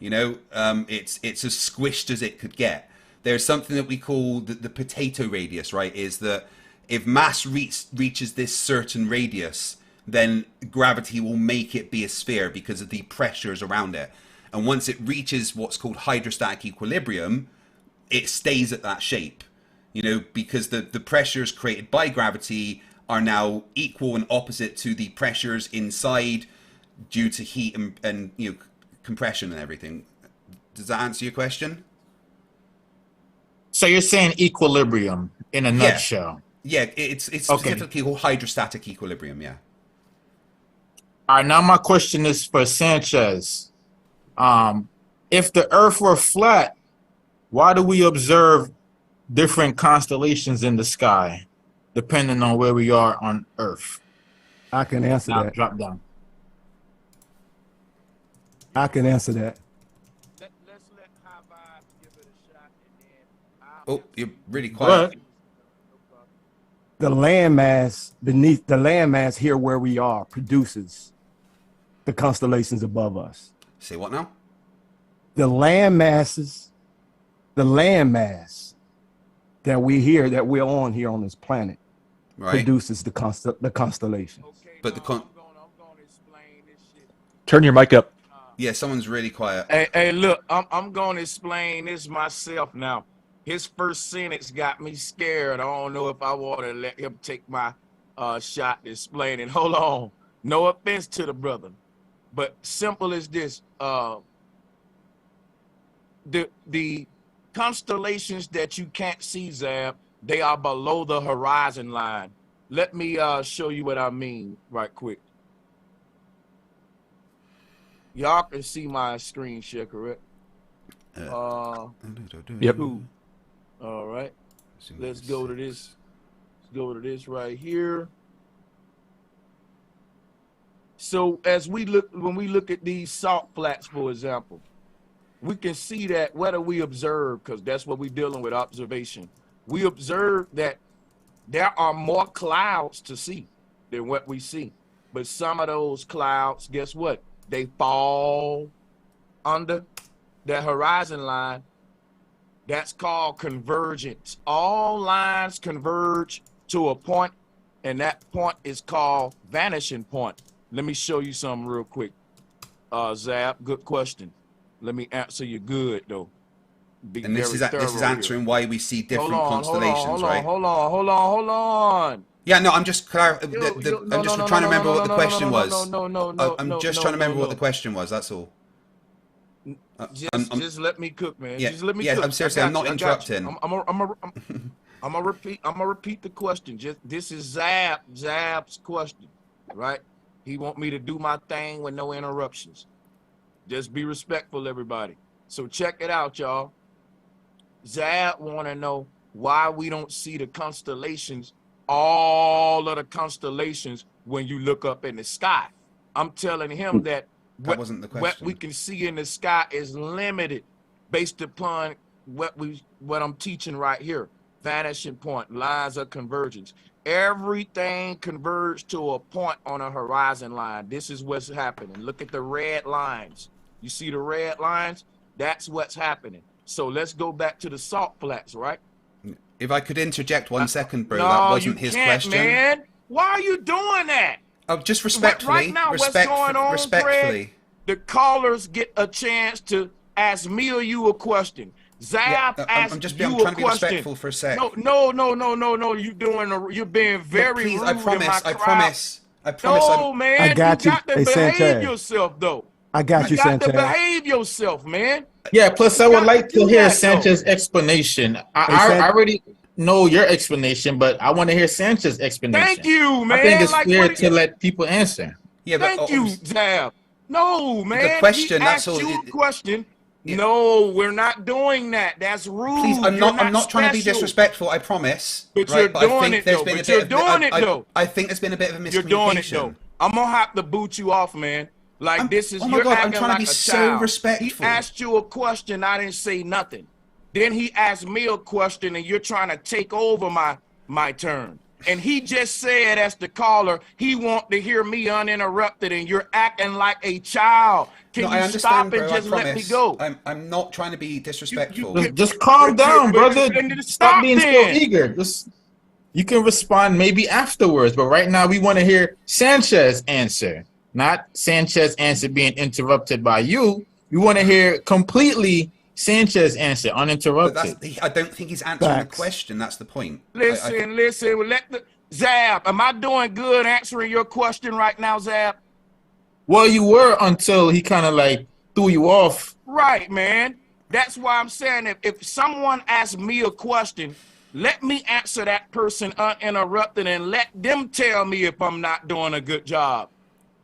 It's as squished as it could get. There's something that we call the potato radius, right? Is that if mass reaches this certain radius, then gravity will make it be a sphere because of the pressures around it. And once it reaches what's called hydrostatic equilibrium, it stays at that shape, you know, because the pressures created by gravity are now equal and opposite to the pressures inside due to heat and you know, compression and everything. Does that answer your question? So you're saying equilibrium in a nutshell? Yeah, it's specifically called hydrostatic equilibrium, yeah. All right, now my question is for Sanchez. If the Earth were flat, why do we observe different constellations in the sky, depending on where we are on Earth? I can answer Now that. drop down. I can answer that. Let's let Hava give it a shot, and then Oh, you're really quiet. The landmass beneath the landmass here where we are produces the constellations above us. Say what now? The landmass that we're on here on this planet produces the constellations. But Turn your mic up. Yeah, someone's really quiet. Hey, look, I'm going to explain this myself now. His first sentence got me scared. I don't know if I want to let him take my shot explaining. Hold on. No offense to the brother, but simple as this. The constellations that you can't see, Zab, they are below the horizon line. Let me show you what I mean right quick. Y'all can see my screen share, correct? Yep. Cool. All right. Let's go to this. Let's go to this right here. So as we look, when we look at these salt flats, for example, we can see that whether we observe, because that's what we're dealing with, observation. We observe that there are more clouds to see than what we see. But some of those clouds, guess what? They fall under the horizon line. That's called convergence. All lines converge to a point, and that point is called vanishing point. Let me show you something real quick. Zap, good question. Let me answer you good though. And this is answering why we see different constellations, right? Hold on. Yeah, no, I'm just trying to remember what the question was. I'm just trying to remember what the question was. That's all. Just let me cook, man. Yeah, Just let me yeah. cook. I'm seriously. I'm not interrupting. I'm gonna repeat the question. This is Zab's question, right? He want me to do my thing with no interruptions. Just be respectful, everybody. So check it out, y'all. Zab want to know why we don't see the constellations, all of the constellations, when you look up in the sky. I'm telling him that wasn't the question. What we can see in the sky is limited based upon what I'm teaching right here. Vanishing point, lines of convergence. Everything converges to a point on a horizon line. This is what's happening. Look at the red lines. You see the red lines? That's what's happening. So let's go back to the salt flats, right? If I could interject 1 second, bro, no, that wasn't you his can't, question. Man. Why are you doing that? Oh, just respectfully. Right now, what's going on, Greg? The callers get a chance to ask me or you a question. Zap asked you a question. I'm trying to be respectful for a sec. No. You're being very please, rude. I promise. No, man. I got you. You got to Hey, behave Sanchez. yourself, though. I got you, Sanchez. You got to behave yourself, man. Yeah, plus I would like to hear Sanchez's explanation. I already know your explanation, but I want to hear Sanchez's explanation. Thank you, man. I think it's fair to let people answer. Yeah, but thank you, Zab. No, man. The question, he that's asked all. You a question. Yeah. No, we're not doing that. That's rude. Please, I'm not trying to be disrespectful. I promise. But you're doing it though. I think there's been a bit of a miscommunication. You're doing it though. I'm gonna have to boot you off, man. Like this is. Oh my God, I'm trying to be so respectful. He asked you a question. I didn't say nothing. Then he asked me a question, and you're trying to take over my turn. And he just said, as the caller, he want to hear me uninterrupted, and you're acting like a child. Can you stop and just let me go? I'm not trying to be disrespectful. Just calm down, brother. Stop being so eager. you can respond maybe afterwards. But right now, we want to hear Sanchez answer, not Sanchez answer being interrupted by you. We want to hear completely Sanchez answer, uninterrupted. I don't think he's answering Facts. the question. That's the point. Listen. Let the Zab. Am I doing good answering your question right now, Zab? Well, you were until he kind of like threw you off. Right, man. That's why I'm saying if someone asks me a question, let me answer that person uninterrupted and let them tell me if I'm not doing a good job.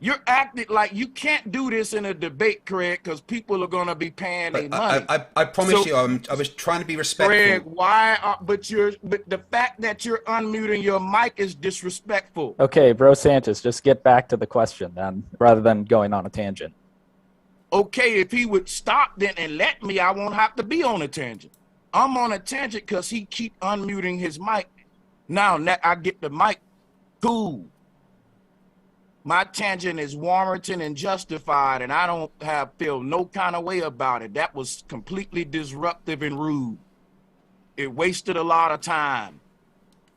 You're acting like you can't do this in a debate, Craig, because people are going to be paying their money. I promise you, I was trying to be respectful. Craig, but the fact that you're unmuting your mic is disrespectful. Okay, bro Sanchez, just get back to the question then, rather than going on a tangent. Okay, if he would stop then and let me, I won't have to be on a tangent. I'm on a tangent because he keep unmuting his mic. Now that I get the mic, cool. My tangent is warranted and justified, and I don't feel no kind of way about it. That was completely disruptive and rude. It wasted a lot of time.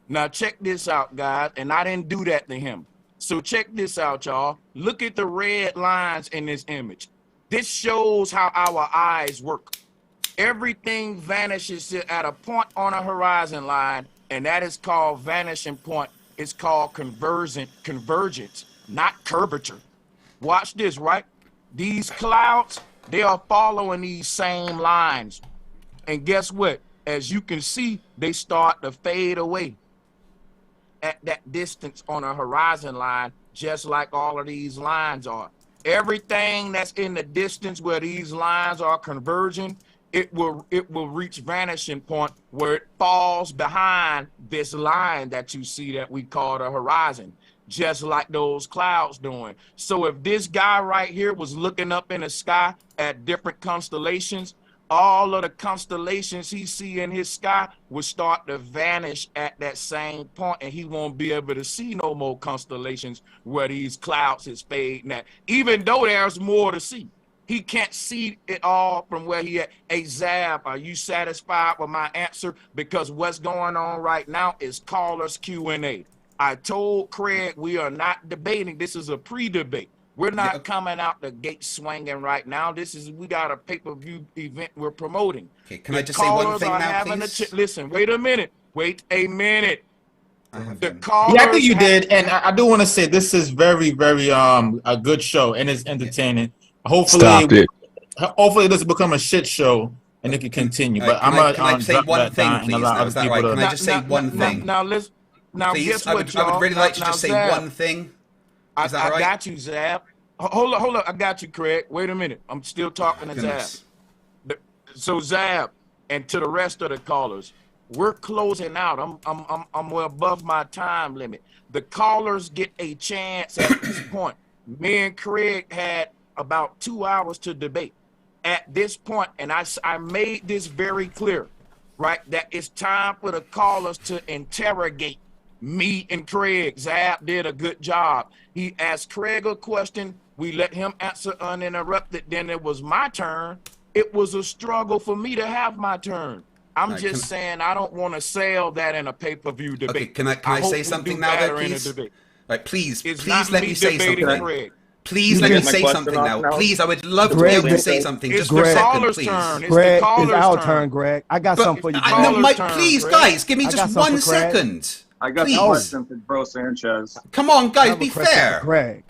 Now check this out, guys, and I didn't do that to him. So check this out, y'all. Look at the red lines in this image. This shows how our eyes work. Everything vanishes at a point on a horizon line, and that is called vanishing point. It's called convergence, not curvature. Watch this, right? These clouds, they are following these same lines. And guess what? As you can see, they start to fade away at that distance on a horizon line, just like all of these lines are. Everything that's in the distance where these lines are converging, it will reach vanishing point where it falls behind this line that you see that we call the horizon, just like those clouds doing. So if this guy right here was looking up in the sky at different constellations, all of the constellations he see in his sky will start to vanish at that same point, and he won't be able to see no more constellations where these clouds is fading at, even though there's more to see. He can't see it all from where he at. Hey, Zab, are you satisfied with my answer? Because what's going on right now is callers Q&A. I told Craig we are not debating. This is a pre-debate. We're not coming out the gate swinging right now. We got a pay-per-view event we're promoting. Okay, can I just say one thing now, please? Listen, wait a minute. The callers. Yeah, I think you did, and I do want to say this is very, very a good show and it's entertaining. Hopefully, hopefully this will become a shit show and it can continue. But can I say one thing, please? Now, is that right? Can I just say one thing? Please, guess what, I would really like to just say one thing. Is that right? I got you, Zab. Hold up. I got you, Craig. Wait a minute. I'm still talking to Zab. So Zab, and to the rest of the callers, we're closing out. I'm well above my time limit. The callers get a chance at this point. Me and Craig had about 2 hours to debate. At this point, and I made this very clear, right? That it's time for the callers to interrogate me and Craig. Zab did a good job. He asked Craig a question. We let him answer uninterrupted. Then it was my turn. It was a struggle for me to have my turn. I'm just saying I don't want to sell that in a pay-per-view debate. Okay, can I say something now, though, please? Right, please let me say something. Craig. Please let me say something now. Please, I would love to be able to say something. Just for a second, please. Greg, it's our turn, Greg. I got something for you. No, Mike, please, guys, give me just 1 second. I got a question for Bro Sanchez. Come on, guys, be fair. Greg.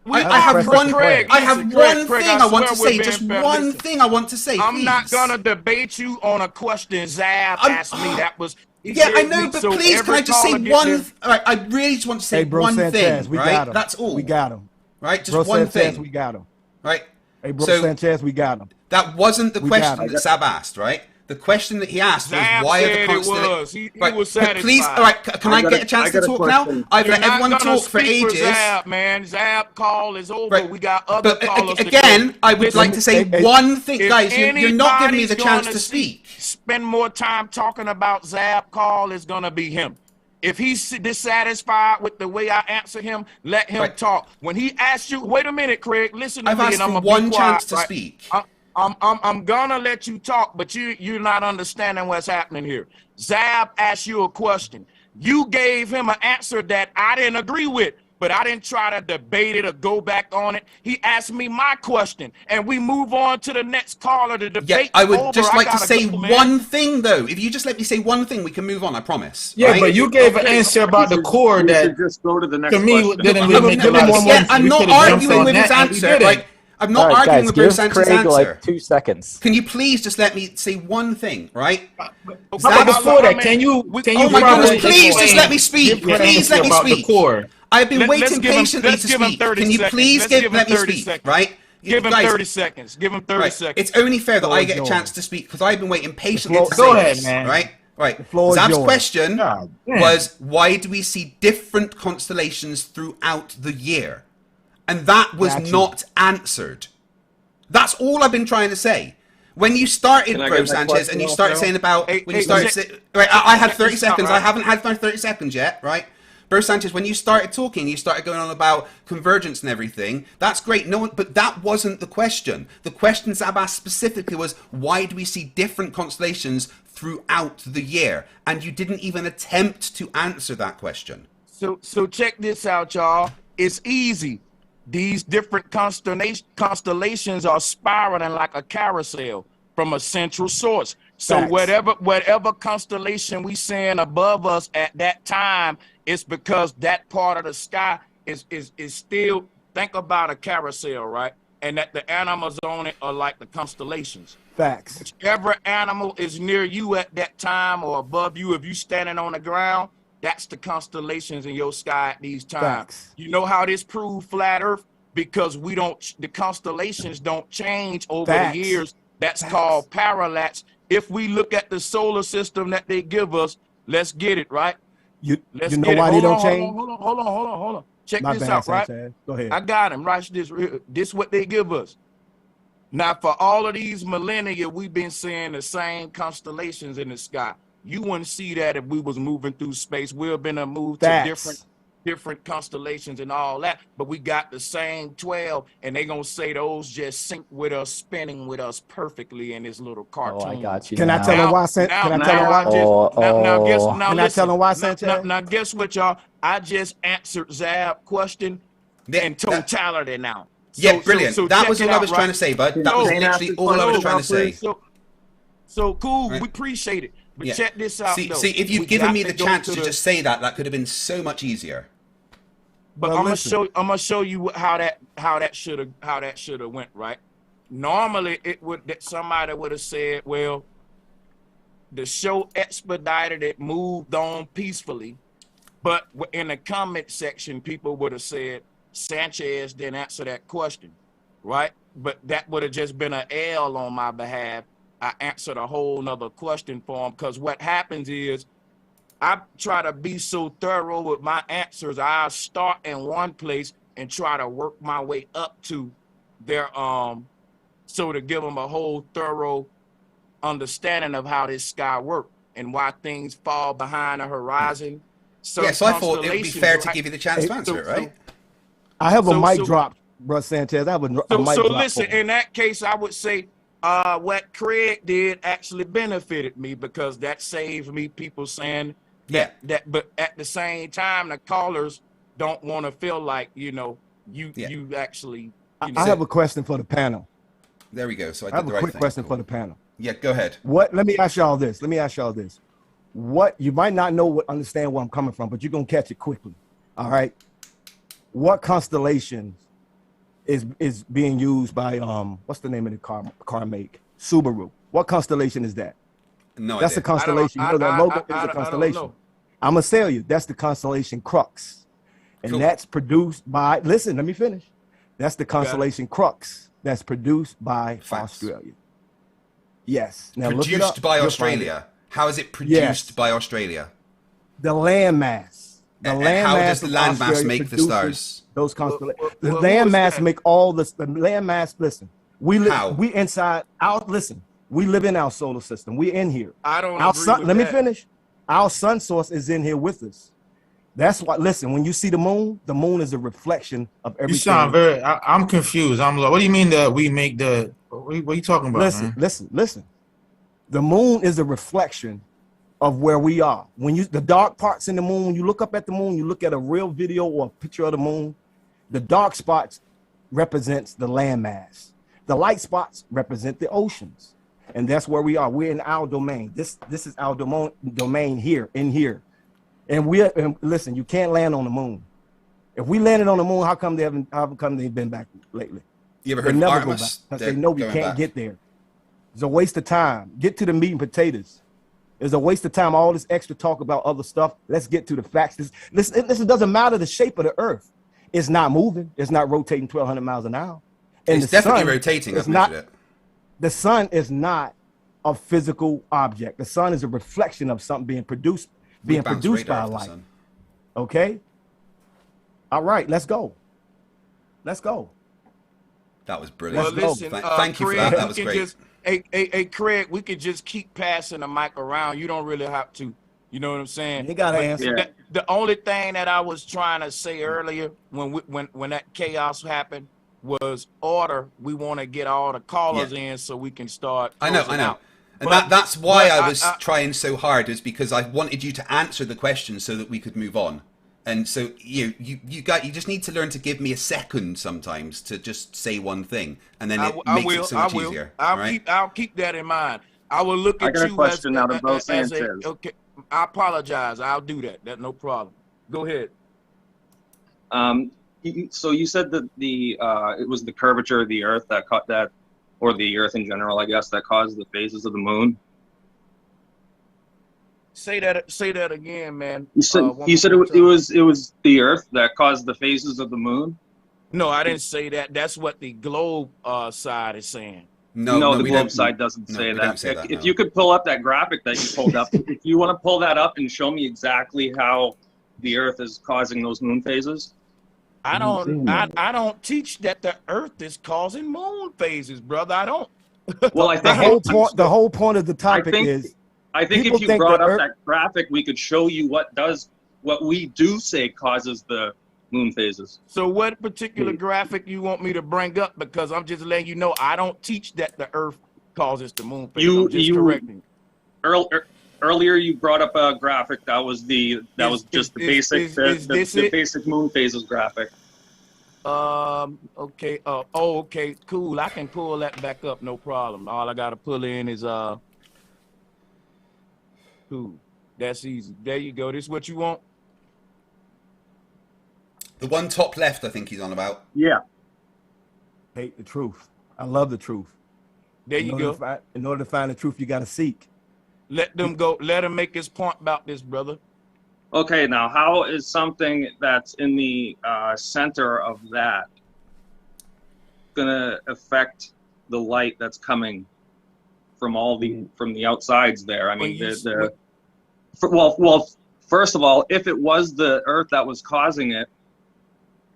I have one thing I want to say. Just one thing I want to say. I'm not gonna debate you on a question Zab asked me. That was I know, but please, can I just say one? Right, I really just want to say one thing. Right, that's all. We got him. Right, just one thing. We got him. Right. Hey, bro, Sanchez, we got him. That wasn't the question that Sab asked, right? The question that he asked was, why are the constellations... He was satisfied. Please, all right, can I get a chance to talk now? I've let everyone talk for ages. Zab, man. Zab call is over. Right. We got other callers. Again, I would like to say one thing. Guys, you're not giving me the chance to speak. Spend more time talking about Zab call is going to be him. If he's dissatisfied with the way I answer him, let him talk. When he asks you, wait a minute, Craig, listen to me, and I'm gonna be quiet. One chance to speak. I'm gonna let you talk, but you're not understanding what's happening here. Zab asked you a question. You gave him an answer that I didn't agree with, but I didn't try to debate it or go back on it. He asked me my question, and we move on to the next caller. The debate. Yeah, I would over. just like to gotta say go, man. one thing, though. If you just let me say one thing, we can move on, I promise. Yeah, right? but you gave an answer about the core that just go to the next to me question. didn't really make a lot of sense. I'm We not could've jumped arguing on with his that, and we answer. didn't. Like, I'm not All right, arguing guys, with Bro give Sanchez's Craig answer. like 2 seconds. Can you please just let me say one thing, right? But before that, can you Oh my goodness, please just let me speak. Please let me about the speak. core? I've been Let's waiting give him- patiently let's to give him speak. 30 Can you seconds. please Let's give him let me 30 speak, seconds. right? Give him Guys, 30 seconds. Give him 30 right. seconds. It's only fair that I get a yours. chance to speak because I've been waiting patiently floor- to Go say ahead, this, man. right? Right. floor is Zab's yours. question God damn. was, why do we see different constellations throughout the year? And that was Got you. not answered. That's all I've been trying to say. When you started, Can I Bro get my Sanchez, question and you off started now? saying about Hey, when you hey, started, check- right? I had check 30 this out, seconds. right? I haven't had my 30 seconds yet, right? Bro Sanchez, when you started talking, you started going on about convergence and everything. That's great. No one, but that wasn't the question. The question Zab asked specifically was, why do we see different constellations throughout the year? And you didn't even attempt to answer that question. So check this out, y'all. It's easy. These different constellations are spiraling like a carousel from a central source. So Facts. whatever constellation we seeing above us at that time, it's because that part of the sky is still, think about a carousel, right? And that the animals on it are like the constellations. Facts. Whichever animal is near you at that time or above you, if you standing on the ground, that's the constellations in your sky at these times. Facts. You know how this proved flat Earth? Because the constellations don't change over Facts. the years. That's Facts. called parallax. If we look at the solar system that they give us, let's get it, right? You Let's know get why it. they Hold don't on, change? Hold on. Check My this bad, out, right? Sanchez. Go ahead. I got him. Watch this. This what they give us. Now, for all of these millennia, we've been seeing the same constellations in the sky. You wouldn't see that if we was moving through space. We've been moved to Facts. different constellations and all that, but we got the same 12, and they gonna say those just sync with us, spinning with us perfectly in this little cartoon. Oh, I got you. Can I now. tell them why? Can I tell them why? Can I tell them why, Sanchez? Now, guess what, y'all? I just answered Zab's question in totality now. Yeah, brilliant. That check was it all I out, was right? trying to say, bud. That was literally all I was trying to say. So cool, Right. we appreciate it. But Yeah. check this out, See, though. if We you'd given got me the go chance to the- just say that, that could have been so much easier. But Well, I'm listen. gonna show you how that should have went, right? Normally it would that somebody would have said, well, the show expedited it, moved on peacefully. But in the comment section, people would have said Sanchez didn't answer that question, right? But that would have just been an L on my behalf. I answered a whole nother question for him, because what happens is I try to be so thorough with my answers. I start in one place and try to work my way up to their so to give them a whole thorough understanding of how this sky works and why things fall behind the horizon. So Yeah, so I thought it would be fair to give you the chance to answer it, right? I have a mic drop, bro Sanchez. I have a mic So drop. listen, for him. in that case, I would say what Craig did actually benefited me, because that saved me people saying that, but at the same time, the callers don't want to feel like, you actually, I have a question for the panel. There we go. So I have did the a right quick thing. question for the panel. Yeah, go ahead. Let me ask y'all this. What you might not understand where I'm coming from, but you're gonna catch it quickly. All right. What constellation is being used by what's the name of the car make? Subaru. What constellation is that? No, that's a constellation. You know that logo is a constellation. I'm gonna tell you, that's the constellation Crux, and that's produced by. Listen, let me finish. That's the constellation Crux. That's produced by Australia. Yes. Now look it Produced up. by You'll Australia. How is it produced by Australia? The landmass. The landmass. How does the of landmass Australia make the produces stars? Those constellations. The landmass make all this. The landmass. Listen, we live. We inside. Out. Listen, we live in our solar system. We in here. I don't. Our agree sun. with Let me that. finish. Our sun source is in here with us. That's why. Listen, when you see the moon is a reflection of everything. You sound very. I'm confused. I'm like, what do you mean that we make the? What are you talking about? Listen, man? listen. The moon is a reflection of where we are. When the dark parts in the moon, when you look up at the moon, you look at a real video or a picture of the moon, the dark spots represents the landmass. The light spots represent the oceans. And that's where we are. We're in our domain. This is our domain here, in here. And listen, you can't land on the moon. If we landed on the moon, how come they've been back lately? You ever heard They of never go Artemis? back because they know we can't get there. It's a waste of time. Get to the meat and potatoes. It's a waste of time. All this extra talk about other stuff. Let's get to the facts. This doesn't matter the shape of the earth. It's not moving. It's not rotating 1,200 miles an hour. And it's definitely rotating. It's not. The sun is not a physical object. The sun is a reflection of something being produced by light. Okay. All right. Let's go. Let's go. That was brilliant. Well, listen, thank you for Craig, that. That was great. Hey, Craig, we could just keep passing the mic around. You don't really have to. You know what I'm saying? You gotta answer. Yeah. The only thing that I was trying to say earlier when that chaos happened was order. We want to get all the callers in so we can start. I know. Out. And that's why I was trying so hard, is because I wanted you to answer the question so that we could move on. And so you just need to learn to give me a second sometimes to just say one thing, and then it makes it so much easier. I'll keep that in mind. I will look at you. I got a question out of both Sanchez. Okay, I apologize. I'll do that. That's no problem. Go ahead. So you said that it was the curvature of the Earth that caught that, or the Earth in general, I guess, that caused the phases of the moon. Say that again, man. You said it was the Earth that caused the phases of the moon? No, I didn't say that. That's what the globe side is saying. No, the globe side doesn't say that. If you could pull up that graphic that you pulled up, if you want to pull that up and show me exactly how the Earth is causing those moon phases. I don't teach that the Earth is causing moon phases, brother. I don't. Well, I think the whole point of the topic is. I think if you brought up that graphic, we could show you what we do say causes the moon phases. So what particular graphic you want me to bring up? Because I'm just letting you know I don't teach that the Earth causes the moon phases. I'm just correcting. Earlier you brought up a graphic that was the basic moon phases graphic. Okay. Okay. Cool. I can pull that back up. No problem. All I gotta pull in is Cool. That's easy. There you go. This is what you want? The one top left, I think he's on about. Yeah. Hate the truth. I love the truth. There you go. In order to find the truth, you got to seek. Let them go. Let him make his point about this, brother. Okay, now how is something that's in the center of that gonna affect the light that's coming from from the outsides there? I mean, well, first of all, if it was the Earth that was causing it,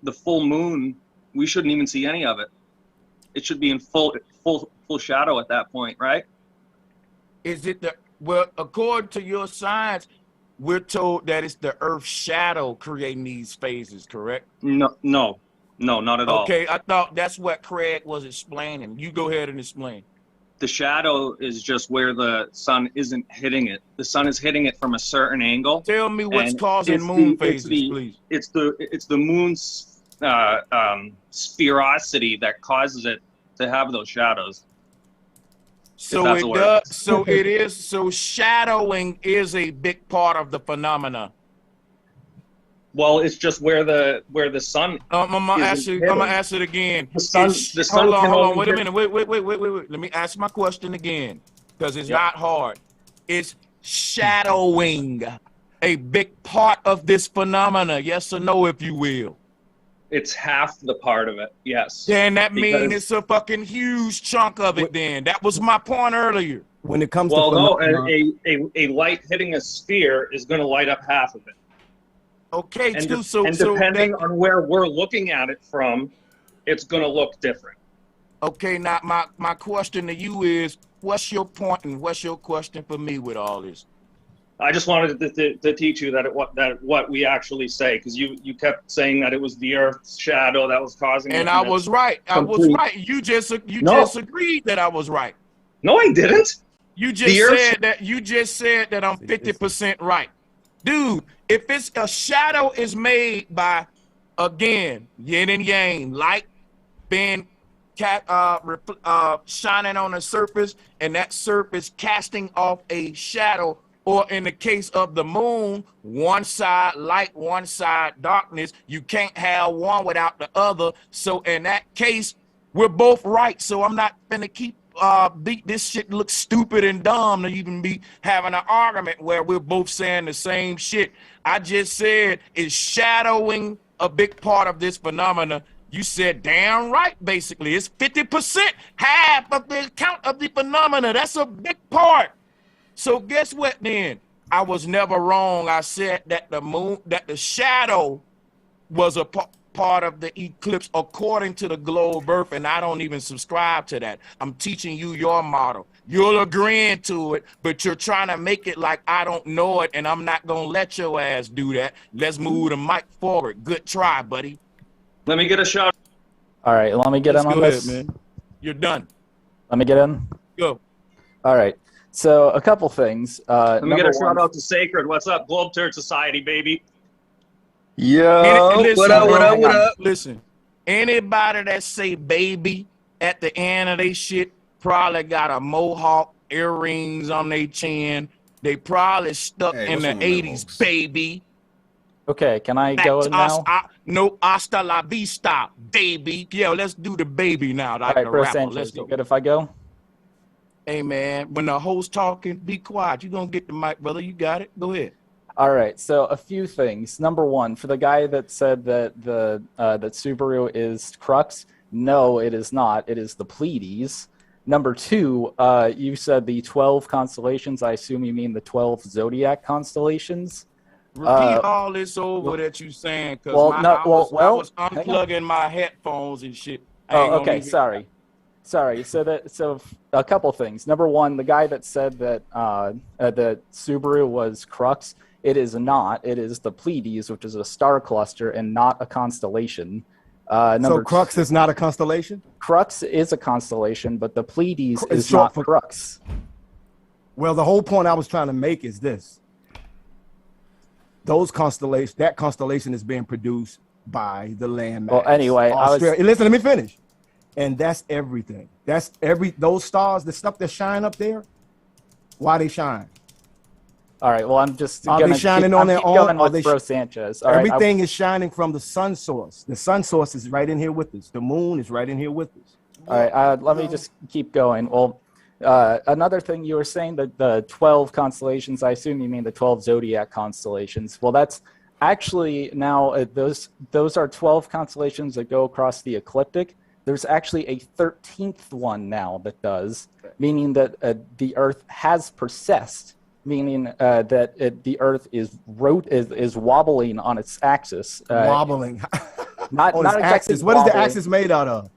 the full moon, we shouldn't even see any of it. It should be in full shadow at that point, right? Is it well, according to your science, we're told that it's the Earth's shadow creating these phases, correct? No, not at all. Okay, I thought that's what Craig was explaining. You go ahead and explain. The shadow is just where the sun isn't hitting it. The sun is hitting it from a certain angle. Tell me what's causing moon phases, please. It's the moon's spherosity that causes it to have those shadows. So it does. So it is. So shadowing is a big part of the phenomena. Well, it's just where the sun. I'm gonna ask it again. The sun. Hold on. Wait a minute. Wait. Let me ask my question again, because it's not hard. Is shadowing a big part of this phenomena? Yes or no, if you will. It's half the part of it. Yes. Then that means it's a fucking huge chunk of it. Then that was my point earlier. When it comes to a light hitting a sphere is going to light up half of it. Okay, and depending on where we're looking at it from, it's going to look different. Okay, now my question to you is, what's your point and what's your question for me with all this? I just wanted to teach you that what we actually say, because you kept saying that it was the Earth's shadow that was causing it. And I was right. I was right. You just agreed that I was right. No, I didn't. You just said that I'm 50% right. Dude, if it's a shadow is made by, again, yin and yang, light being shining on a surface, and that surface casting off a shadow, or in the case of the moon, one side light, one side darkness. You can't have one without the other. So in that case, we're both right. So I'm not gonna keep this shit looks stupid and dumb to even be having an argument where we're both saying the same shit. I just said, is shadowing a big part of this phenomena? You said damn right, basically. It's 50%, half of the count of the phenomena. That's a big part. So guess what then? I was never wrong. I said that the shadow was a part of the eclipse according to the globe earth, and I don't even subscribe to that. I'm teaching you your model. You're agreeing to it, but you're trying to make it like I don't know it, and I'm not gonna let your ass do that. Let's move the mic forward. Good try, buddy. Let me get a shot. All right, let me get in on this. Man. You're done. Let me get in. Go. All right. So a couple things. Let me get a shout out to Sacred. What's up, Globe Turd Society, baby? Yo, listen, what up? Listen, anybody that say baby at the end of their shit probably got a mohawk, earrings on their chin. They probably stuck in the 80s, baby. Okay, can I go now? No, hasta la vista, baby. Yo, let's do the baby now. Like All right, a Bro rapper. Sanchez, Let's go. you good if I go? Hey, man, when the host talking, be quiet. You gonna get the mic, brother. You got it. Go ahead. All right, so a few things. Number one, for the guy that said that that Subaru is Crux, no, it is not. It is the Pleiades. Number two, you said the 12 constellations. I assume you mean the 12 zodiac constellations. Repeat all this over that you saying, because I was unplugging my headphones and shit. Oh, okay, sorry. So a couple things. Number one, the guy that said that that Subaru was Crux, it is not. It is the Pleiades, which is a star cluster and not a constellation. So Crux is not a constellation? Crux is a constellation, but the Pleiades is not Crux. Well, the whole point I was trying to make is this. That constellation is being produced by the landmass. Well, anyway, listen, let me finish. And that's everything. Those stars, the stuff that shine up there, why they shine? All right. Well, I'm just are they shining on their own? Are they Bro Sanchez? Everything is shining from the sun source. The sun source is right in here with us. The moon is right in here with us. All right. Let me just keep going. Well, another thing you were saying that the 12 constellations. I assume you mean the 12 zodiac constellations. Well, that's actually now those are 12 constellations that go across the ecliptic. There's actually a 13th one now that does, meaning that the Earth has precessed, meaning that the Earth is wobbling on its axis. Wobbling. not on its axis. What is the axis made out of?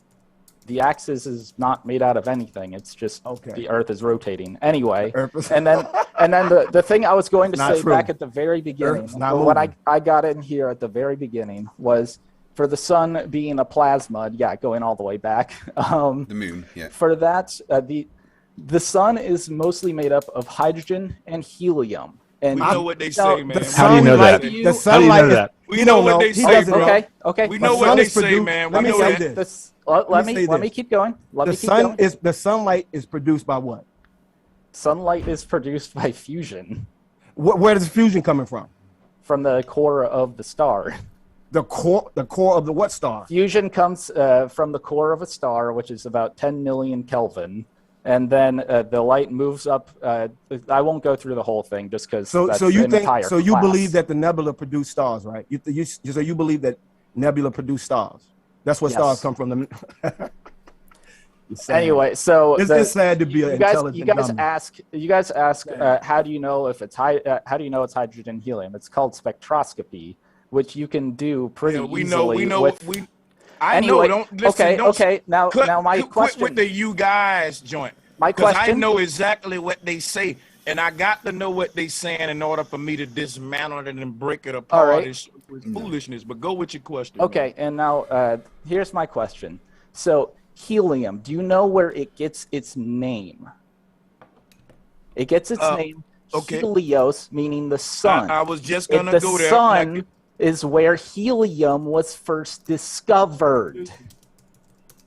The axis is not made out of anything. It's just the Earth is rotating. Anyway, and then the thing I was going to say back at the very beginning, when I got in here at the very beginning was, for the sun being a plasma, going all the way back. The moon, yeah. For that, the sun is mostly made up of hydrogen and helium. And we know what they say, man. How do you know that? The sunlight. We know what they say, bro. Okay. We know what they say, man. Let me say this. Let me keep going. The sunlight is produced by what? Sunlight is produced by fusion. Where does fusion coming from? From the core of the star. The core of the what star? Fusion comes from the core of a star, which is about 10 million Kelvin, and then the light moves up. I won't go through the whole thing just because. So you believe that the nebula produce stars, right? So you believe that nebula produce stars. That's what stars come from. Anyway, so it's sad to be an intelligent. You guys ask, how do you know if it's how do you know it's hydrogen and helium? It's called spectroscopy, which you can do pretty easily. I know. Don't listen. Okay. Now my question. Quit with the you guys joint. My question. I know exactly what they say, and I got to know what they saying in order for me to dismantle it and break it apart. All right. It's foolishness. But go with your question. Okay, and now here's my question. So helium, do you know where it gets its name? It gets its name Helios, meaning the sun. I was just gonna the go there. sun is where helium was first discovered.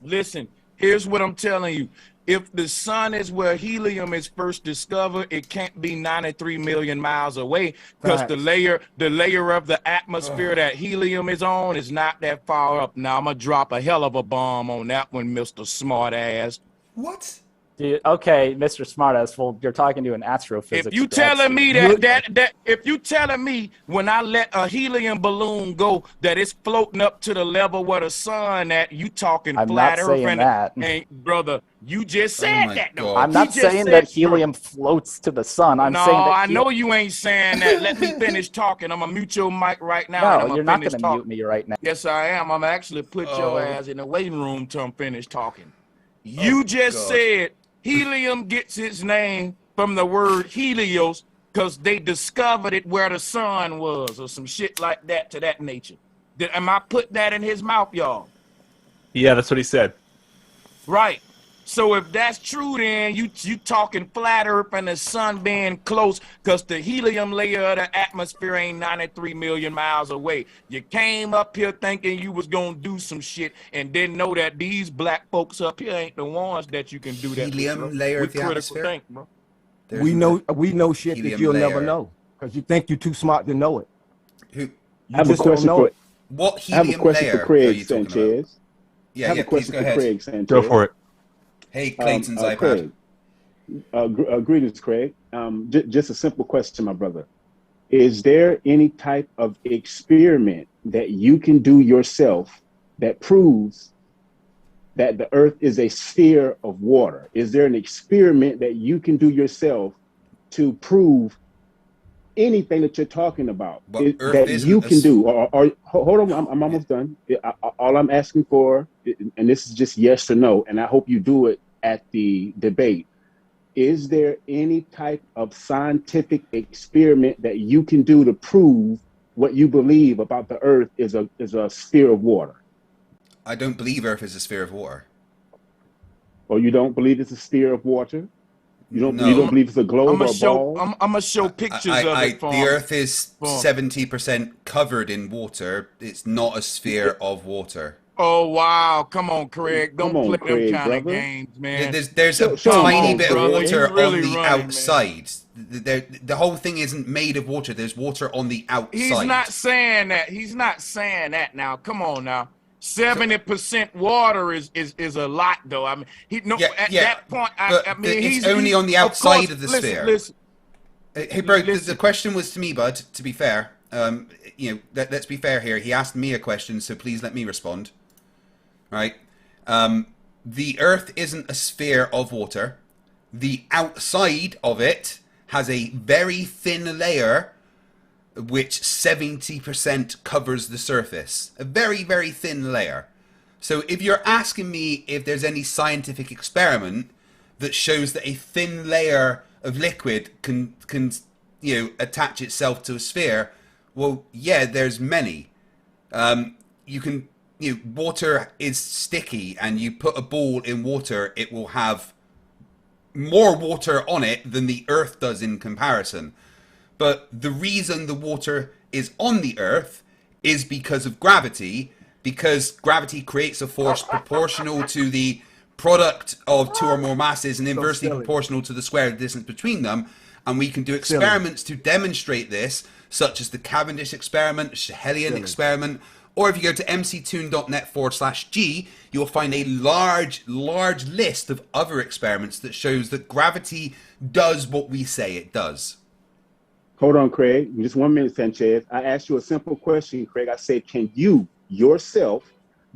Listen, here's what I'm telling you. If the sun is where helium is first discovered, it can't be 93 million miles away because the layer of the atmosphere that helium is on is not that far up. Now I'm gonna drop a hell of a bomb on that one, Mr. Smartass. What? Dude, okay, Mr. Smartass, well, you're talking to an astrophysics. If you telling me that if you telling me when I let a helium balloon go that it's floating up to the level where the sun at, you talking I'm flat not earth saying that. and brother, you just said that though. I'm not saying that helium floats to the sun. I'm saying that I know you ain't saying that. Let me finish talking. I'm gonna mute your mic right now. No, you're not gonna mute me right now. Yes, I am. I'm actually put your ass in the waiting room till I'm finished talking. You just said helium gets its name from the word Helios because they discovered it where the sun was or some shit like that to that nature. Am I putting that in his mouth, y'all? Yeah, that's what he said. Right. So if that's true, then you talking flat earth and the sun being close because the helium layer of the atmosphere ain't 93 million miles away. You came up here thinking you was going to do some shit and didn't know that these black folks up here ain't the ones that you can do that. Helium layer of the atmosphere? Think, bro. We know shit that you'll never know because you think you're too smart to know it. I have a question for what helium layer Craig Sanchez. Yeah, I have a question for Craig Sanchez. Go for it. Hey, Clayton's iPad. Craig, greetings, Craig. Just a simple question, my brother. Is there any type of experiment that you can do yourself that proves that the Earth is a sphere of water? Is there an experiment that you can do yourself to prove anything that you're talking about that you can do? Or hold on, I'm almost done. All I'm asking for, and this is just yes or no, and I hope you do it at the debate. Is there any type of scientific experiment that you can do to prove what you believe about the Earth is a sphere of water? I don't believe Earth is a sphere of water. Or you don't believe it's a sphere of water? You don't believe it's a globe or a ball? I'm gonna show pictures of it. The Earth is 70% covered in water. It's not a sphere of water. Oh wow! Come on, Craig. Don't play Craig, them kind of games, man. There's a tiny bit of water on the outside. The whole thing isn't made of water. There's water on the outside. He's not saying that. He's not saying that. Now, come on now. 70% water is a lot, though. I mean, that point. I mean, it's only on the outside of the sphere. Listen. Hey, bro. The question was to me, bud. To be fair, let's be fair here. He asked me a question, so please let me respond. Right? The Earth isn't a sphere of water. The outside of it has a very thin layer which 70% covers the surface. A very, very thin layer. So if you're asking me if there's any scientific experiment that shows that a thin layer of liquid can attach itself to a sphere, well, yeah, there's many. Water is sticky, and you put a ball in water, it will have more water on it than the Earth does in comparison. But the reason the water is on the Earth is because of gravity, because gravity creates a force proportional to the product of two or more masses and inversely proportional to the square distance between them. And we can do experiments to demonstrate this, such as the Cavendish experiment, Schehelian experiment, or if you go to mctoon.net/G, you'll find a large list of other experiments that shows that gravity does what we say it does. Hold on, Craig. Just 1 minute, Sanchez. I asked you a simple question, Craig. I said, can you yourself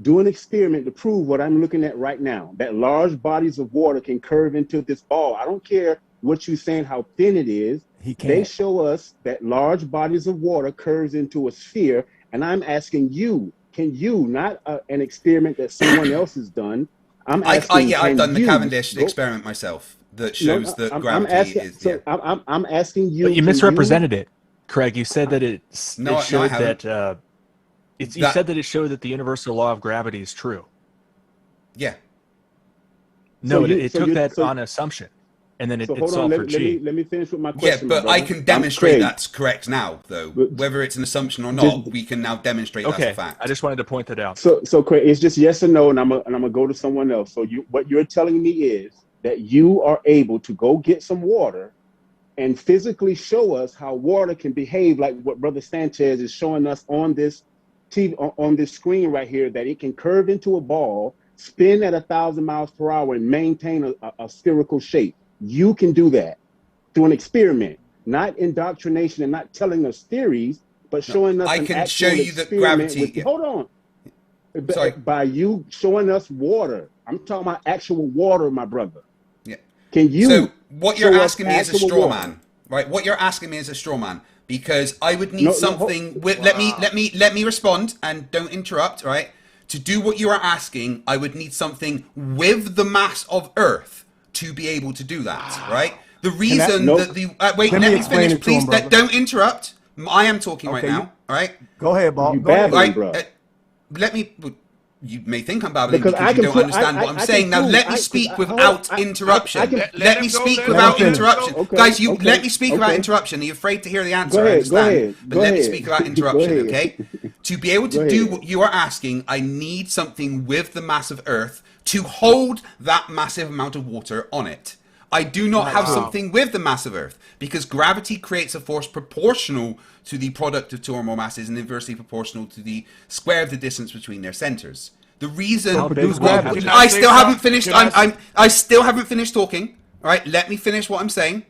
do an experiment to prove what I'm looking at right now, that large bodies of water can curve into this ball? I don't care what you're saying, how thin it is. They show us that large bodies of water curves into a sphere. And I'm asking you, can you, not an experiment that someone else has done. I'm asking, I've done the Cavendish experiment myself that shows that gravity is. So I'm asking you. But you misrepresented it, Craig. You said that you said that it showed that the universal law of gravity is true. Yeah. No, it took that on assumption. and then So it's hold on, solved for G. let me finish with my Yeah, question. but I can demonstrate Craig. that's correct now, though. Whether it's an assumption or not, Just- we can now demonstrate that's a Okay, fact. I just wanted to point that out. So Craig, it's just yes or no, and I'm gonna go to someone else. So what you're telling me is that you are able to go get some water and physically show us how water can behave, like what Brother Sanchez is showing us on this TV, on this screen right here, that it can curve into a ball, spin at 1,000 miles per hour, and maintain a spherical shape. You can do that through an experiment, not indoctrination and not telling us theories, but showing us. I an can show actual you that experiment gravity. with- hold on. Sorry. By you showing us water. I'm talking about actual water, my brother. Yeah. Can you? So what you're show us asking me is a actual straw water? man, right? What you're asking me is a straw man, because I would need No, something. Let me respond, and don't interrupt, right? To do what you are asking, I would need something with the mass of Earth to be able to do that, right? The reason that the wait, let me explain finish, it to him, please. brother. Don't interrupt. I am talking right Okay, now. All right. Go ahead, Bob. You Go ahead. babbling, Right. bro. Let me. You may think I'm babbling Because because I you can don't prove- understand what I I'm can saying. Now prove- let me I- speak hold on, without I interruption. can- Let me speak him without finish. interruption. Okay, Guys, okay, let me speak without okay. interruption. Are you afraid to hear the answer? Go I ahead, go understand. ahead, But go let me ahead. speak without Go interruption, ahead. okay? To be able to Go do ahead. what you are asking, I need something with the mass of Earth to hold that massive amount of water on it. I do not have something with the mass of Earth, because gravity creates a force proportional to the product of two or more masses and inversely proportional to the square of the distance between their centers. The reason How big produce will it gravity. have to Can I say still haven't something? finished. Can I still haven't finished talking. All right, let me finish what I'm saying.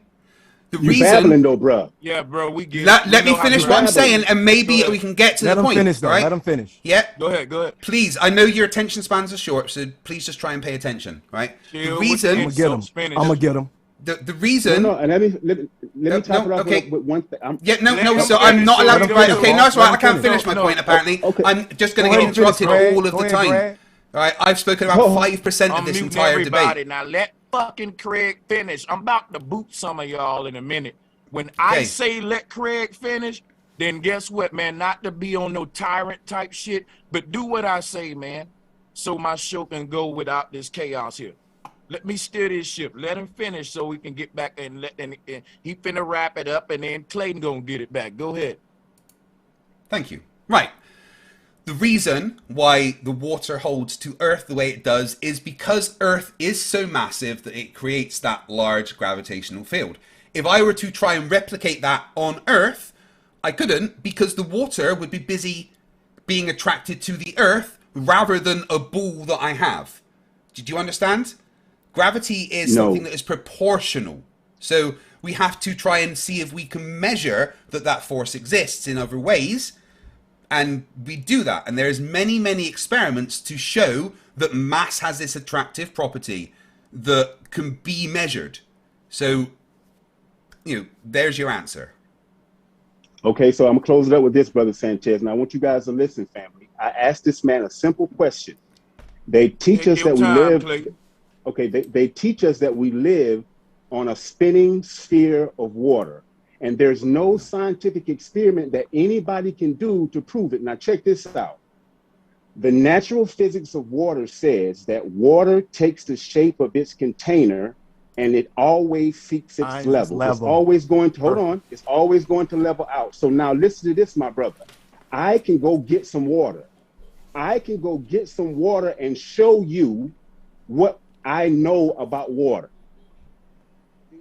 The You babbling reason. though, bro. Yeah, bro, we get it. Let We me know how finish to what I'm rap. saying, and maybe Go ahead. we can get to Let the him point. finish, though. all right? Let him finish. Yeah. Go ahead, go ahead. Please, I know your attention spans are short, so please just try and pay attention. Right. Chill The with reason. the I'm gonna get him. insult spinach. I'm gonna get him. The reason. No, and let me top it off okay. with one thing. Yeah, no. Let him So I'm finish, not so allowed he to. doesn't Right, okay, go no, that's off. right. I Let can't him finish finish. my point, apparently. okay. I'm just going Go to get ahead and finish, interrupted Greg. all of Go the ahead, time. Greg. All right, I've spoken about 5% of I'm this muting entire everybody. debate. Now let fucking Craig finish. I'm about to boot some of y'all in a minute. When I Okay. say let Craig finish, then guess what, man? Not to be on no tyrant type shit, but do what I say, man, so my show can go without this chaos here. Let me steer this ship. Let him finish so we can get back and he finna wrap it up, and then Clayton gonna get it back. Go ahead. Thank you. Right. The reason why the water holds to Earth the way it does is because Earth is so massive that it creates that large gravitational field. If I were to try and replicate that on Earth, I couldn't, because the water would be busy being attracted to the Earth rather than a ball that I have. Did you understand? Gravity is No. something that is proportional. So we have to try and see if we can measure that force exists in other ways. And we do that. And there's many, many experiments to show that mass has this attractive property that can be measured. So, there's your answer. Okay, so I'm gonna close it up with this, Brother Sanchez. And I want you guys to listen, family. I asked this man a simple question. They teach Take us your that we time, live. Clayton. Okay, they teach us that we live on a spinning sphere of water. And there's no scientific experiment that anybody can do to prove it. Now, check this out. The natural physics of water says that water takes the shape of its container and it always seeks its Finds level. It's level. always going to, hold on, it's always going to level out. So now listen to this, my brother. I can go get some water. I can go get some water and show you what I know about water.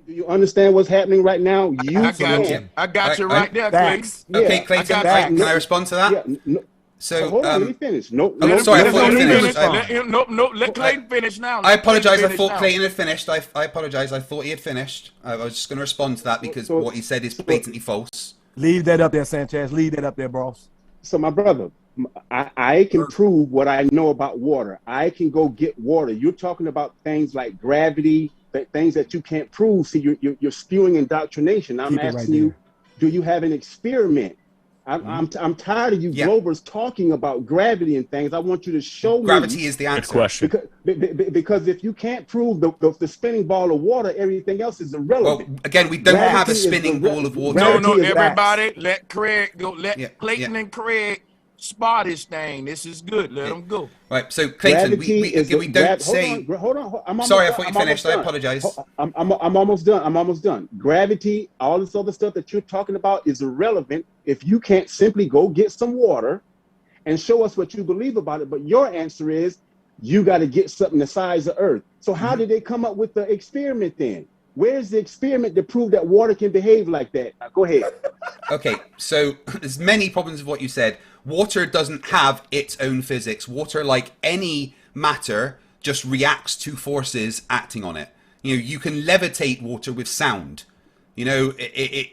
Do you understand what's happening right now? You I got can't. you. I got you Right, right there, Clayton. Facts. Okay, Yeah, Clayton, I got can I respond to that? Yeah, no, So, hold on, let me finish. No, oh, no, sorry, I no, thought no, you no, finished. no, Let him, let Clayton finish now. I Let apologize. Clayton I finish thought now. Clayton had finished. I apologize. I thought he had finished. I was just going to respond to that because So- what he said is blatantly false. Leave that up there, Sanchez. Leave that up there, boss. So my brother, I can prove what I know about water. I can go get water. You're talking about things like gravity, things that you can't prove. See, you're spewing indoctrination. I'm Keep it right asking you, there. do you have an experiment? I'm tired of you Yeah. Globers talking about gravity and things. I want you to show Gravity me. is the Good answer. question. Because if you can't prove the spinning ball of water, everything else is Well, irrelevant. again, we don't have a Gravity is spinning the ball of water. No, Gravity is everybody, let Craig go. Let Yeah, Clayton yeah. and Craig spar this thing. This is good. Let them go. Right. So Clayton, we don't say. Hold on. Sorry, I thought you finished. I apologize. I'm almost done. I'm almost done. Gravity, all this other stuff that you're talking about is irrelevant if you can't simply go get some water and show us what you believe about it. But your answer is you got to get something the size of Earth. So how did they come up with the experiment then? Where's the experiment to prove that water can behave like that? Now, go ahead. Okay, so there's many problems with what you said. Water doesn't have its own physics. Water, like any matter, just reacts to forces acting on it. You know, you can levitate water with sound. You know,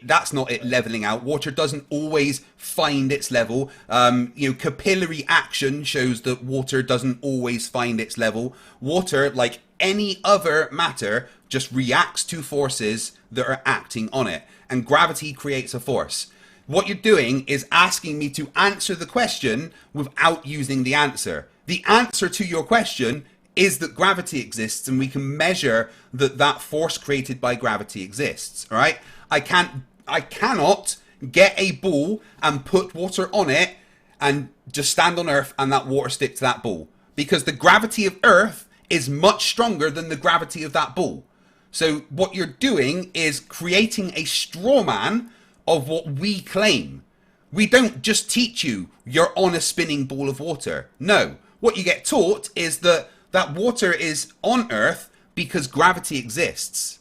that's not it leveling out. Water doesn't always find its level. You know, capillary action shows that water doesn't always find its level. Water, like any other matter, just reacts to forces that are acting on it. And gravity creates a force. What you're doing is asking me to answer the question without using the answer. The answer to your question is that gravity exists, and we can measure that that force created by gravity exists. All right? I cannot get a ball and put water on it and just stand on Earth and that water stick to that ball, because the gravity of Earth is much stronger than the gravity of that ball. So what you're doing is creating a straw man of what we claim. We don't just teach you you're on a spinning ball of water. No, what you get taught is that water is on Earth because gravity exists.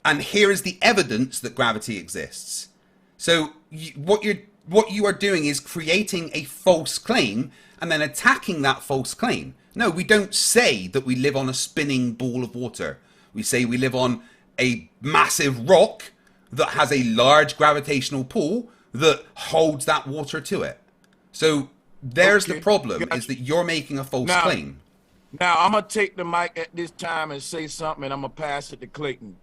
And here is the evidence that gravity exists. So what you are doing is creating a false claim and then attacking that false claim. No, we don't say that we live on a spinning ball of water. We say we live on a massive rock that has a large gravitational pull that holds that water to it. So there's the problem, is that you're making a false claim. Now, I'm going to take the mic at this time and say something, and I'm going to pass it to Clayton.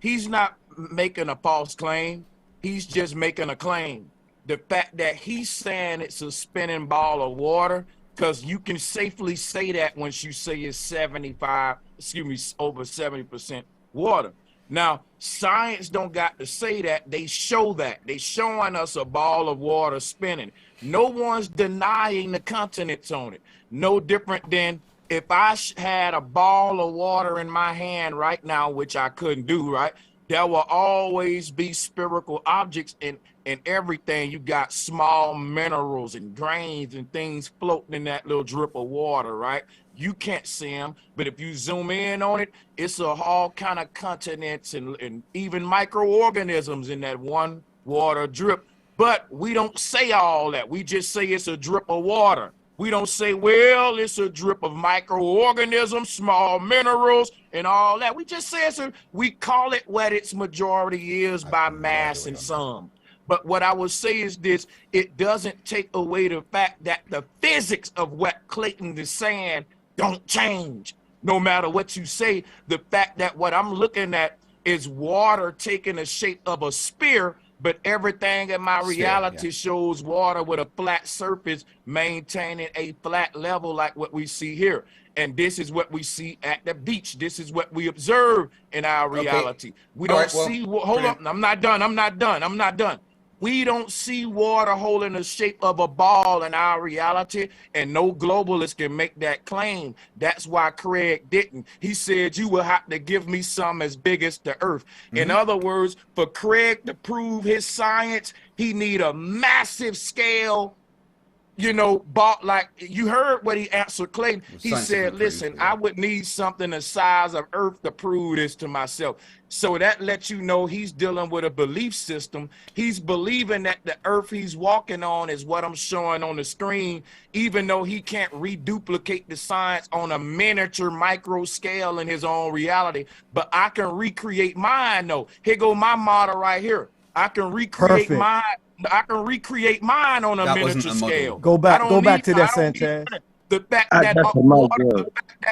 He's not making a false claim. He's just making a claim. The fact that he's saying it's a spinning ball of water, because you can safely say that once you say it's over 70% water. Now, science don't got to say that. They show that. They showing us a ball of water spinning. No one's denying the continents on it. No different than if I had a ball of water in my hand right now, which I couldn't do, right? There will always be spherical objects in everything. You got small minerals and grains and things floating in that little drip of water, right? You can't see them, but if you zoom in on it, it's all kind of continents and even microorganisms in that one water drip. But we don't say all that. We just say it's a drip of water. We don't say, well, it's a drip of microorganisms, small minerals, and all that. We just say we call it what its majority is by mass and sum. But what I would say is this: it doesn't take away the fact that the physics of what Clayton is saying don't change. No matter what you say, the fact that what I'm looking at is water taking the shape of a spear, but everything in my reality shows water with a flat surface maintaining a flat level like what we see here. And this is what we see at the beach. This is what we observe in our reality. We don't see, hold up, I'm not done. We don't see water holding the shape of a ball in our reality, and no globalist can make that claim. That's why Craig didn't. He said, you will have to give me some as big as the Earth. In other words, for Craig to prove his science, he need a massive scale, you know, like you heard what he answered Clayton. He said, listen, I would need something the size of Earth to prove this to myself. So that lets you know he's dealing with a belief system. He's believing that the Earth he's walking on is what I'm showing on the screen, even though he can't reduplicate the science on a miniature micro scale in his own reality. But I can recreate mine though. Here go my model right here. I can recreate mine. I can recreate mine on a miniature scale. Go back to that, Sanchez. The fact that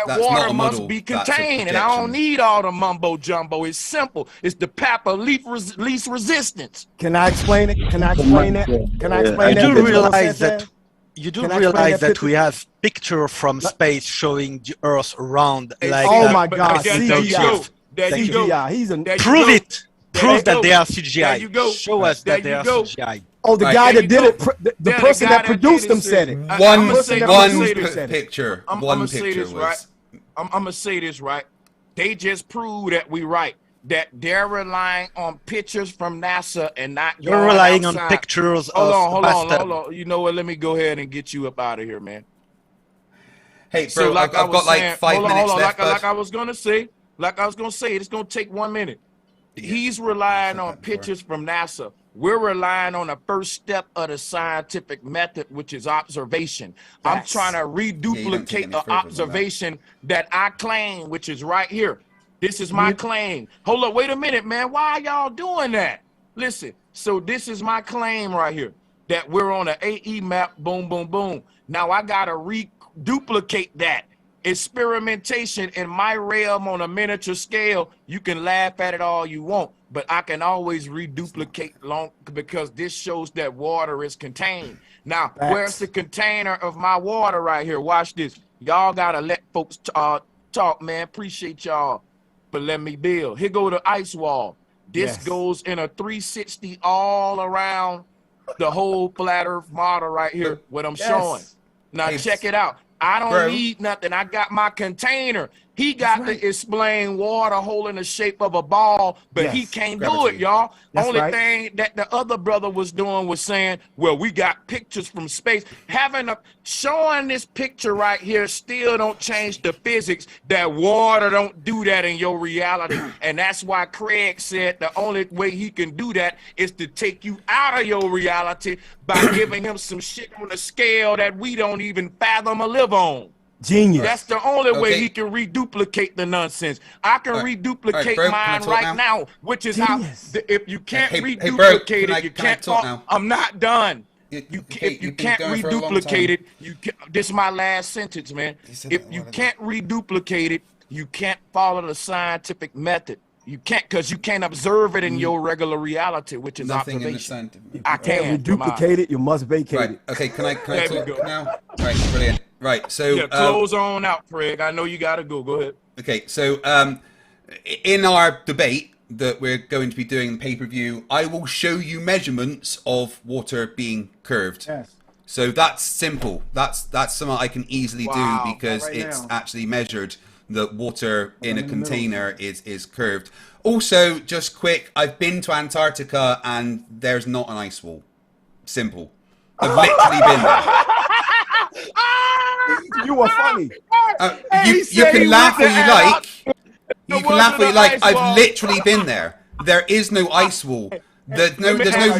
water must be contained, and I don't need all the mumbo jumbo. It's simple. It's the path of least resistance. Can I explain it? Can I explain it? Can I explain it? You do realize that we have picture from space showing the Earth around. Like, oh my God! CGI. There you go. He's a prove it. Prove that they are CGI. Show us that they are CGI. Oh, the Right. guy There that you did go. it, the Yeah, person guy that produced did them said it. One person that one produced them said it. picture. I'm One gonna say picture this right. was. I'm gonna say this right. They just proved that we right. That they're relying on pictures from NASA and not You're relying on outside. pictures Hold of on, hold on, bathtub. hold on. You know what? Let me go ahead and get you up out of here, man. Hey, bro, So like I've got like 5 minutes left. like I was gonna say, it's gonna take 1 minute. He's relying on pictures from NASA. We're relying on the first step of the scientific method, which is observation. I'm trying to reduplicate the observation that I claim, which is right here. This is my claim. Hold up, wait a minute, man. Why are y'all doing that? Listen, so this is my claim right here, that we're on an AE map, boom, boom, boom. Now I gotta reduplicate that. Experimentation in my realm on a miniature scale, you can laugh at it all you want, but I can always reduplicate long because this shows that water is contained. Now, where's the container of my water right here? Watch this. Y'all gotta let folks talk, man. Appreciate y'all, but let me build. Here go the ice wall. This goes in a 360 all around the whole flat earth model right here, what I'm showing. Now check it out. I don't need nothing. I got my container. He got to explain water holding the shape of a ball, but he can't do it, y'all. Only thing that the other brother was doing was saying, well, we got pictures from space. Showing this picture right here still don't change the physics that water don't do that in your reality. And that's why Craig said the only way he can do that is to take you out of your reality by giving him some shit on a scale that we don't even fathom or live on. Genius. That's the only way he can reduplicate the nonsense. I can reduplicate mine right now, which is how if you can't reduplicate it, you can't talk. Now. I'm not done. If you can't reduplicate it, you can, this is my last sentence, man. If you can't reduplicate it, you can't follow the scientific method. You can't, because you can't observe it in your regular reality, which is observation. I can't reduplicate it. You must vacate it. Okay, can I talk now? Right, brilliant. Right, so close on out, Craig. I know you got to go. Go ahead. Okay, so in our debate that we're going to be doing in pay-per-view, I will show you measurements of water being curved. Yes. So that's simple. That's something I can easily do because it's actually measured that water in a container is curved. Also, just quick, I've been to Antarctica and there's not an ice wall. Simple. I've literally been there. You are funny. You can laugh what you like. You can laugh what you like. I've literally been there. There is no ice wall. There's no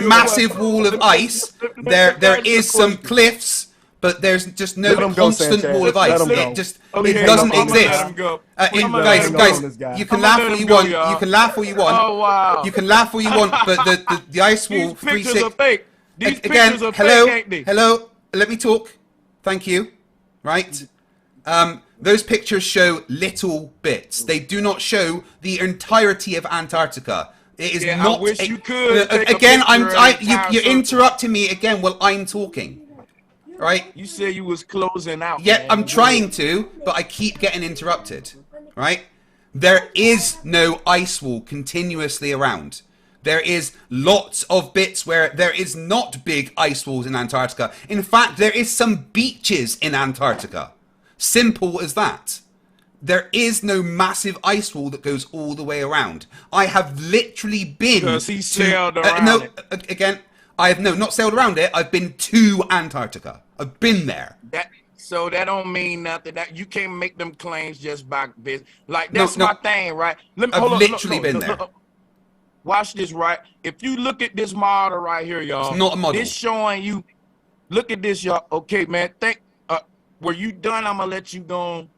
massive wall of ice. There is some cliffs, but there's just no constant wall of ice. It doesn't exist. Guys, you can laugh what you want. You can laugh what you want. Oh wow. You can laugh what you want, but the ice wall. These pictures are fake. These again, pictures are fake, ain't they? hello. Let me talk. Thank you. Right. Those pictures show little bits. They do not show the entirety of Antarctica. It is not. I wish you could. Again, you're interrupting me again while I'm talking. Right? You said you was closing out. Yeah, man. I'm trying to, but I keep getting interrupted. Right? There is no ice wall continuously around. There is lots of bits where there is not big ice walls in Antarctica. In fact, there is some beaches in Antarctica. Simple as that. There is no massive ice wall that goes all the way around. I have literally been because he sailed around it. Again, I have not sailed around it. I've been to Antarctica. I've been there. So that don't mean nothing. That you can't make them claims just by business. Like that's my thing, right? I've literally been there. Watch this, right? If you look at this model right here, y'all. It's not a model. This showing you. Look at this, y'all. Okay, man. Were you done? I'm gonna let you go.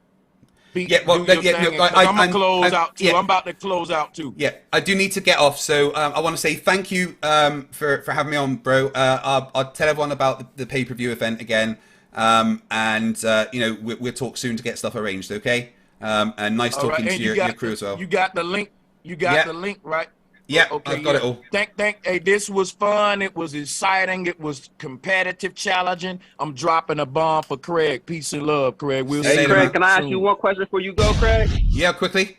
I'm gonna close out too. I'm about to close out too. Yeah, I do need to get off. So I want to say thank you for having me on, bro. I'll tell everyone about the pay-per-view event again, and we'll talk soon to get stuff arranged. Okay. And nice talking to your crew as well. You got the link. You got the link, right? Yeah, okay, I've got it all. Hey, this was fun. It was exciting. It was competitive, challenging. I'm dropping a bomb for Craig. Peace and love, Craig. Hey, Craig, can I ask you one question before you go, Craig? Yeah, quickly.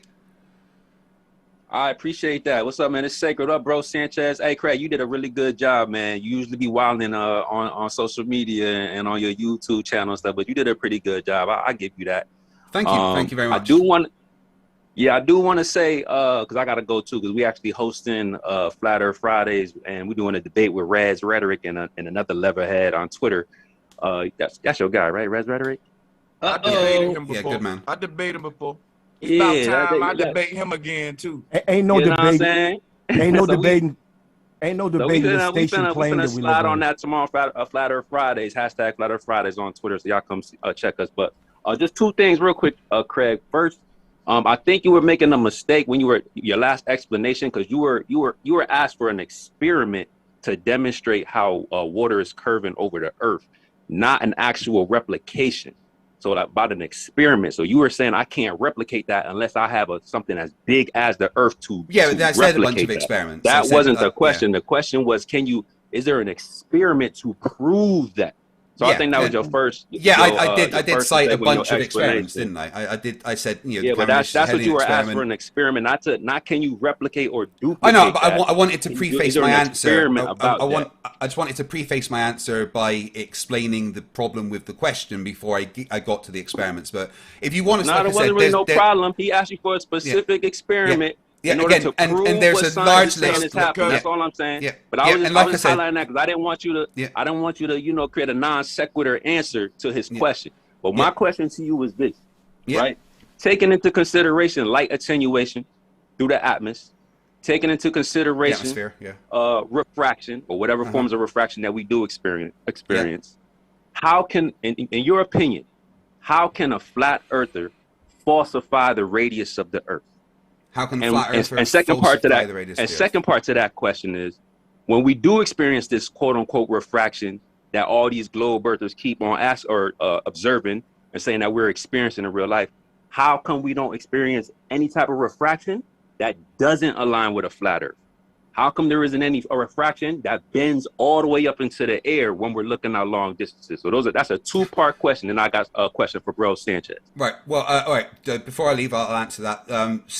I appreciate that. What's up, man? It's Sacred. Up, bro, Sanchez. Hey, Craig, you did a really good job, man. You usually be wilding on social media and on your YouTube channel and stuff, but you did a pretty good job. I give you that. Thank you. Thank you very much. I do want to say, because I got to go too, because we actually hosting Flat Earth Fridays, and we're doing a debate with Raz Rhetoric and another leatherhead on Twitter. That's your guy, right? Raz Rhetoric? I debated him before. Yeah, good man. I debated him before. It's about time I debate him again too. Ain't no debate. Ain't no debating. Ain't no debating the We station plane that we slide live on on. that tomorrow. Flat Earth Fridays, hashtag Flat Earth Fridays on Twitter. So y'all come check us. But just two things real quick, Craig. First, I think you were making a mistake when you were your last explanation, because you were asked for an experiment to demonstrate how water is curving over the Earth, not an actual replication. So about an experiment. So you were saying I can't replicate that unless I have something as big as the Earth to I said a bunch of that. experiments. That wasn't the question. The question was, is there an experiment to prove that? So I think that was your first. I did cite a bunch of experiments, didn't I? I said, yeah, but that's what you were asked for, an experiment, not can you replicate or duplicate. I know, but I wanted to preface my answer. I just wanted to preface my answer by explaining the problem with the question before I got to the experiments. But if you want to, there wasn't really no problem. He asked you for a specific experiment. Yeah, in order again, to prove and there's what a large list. list. That's all I'm saying. Yeah. But I was and like just I said, highlighting that because I didn't want you to. I don't want you to, create a non sequitur answer to his question. But my question to you is this, right? Taking into consideration light attenuation through the atmosphere, taking into consideration refraction or whatever forms of refraction that we do experience. How can, in your opinion, how can a flat earther falsify the radius of the Earth? How can flat earthers and second part to that, the radius and second part to that question is, when we do experience this quote unquote refraction that all these globe earthers keep on observing and saying that we're experiencing in real life, how come we don't experience any type of refraction that doesn't align with a flat Earth? How come there isn't any refraction that bends all the way up into the air when we're looking at long distances? So that's a two-part question, and I got a question for Bro Sanchez. Right. Well, all right. Before I leave, I'll answer that.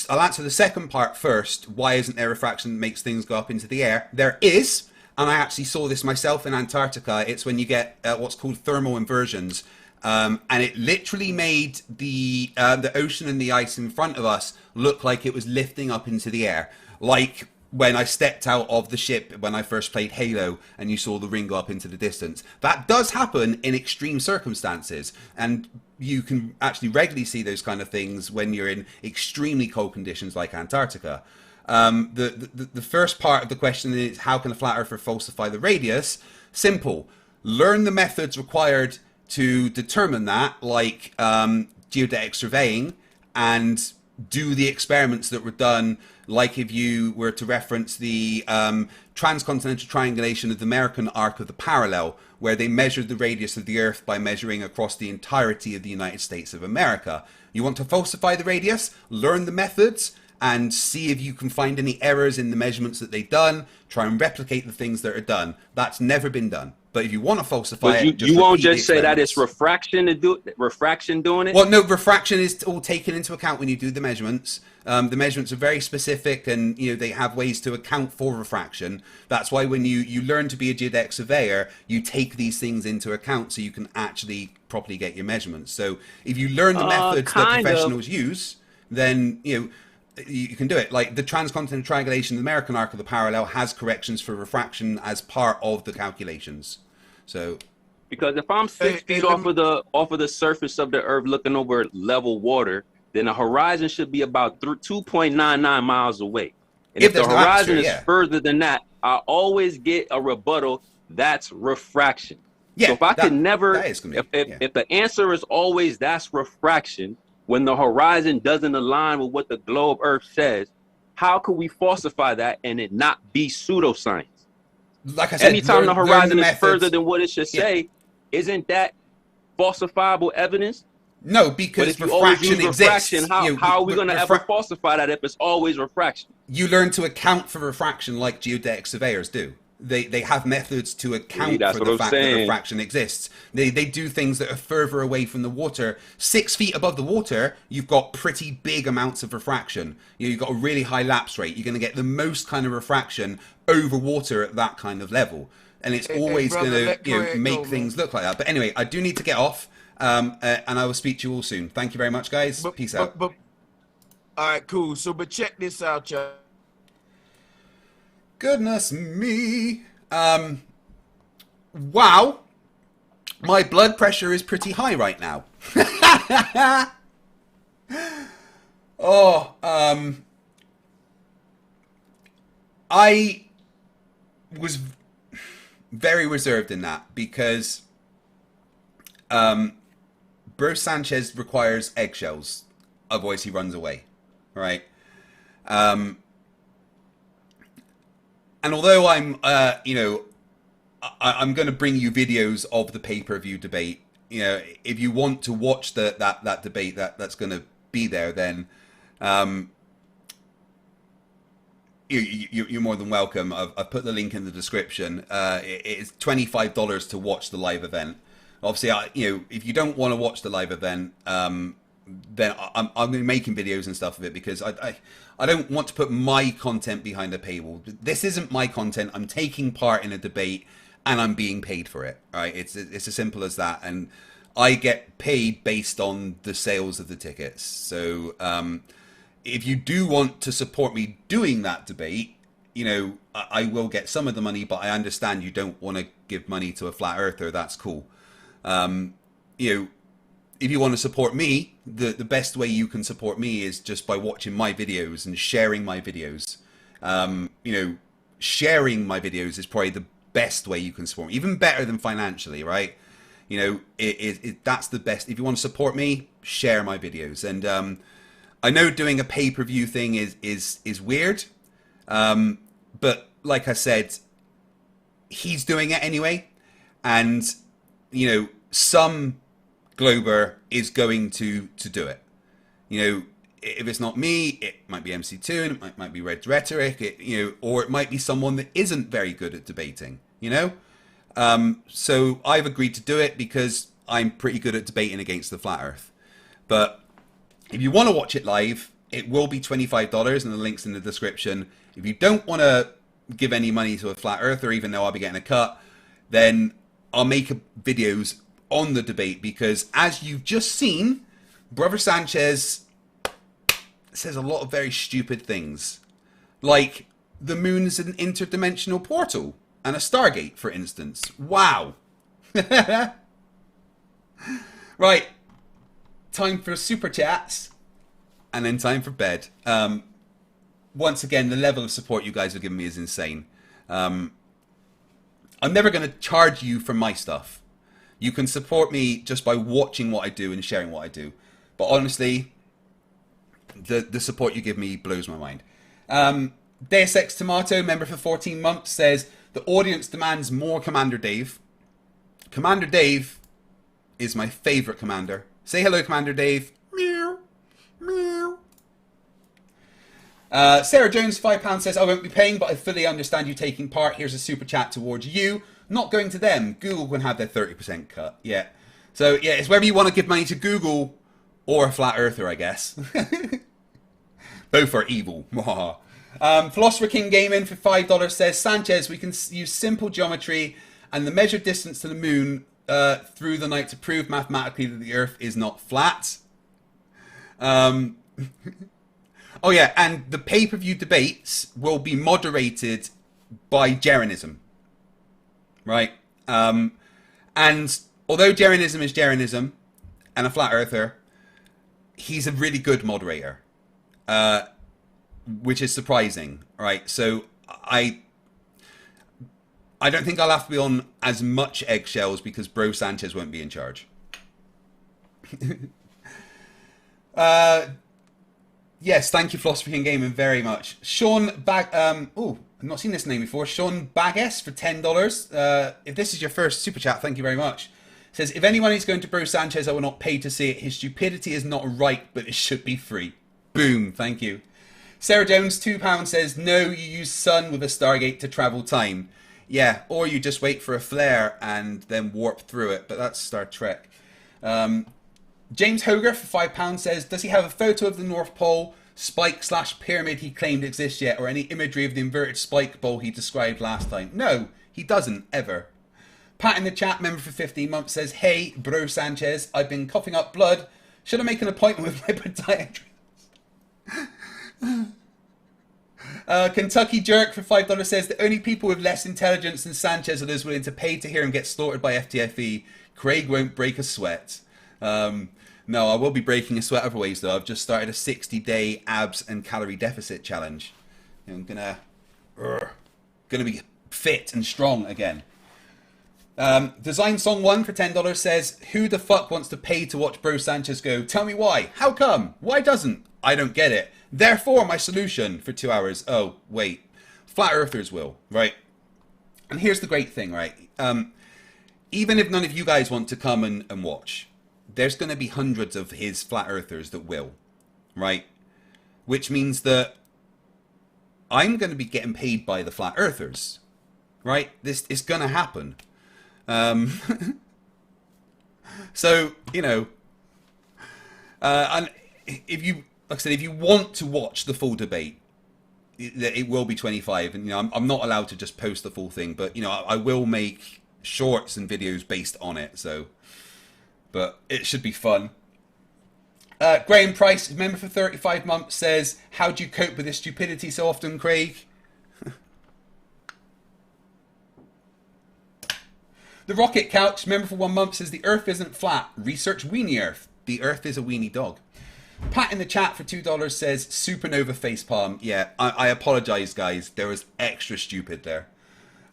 I'll answer the second part first. Why isn't there refraction that makes things go up into the air? There is, and I actually saw this myself in Antarctica. It's when you get what's called thermal inversions, and it literally made the ocean and the ice in front of us look like it was lifting up into the air, like when I stepped out of the ship when I first played Halo and you saw the ring go up into the distance. That does happen in extreme circumstances, and you can actually regularly see those kind of things when you're in extremely cold conditions like Antarctica. The first part of the question is, how can a flat earther falsify the radius? Simple. Learn the methods required to determine that, like geodetic surveying, and do the experiments that were done, like if you were to reference the transcontinental triangulation of the American arc of the parallel, where they measured the radius of the Earth by measuring across the entirety of the United States of America. You want to falsify the radius? Learn the methods and see if you can find any errors in the measurements that they've done. Try and replicate the things that are done. That's never been done. But if you want to falsify it, you won't just say that it's refraction doing it? Well, no, refraction is all taken into account when you do the measurements. The measurements are very specific, and they have ways to account for refraction. That's why when you learn to be a geodetic surveyor, you take these things into account so you can actually properly get your measurements. So if you learn the methods that professionals use, then you can do it. Like the transcontinental triangulation, the American arc of the parallel has corrections for refraction as part of the calculations. So, because if I'm 6 feet off of the surface of the Earth looking over level water, then the horizon should be about 2.99 miles away. And if the horizon is further than that, I always get a rebuttal. That's refraction. Yeah, so if I could never, if the answer is always that's refraction, when the horizon doesn't align with what the globe Earth says, how could we falsify that and it not be pseudoscience? Like I said, anytime the horizon is further than what it should say, isn't that falsifiable evidence? No, because refraction exists. How are we going to ever falsify that if it's always refraction? You learn to account for refraction like geodetic surveyors do. they have methods to account that's for what the I'm fact that saying. refraction exists. They do things that are further away from the water. 6 feet above the water, you've got pretty big amounts of refraction. You've got a really high lapse rate. You're going to get the most kind of refraction over water at that kind of level. And it's always going to make things look like that. But anyway, I do need to get off. And I will speak to you all soon. Thank you very much, guys. Peace out. All right, cool. So, but check this out, y'all. Goodness me. Wow. My blood pressure is pretty high right now. I was very reserved in that because Bro Sanchez requires eggshells, otherwise he runs away, right? And although I'm, I'm going to bring you videos of the pay-per-view debate. If you want to watch that debate that's going to be there, then you're more than welcome. I've put the link in the description. It's $25 to watch the live event. Obviously, if you don't want to watch the live event, then I'm going to be making videos and stuff of it because I don't want to put my content behind a paywall. This isn't my content. I'm taking part in a debate and I'm being paid for it. Right? It's as simple as that. And I get paid based on the sales of the tickets. So if you do want to support me doing that debate, I will get some of the money, but I understand you don't want to give money to a flat earther. That's cool. If you want to support me, the best way you can support me is just by watching my videos and sharing my videos. Sharing my videos is probably the best way you can support me, even better than financially, right? That's the best. If you want to support me, share my videos. And I know doing a pay-per-view thing is weird, but like I said, he's doing it anyway, and some Glober is going to do it. If it's not me, it might be MC2, and it might be Red Rhetoric, or it might be someone that isn't very good at debating. So I've agreed to do it because I'm pretty good at debating against the flat Earth. But if you want to watch it live, it will be $25, and the link's in the description. If you don't want to give any money to a flat earther, even though I'll be getting a cut, then I'll make videos on the debate because, as you've just seen, Brother Sanchez says a lot of very stupid things. Like, the moon's an interdimensional portal and a Stargate, for instance. Wow. Right. Time for super chats. And then time for bed. Once again, the level of support you guys have given me is insane. I'm never going to charge you for my stuff. You can support me just by watching what I do and sharing what I do. But honestly, the support you give me blows my mind. Deus Ex Tomato, member for 14 months, says, the audience demands more Commander Dave. Commander Dave is my favorite commander. Say hello, Commander Dave. Meow. Meow. Sarah Jones, £5 says, I won't be paying, but I fully understand you taking part. Here's a super chat towards you. Not going to them. Google can have their 30% cut. Yeah. So, yeah, it's whether you want to give money to Google or a flat earther, I guess. Both are evil. Philosopher King Gaming for $5 says, Sanchez, we can use simple geometry and the measured distance to the moon through the night to prove mathematically that the Earth is not flat. Oh yeah, and the pay-per-view debates will be moderated by Jeranism. Right? And although Jeranism is Jeranism and a flat earther, he's a really good moderator. Which is surprising, right? So I don't think I'll have to be on as much eggshells because Bro Sanchez won't be in charge. Yes, thank you, Philosophy King Gaming, very much. Sean I've not seen this name before. Sean Bagas for $10. If this is your first super chat, thank you very much. Says, if anyone is going to Bro Sanchez, I will not pay to see it. His stupidity is not right, but it should be free. Boom, thank you. Sarah Jones, £2 says, no, you use sun with a Stargate to travel time. Yeah, or you just wait for a flare and then warp through it, but that's Star Trek. James Hoger for £5 says, does he have a photo of the North Pole spike/pyramid he claimed exists yet, or any imagery of the inverted spike bowl he described last time? No, he doesn't, ever. Pat in the chat, member for 15 months, says, hey, bro Sanchez, I've been coughing up blood. Should I make an appointment with my podiatrist? Kentucky Jerk for $5 says, the only people with less intelligence than Sanchez are those willing to pay to hear him get slaughtered by FTFE. Craig won't break a sweat. No, I will be breaking a sweat other ways, though. I've just started a 60-day abs and calorie deficit challenge. I'm gonna be fit and strong again. Design Song 1 for $10 says, who the fuck wants to pay to watch Bro Sanchez go? Tell me why. How come? Why doesn't? I don't get it. Therefore, my solution for 2 hours. Oh, wait. Flat Earthers will, right? And here's the great thing, right? Even if none of you guys want to come and watch, there's going to be hundreds of his Flat Earthers that will, right? Which means that I'm going to be getting paid by the Flat Earthers, right? This is going to happen. So, you know, and if you, like I said, if you want to watch the full debate, it will be 25. And, you know, I'm not allowed to just post the full thing, but, you know, I will make shorts and videos based on it. So, but it should be fun. Graham Price, member for 35 months, says, how do you cope with this stupidity so often, Craig? The Rocket Couch, member for 1 month, says, the Earth isn't flat. Research Weenie Earth. The Earth is a weenie dog. Pat in the chat for $2 says, supernova facepalm. Yeah, I apologize, guys. There was extra stupid there.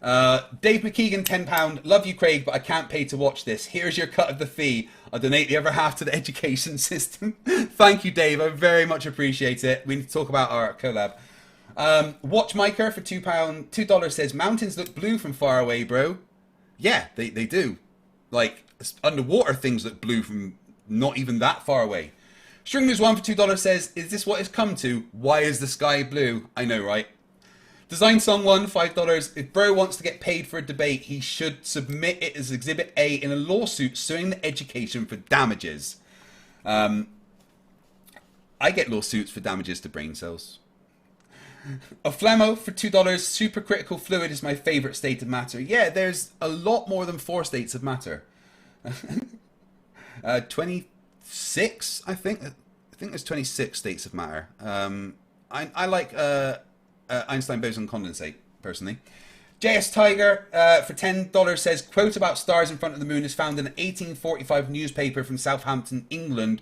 Dave McKeegan, £10. Love you, Craig, but I can't pay to watch this. Here's your cut of the fee. I'll donate the other half to the education system. Thank you, Dave. I very much appreciate it. We need to talk about our collab. Watchmaker for $2 says, mountains look blue from far away, bro. Yeah, they do. Like, underwater things look blue from not even that far away. Stringers1 for $2 says, is this what it's come to? Why is the sky blue? I know, right? Design Song 1, $5. If bro wants to get paid for a debate, he should submit it as Exhibit A in a lawsuit suing the education for damages. I get lawsuits for damages to brain cells. A Flemo for $2. Supercritical fluid is my favorite state of matter. Yeah, there's a lot more than 4 states of matter. 26, I think. I think there's 26 states of matter. I like Einstein boson condensate, personally. JS Tiger for $10 says, quote about stars in front of the moon is found in an 1845 newspaper from Southampton, England.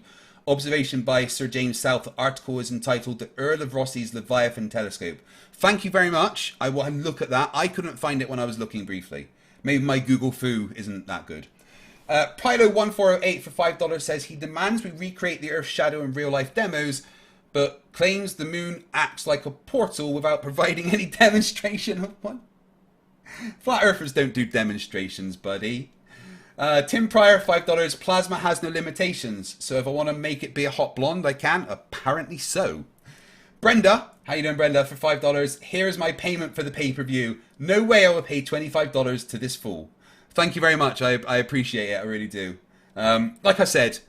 Observation by Sir James South. The article is entitled The Earl of Ross's Leviathan Telescope. Thank you very much. I will look at that. I couldn't find it when I was looking briefly. Maybe my Google Foo isn't that good. Pilo1408 for $5 says, he demands we recreate the Earth's shadow in real-life demos, but claims the moon acts like a portal without providing any demonstration of one. Flat Earthers don't do demonstrations, buddy. Tim Pryor, $5. Plasma has no limitations, so if I want to make it be a hot blonde, I can. Apparently so. Brenda, how you doing, Brenda? For $5. Here is my payment for the pay-per-view. No way I will pay $25 to this fool. Thank you very much. I appreciate it. I really do. Like I said,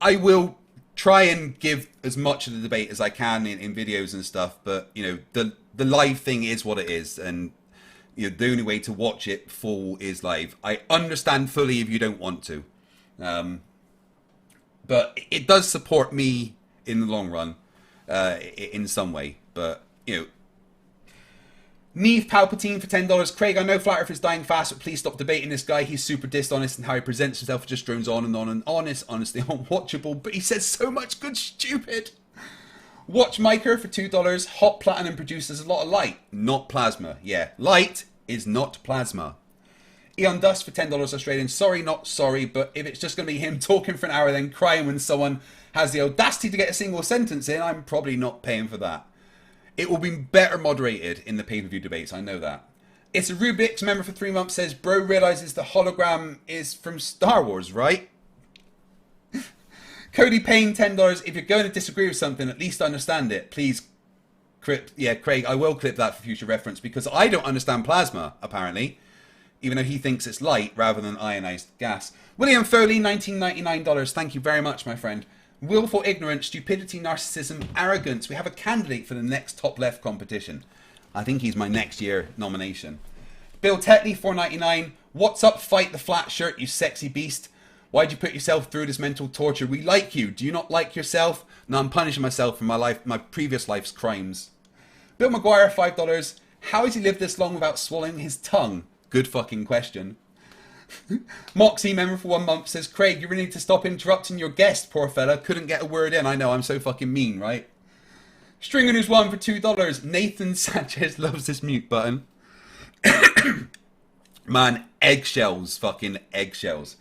I will try and give as much of the debate as I can in videos and stuff, but you know, the live thing is what it is, and you know, the only way to watch it full is live. I understand fully if you don't want to, but it does support me in the long run, in some way. But you know, Neve Palpatine for $10. Craig, I know Flat Earth is dying fast, but please stop debating this guy. He's super dishonest, and how he presents himself just drones on and on and honestly unwatchable. But he says so much good stupid. Watchmaker for $2. Hot platinum produces a lot of light, not plasma. Yeah, light is not plasma. Eon Dust for $10 Australian. Sorry, not sorry, but if it's just going to be him talking for an hour then crying when someone has the audacity to get a single sentence in, I'm probably not paying for that. It will be better moderated in the pay-per-view debates, I know that. It's a Rubik's member for 3 months says, bro realizes the hologram is from Star Wars, right? Cody Payne, $10. If you're going to disagree with something, at least understand it. Please, Craig, I will clip that for future reference because I don't understand plasma, apparently, even though he thinks it's light rather than ionized gas. William Foley, $19.99. Thank you very much, my friend. Willful ignorance, stupidity, narcissism, arrogance. We have a candidate for the next top left competition. I think he's my next year nomination. Bill Tetley, $4.99. What's up, fight the flat shirt, you sexy beast? Why'd you put yourself through this mental torture? We like you. Do you not like yourself? No, I'm punishing myself for my previous life's crimes. Bill McGuire, $5. How has he lived this long without swallowing his tongue? Good fucking question. Moxie, member for 1 month, says, Craig, you really need to stop interrupting your guest, poor fella. Couldn't get a word in. I know, I'm so fucking mean, right? Stringer News 1 for $2. Nathan Sanchez loves this mute button. Man, eggshells, fucking eggshells.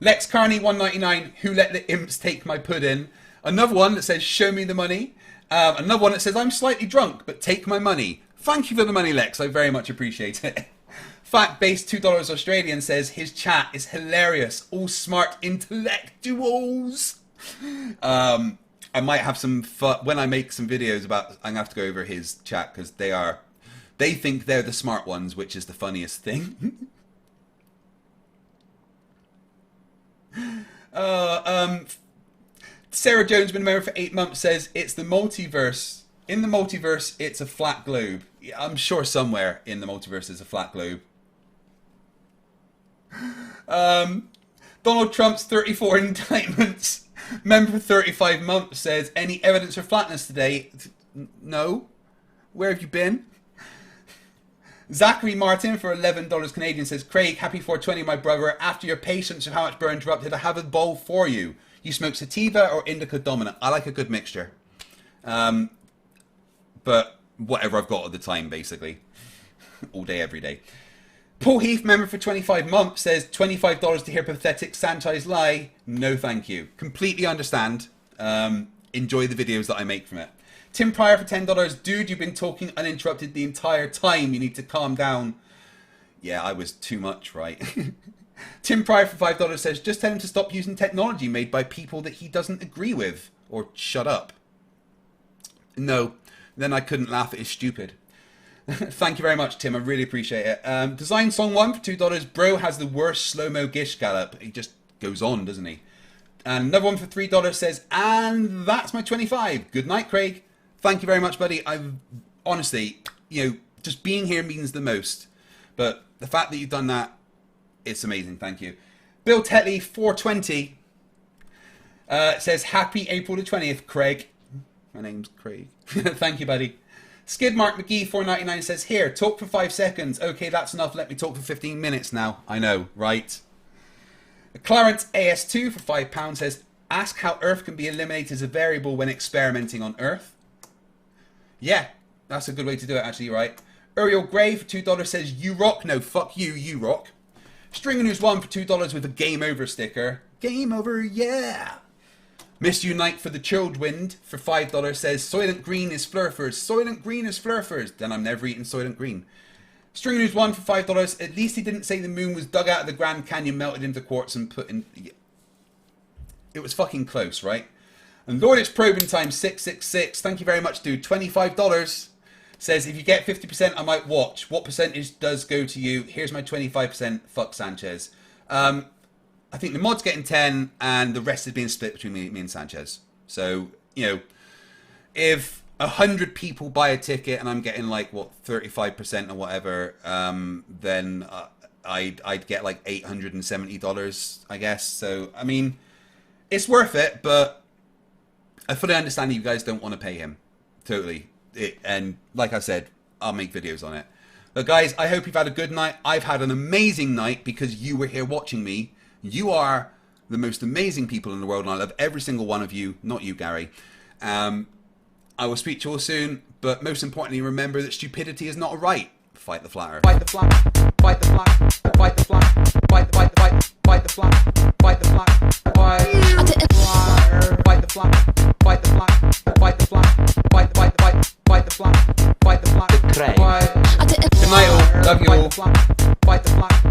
Lex Carney, $1.99. Who let the imps take my pudding? Another one that says, show me the money. Another one that says, I'm slightly drunk, but take my money. Thank you for the money, Lex. I very much appreciate it. Fact-based $2 Australian says, his chat is hilarious. All smart intellectuals. I might have some fun when I make some videos about, I'm going to have to go over his chat because they think they're the smart ones, which is the funniest thing. Sarah Jones, been a member for 8 months, says it's the multiverse. In the multiverse, it's a flat globe. Yeah, I'm sure somewhere in the multiverse is a flat globe. Donald Trump's 34 indictments. Member for 35 months says, any evidence for flatness today? No. Where have you been? Zachary Martin for $11 Canadian says, Craig, happy 420, my brother. After your patience of how much burn interrupted, I have a bowl for you. You smoke sativa or indica dominant? I like a good mixture. But whatever I've got at the time, basically. All day, every day. Paul Heath, member for 25 months, says, $25 to hear pathetic Sanchez lie. No, thank you. Completely understand. Enjoy the videos that I make from it. Tim Pryor for $10. Dude, you've been talking uninterrupted the entire time. You need to calm down. Yeah, I was too much, right? Tim Pryor for $5 says, just tell him to stop using technology made by people that he doesn't agree with. Or shut up. No, then I couldn't laugh at his stupid. Thank you very much, Tim. I really appreciate it. Design Song 1 for $2. Bro has the worst slow-mo gish gallop. He just goes on, doesn't he? And another one for $3 says, and that's my 25. Good night, Craig. Thank you very much, buddy. I've honestly, just being here means the most. But the fact that you've done that, it's amazing. Thank you. Bill Tetley, 420, says, happy April the 20th, Craig. My name's Craig. Thank you, buddy. Skid Mark McGee, 499, says, here, talk for 5 seconds. Okay, that's enough. Let me talk for 15 minutes now. I know, right? Clarence AS2 for £5 says, ask how Earth can be eliminated as a variable when experimenting on Earth. Yeah, that's a good way to do it, actually, right? Uriel Gray for $2 says, you rock. No, fuck you, you rock. Stringer News 1 for $2 with a game over sticker. Game over, yeah. Miss Unite for the Chilled Wind for $5 says, Soylent Green is Flerfs. Soylent Green is Flerfs. Then I'm never eating Soylent Green. Stringer News 1 for $5. At least he didn't say the moon was dug out of the Grand Canyon, melted into quartz and put in... It was fucking close, right? And Lord, it's probing time, 666. Thank you very much, dude. $25. Says, if you get 50%, I might watch. What percentage does go to you? Here's my 25%. Fuck Sanchez. I think the mod's getting 10, and the rest is being split between me and Sanchez. So, if 100 people buy a ticket and I'm getting like, 35% or whatever, then I'd get like $870, I guess. So, I mean, it's worth it, but I fully understand that you guys don't want to pay him. Totally. And like I said, I'll make videos on it. But guys, I hope you've had a good night. I've had an amazing night because you were here watching me. You are the most amazing people in the world, and I love every single one of you. Not you, Gary. I will speak to you all soon, but most importantly, remember that stupidity is not a right. Fight the flatter. Fight the flatter. Fight the flatter. Fight the flatter. Fight the flatter. Fight the flatter. Fight the flatter. Fight the flatter. Fight the flatter. Fight the flatter. Fight the flatter. Fight the flatter. Fight the flatter. Fight the flatter. Good night, all. Love you all. Fight the flatter.